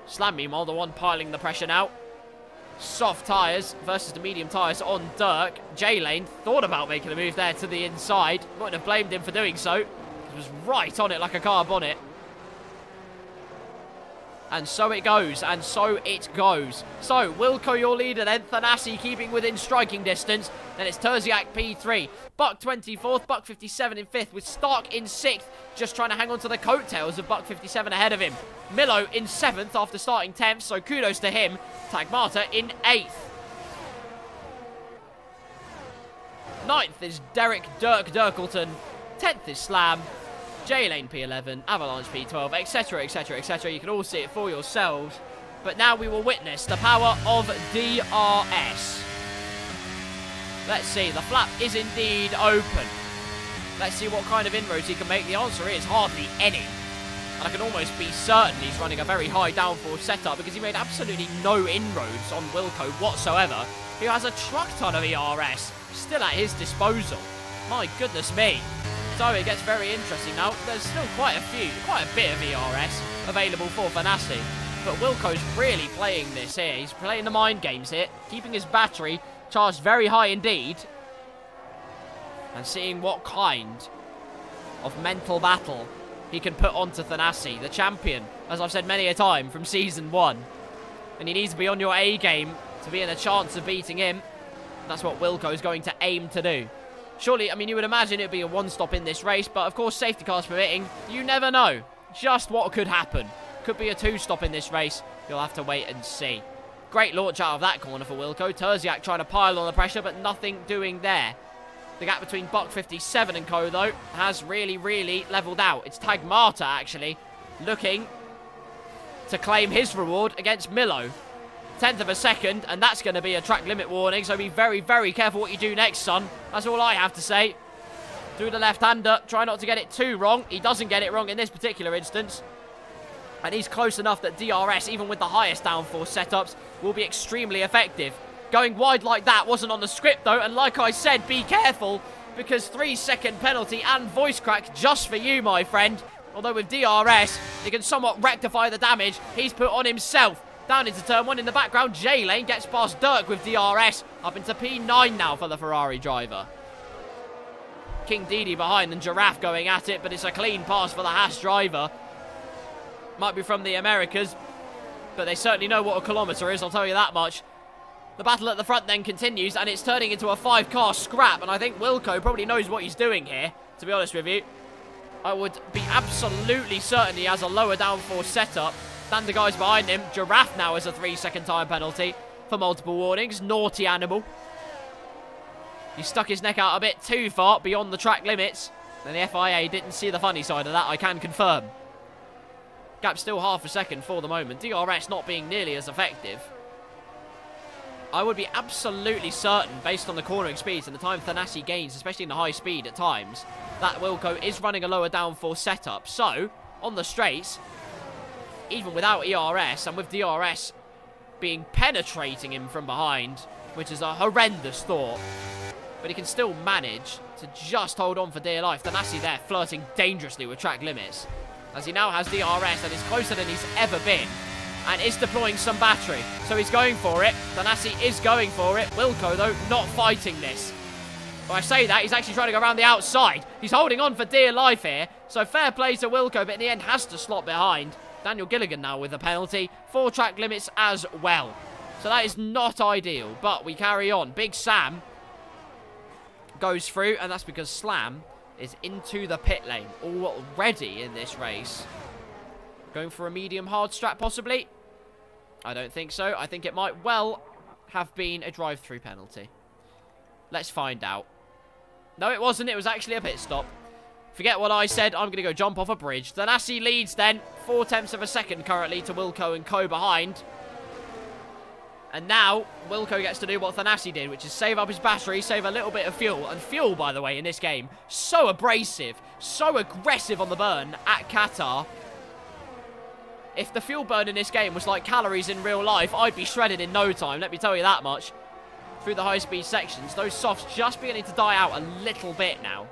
Slam, meanwhile, the one piling the pressure now. Soft tyres versus the medium tyres on Dirk. J-Lane thought about making a move there to the inside. Wouldn't have blamed him for doing so. He was right on it like a car bonnet. And so it goes, and so it goes. So, Wilco your leader then, Thanassi keeping within striking distance. Then it's Terziak P3, Buck 24th, Buck 57 in 5th, with Stark in 6th, just trying to hang on to the coattails of Buck 57 ahead of him. Milo in 7th after starting 10th, so kudos to him. Tagmata in 8th. 9th is Derek Dirk Dirkleton, 10th is Slam, J-Lane P11, Avalanche P12, etc, etc, etc. You can all see it for yourselves. But now we will witness the power of DRS. Let's see, the flap is indeed open. Let's see what kind of inroads he can make. The answer is hardly any. And I can almost be certain he's running a very high downforce setup because he made absolutely no inroads on Wilco whatsoever, who has a truck ton of ERS still at his disposal. My goodness me. So it gets very interesting now. There's still quite a bit of ERS available for Thanassi. But Wilco's really playing this here. He's playing the mind games here, keeping his battery charged very high indeed. And seeing what kind of mental battle he can put onto Thanassi, the champion, as I've said many a time, from Season 1. And you need to be on your A game to be in a chance of beating him. That's what Wilco's going to aim to do. Surely, I mean, you would imagine it would be a one-stop in this race, but of course, safety cars permitting, you never know just what could happen. Could be a two-stop in this race. You'll have to wait and see. Great launch out of that corner for Wilco. Terziak trying to pile on the pressure, but nothing doing there. The gap between Buck 57 and co, though, has really, really leveled out. It's Tagmata, actually, looking to claim his reward against Milo. 10th of a second, and that's going to be a track limit warning, so be very, very careful what you do next, son. That's all I have to say. Do the left-hander. Try not to get it too wrong. He doesn't get it wrong in this particular instance. And he's close enough that DRS, even with the highest downforce setups, will be extremely effective. Going wide like that wasn't on the script, though, and like I said, be careful, because 3-second penalty and voice crack just for you, my friend. Although with DRS, he can somewhat rectify the damage he's put on himself. Down into turn 1 in the background, J-Lane gets past Dirk with DRS, up into P9 now for the Ferrari driver. King Didi behind and Giraffe going at it, but it's a clean pass for the Haas driver. Might be from the Americas, but they certainly know what a kilometre is, I'll tell you that much. The battle at the front then continues, and it's turning into a 5-car scrap, and I think Wilco probably knows what he's doing here, to be honest with you. I would be absolutely certain he has a lower downforce setup than the guys behind him. Giraffe now has a 3-second time penalty for multiple warnings. Naughty animal. He stuck his neck out a bit too far beyond the track limits, and the FIA didn't see the funny side of that, I can confirm. Gap still half a second for the moment. DRS not being nearly as effective. I would be absolutely certain, based on the cornering speeds and the time Thanassi gains, especially in the high speed at times, that Wilco is running a lower downforce setup. So, on the straights, even without ERS and with DRS being penetrating him from behind, which is a horrendous thought, but he can still manage to just hold on for dear life. Thanassi there flirting dangerously with track limits, as he now has DRS and is closer than he's ever been, and is deploying some battery. So he's going for it. Thanassi is going for it. Wilco, though, not fighting this. When I say that, he's actually trying to go around the outside. He's holding on for dear life here. So fair play to Wilco, but in the end has to slot behind. Daniel Gilligan now with the penalty. 4 track limits as well. So that is not ideal, but we carry on. Big Sam goes through, and that's because Slam is into the pit lane already in this race. Going for a medium hard strap, possibly? I don't think so. I think it might well have been a drive-through penalty. Let's find out. No, it wasn't. It was actually a pit stop. Forget what I said. I'm going to go jump off a bridge. Thanassi leads then. 4/10 of a second currently to Wilco and co behind. And now, Wilco gets to do what Thanassi did, which is save up his battery, save a little bit of fuel. And fuel, by the way, in this game, so abrasive, so aggressive on the burn at Qatar. If the fuel burn in this game was like calories in real life, I'd be shredded in no time, let me tell you that much. Through the high-speed sections, those softs just beginning to die out a little bit now.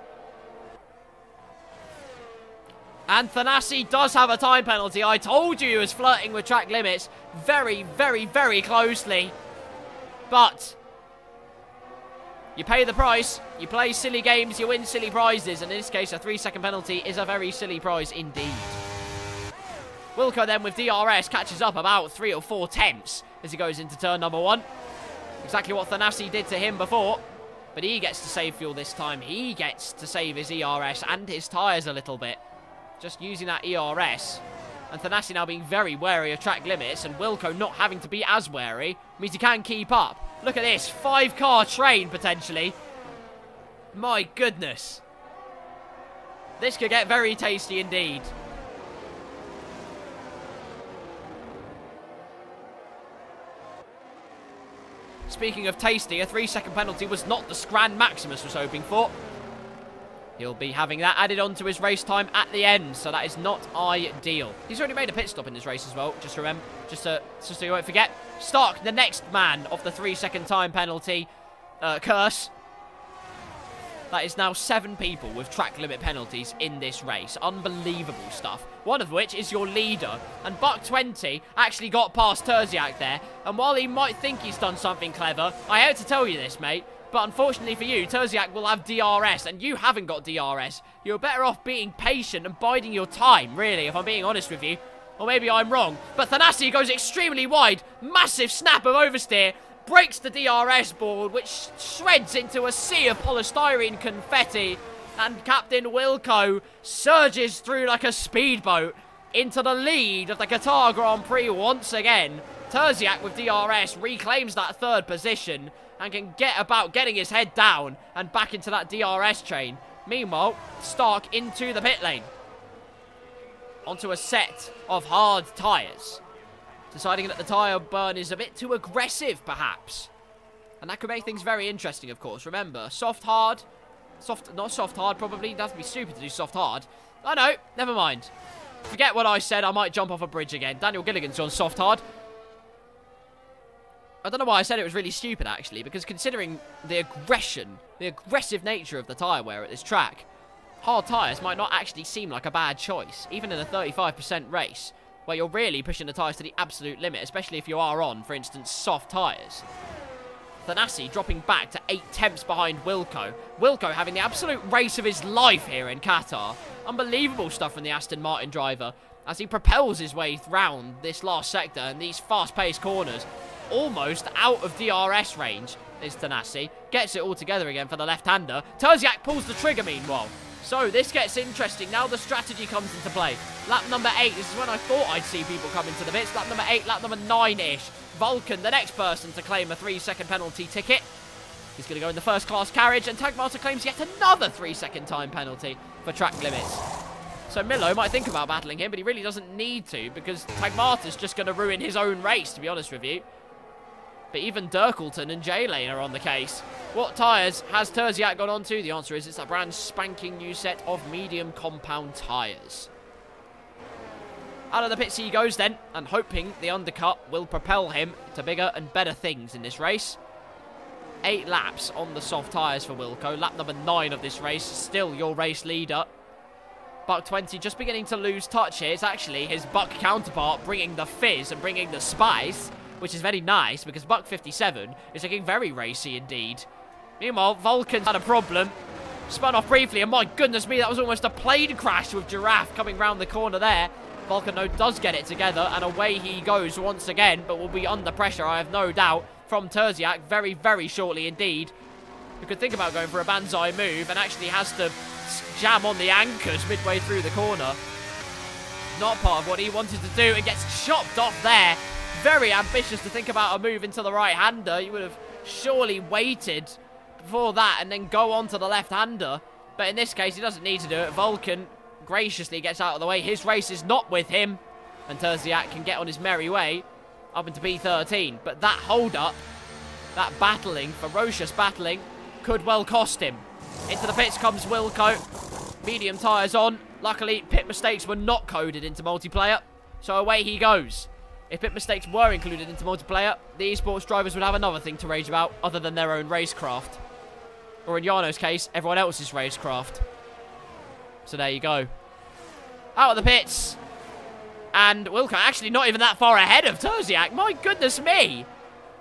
And Thanassi does have a time penalty. I told you he was flirting with track limits very, very, very closely. But you pay the price. You play silly games, you win silly prizes. And in this case, a 3-second penalty is a very silly prize indeed. Wilco then with DRS catches up about 3 or 4 tenths as he goes into turn number 1. Exactly what Thanassi did to him before. But he gets to save fuel this time. He gets to save his ERS and his tyres a little bit. Just using that ERS. And Thanassi now being very wary of track limits. And Wilco not having to be as wary means he can keep up. Look at this. 5-car train, potentially. My goodness. This could get very tasty indeed. Speaking of tasty, a 3-second penalty was not the Grand Maximus was hoping for. He'll be having that added on to his race time at the end, so that is not ideal. He's already made a pit stop in this race as well, just remember, just so you won't forget. Stark, the next man of the 3-second time penalty curse. That is now 7 people with track limit penalties in this race. Unbelievable stuff. One of which is your leader. And Buck 20 actually got past Terziak there. And while he might think he's done something clever, I hate to tell you this, mate, but unfortunately for you, Terziak will have DRS, and you haven't got DRS. You're better off being patient and biding your time, really, if I'm being honest with you. Or maybe I'm wrong. But Thanassi goes extremely wide. Massive snap of oversteer. Breaks the DRS board, which shreds into a sea of polystyrene confetti. And Captain Wilco surges through like a speedboat into the lead of the Qatar Grand Prix once again. Terziak with DRS reclaims that 3rd position and can get about getting his head down and back into that DRS train. Meanwhile, Stark into the pit lane. Onto a set of hard tyres. Deciding that the tyre burn is a bit too aggressive, perhaps. And that could make things very interesting, of course. Remember, soft, hard. Not soft, hard, probably. That'd be stupid to do soft, hard. I know, never mind. Forget what I said, I might jump off a bridge again. Daniel Gilligan's on soft, hard. I don't know why I said it was really stupid, actually, because considering the aggression, the aggressive nature of the tyre wear at this track, hard tyres might not actually seem like a bad choice, even in a 35% race, where you're really pushing the tyres to the absolute limit, especially if you are on, for instance, soft tyres. Thanassi dropping back to 8 tenths behind Wilco. Wilco having the absolute race of his life here in Qatar. Unbelievable stuff from the Aston Martin driver as he propels his way round this last sector and these fast-paced corners. Almost out of DRS range is Thanassi. Gets it all together again for the left-hander. Terziak pulls the trigger meanwhile. So this gets interesting. Now the strategy comes into play. Lap number 8. This is when I thought I'd see people come into the pits. Lap number 8, lap number 9-ish. Vulcan, the next person to claim a 3-second penalty ticket. He's going to go in the first class carriage. And Tagmata claims yet another 3-second time penalty for track limits. So Milo might think about battling him, but he really doesn't need to, because Tagmata's just going to ruin his own race, to be honest with you. But even Dirkleton and J-Lane are on the case. What tyres has Terziak gone on to? The answer is it's a brand spanking new set of medium compound tyres. Out of the pits he goes then, and hoping the undercut will propel him to bigger and better things in this race. 8 laps on the soft tyres for Wilco. Lap number 9 of this race, still your race leader. Buck 20 just beginning to lose touch here. It's actually his Buck counterpart bringing the fizz and bringing the spice, which is very nice because Buck 57 is looking very racy indeed. Meanwhile, Vulcan's had a problem. Spun off briefly, and my goodness me, that was almost a plane crash with Giraffe coming round the corner there. Vulcan, though, does get it together, and away he goes once again, but will be under pressure, I have no doubt, from Terziak very, very shortly indeed. Who could think about going for a banzai move and actually has to jam on the anchors midway through the corner. Not part of what he wanted to do, and gets chopped off there. Very ambitious to think about a move into the right-hander. You would have surely waited before that and then go on to the left-hander. But in this case, he doesn't need to do it. Vulcan graciously gets out of the way. His race is not with him. And Terziak can get on his merry way up into P13. But that hold-up, that battling, ferocious battling, could well cost him. Into the pits comes Wilco. Medium tyres on. Luckily, pit mistakes were not coded into multiplayer. So away he goes. If pit mistakes were included into multiplayer, the esports drivers would have another thing to rage about other than their own racecraft. Or in Jarno's case, everyone else's racecraft. So there you go. out of the pits. And Wilco actually not even that far ahead of Terziak. My goodness me.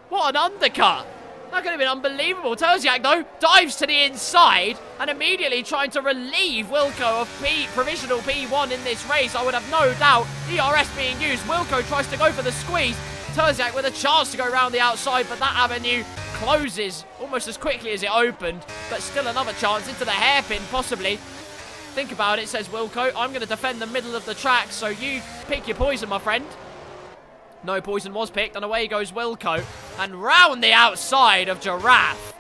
What an undercut. That could have been unbelievable. Terziak, though, dives to the inside and immediately trying to relieve Wilco of provisional P1 in this race. I would have no doubt. DRS being used. Wilco tries to go for the squeeze. Terziak with a chance to go around the outside, but that avenue closes almost as quickly as it opened. But still another chance into the hairpin, possibly. Think about it, says Wilco. I'm going to defend the middle of the track, so you pick your poison, my friend. No poison was picked, and away goes Wilco. And round the outside of Giraffe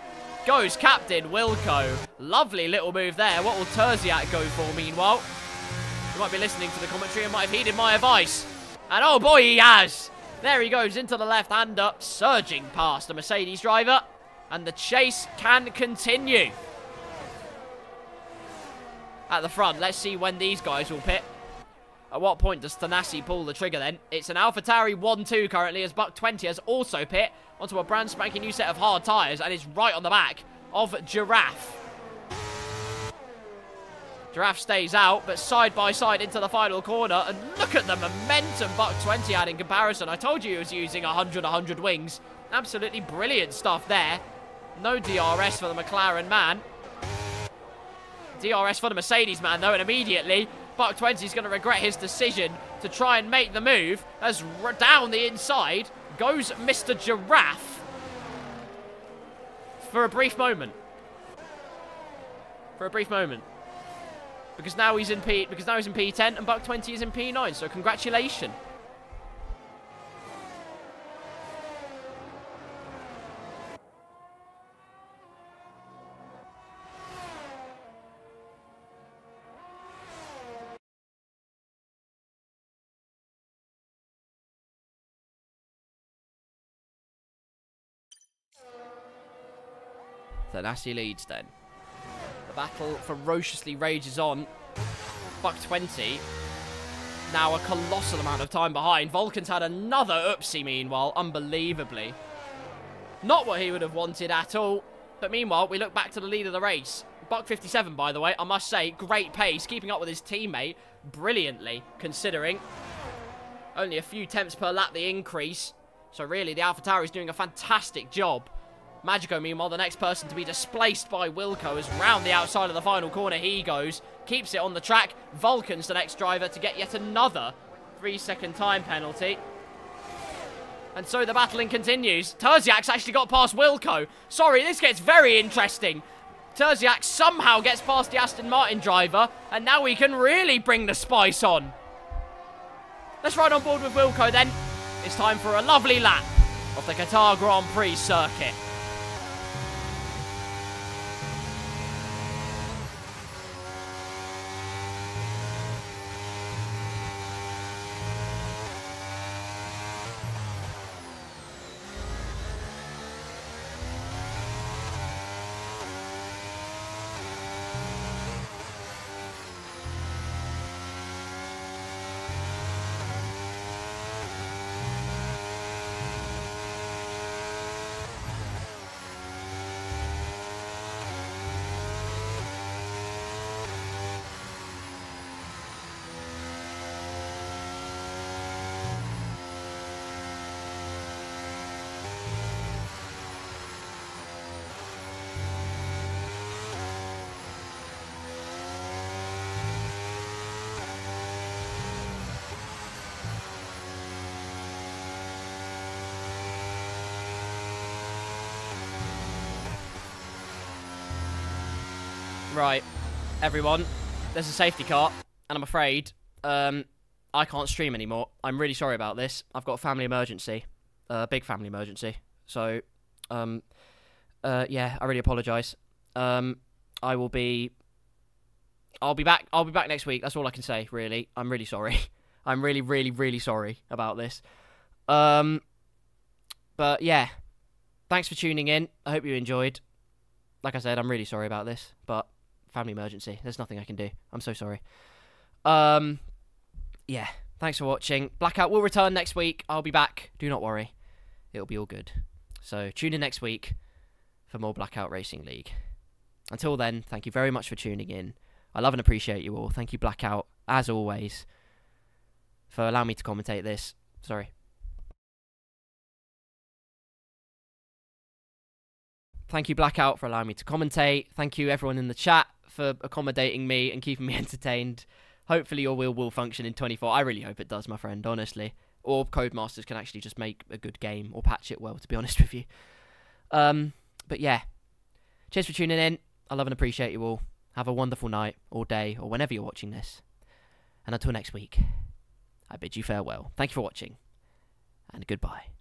goes Captain Wilco. Lovely little move there. What will Terziak go for, meanwhile? You might be listening to the commentary and might have heeded my advice. And oh boy, he has. There he goes into the left-hander, surging past the Mercedes driver. And the chase can continue. At the front, let's see when these guys will pit. At what point does Thanassi pull the trigger then? It's an AlphaTauri 1-2 currently, as Buck 20 has also pit onto a brand spanking new set of hard tyres and is right on the back of Giraffe. Giraffe stays out, but side by side into the final corner, and look at the momentum Buck 20 had in comparison. I told you he was using 100 wings. Absolutely brilliant stuff there. No DRS for the McLaren man. DRS for the Mercedes man, though, and immediately Buck 20 is going to regret his decision to try and make the move, as down the inside goes Mr. Giraffe for a brief moment. Because now he's in P10 and Buck 20 is in P9, so congratulations. Thanassi leads then. The battle ferociously rages on. Buck 20, now a colossal amount of time behind. Vulcan's had another oopsie meanwhile, unbelievably. Not what he would have wanted at all. But meanwhile, we look back to the lead of the race. Buck 57, by the way, I must say, great pace, keeping up with his teammate brilliantly, considering only a few tenths per lap the increase. So really, the AlphaTauri is doing a fantastic job. Magico, meanwhile, the next person to be displaced by Wilco, as round the outside of the final corner he goes. Keeps it on the track. Vulcan's the next driver to get yet another 3-second time penalty. And so the battling continues. Terziak's actually got past Wilco. Sorry, this gets very interesting. Terziak somehow gets past the Aston Martin driver, and now we can really bring the spice on. Let's ride on board with Wilco then. It's time for a lovely lap of the Qatar Grand Prix circuit. Right, everyone, there's a safety car, and I'm afraid I can't stream anymore. I'm really sorry about this. I've got a family emergency, big family emergency. So, yeah, I really apologise. I'll be back next week. That's all I can say, really. I'm really sorry. I'm really, really, really sorry about this. But yeah, thanks for tuning in. I hope you enjoyed. Like I said, I'm really sorry about this, but family emergency. There's nothing I can do. I'm so sorry. Yeah, thanks for watching. Blackout will return next week. I'll be back. Do not worry. It'll be all good. So tune in next week for more Blackout Racing League. Until then, thank you very much for tuning in. I love and appreciate you all. Thank you, Blackout, as always, for allowing me to commentate this. Sorry. Thank you, Blackout, for allowing me to commentate. Thank you, everyone in the chat, for accommodating me and keeping me entertained. Hopefully your wheel will function in 24. I really hope it does, my friend, honestly. Or Codemasters can actually just make a good game, or patch it well, to be honest with you. But yeah. Cheers for tuning in. I love and appreciate you all. Have a wonderful night, or day, or whenever you're watching this. And until next week, I bid you farewell. Thank you for watching, and goodbye.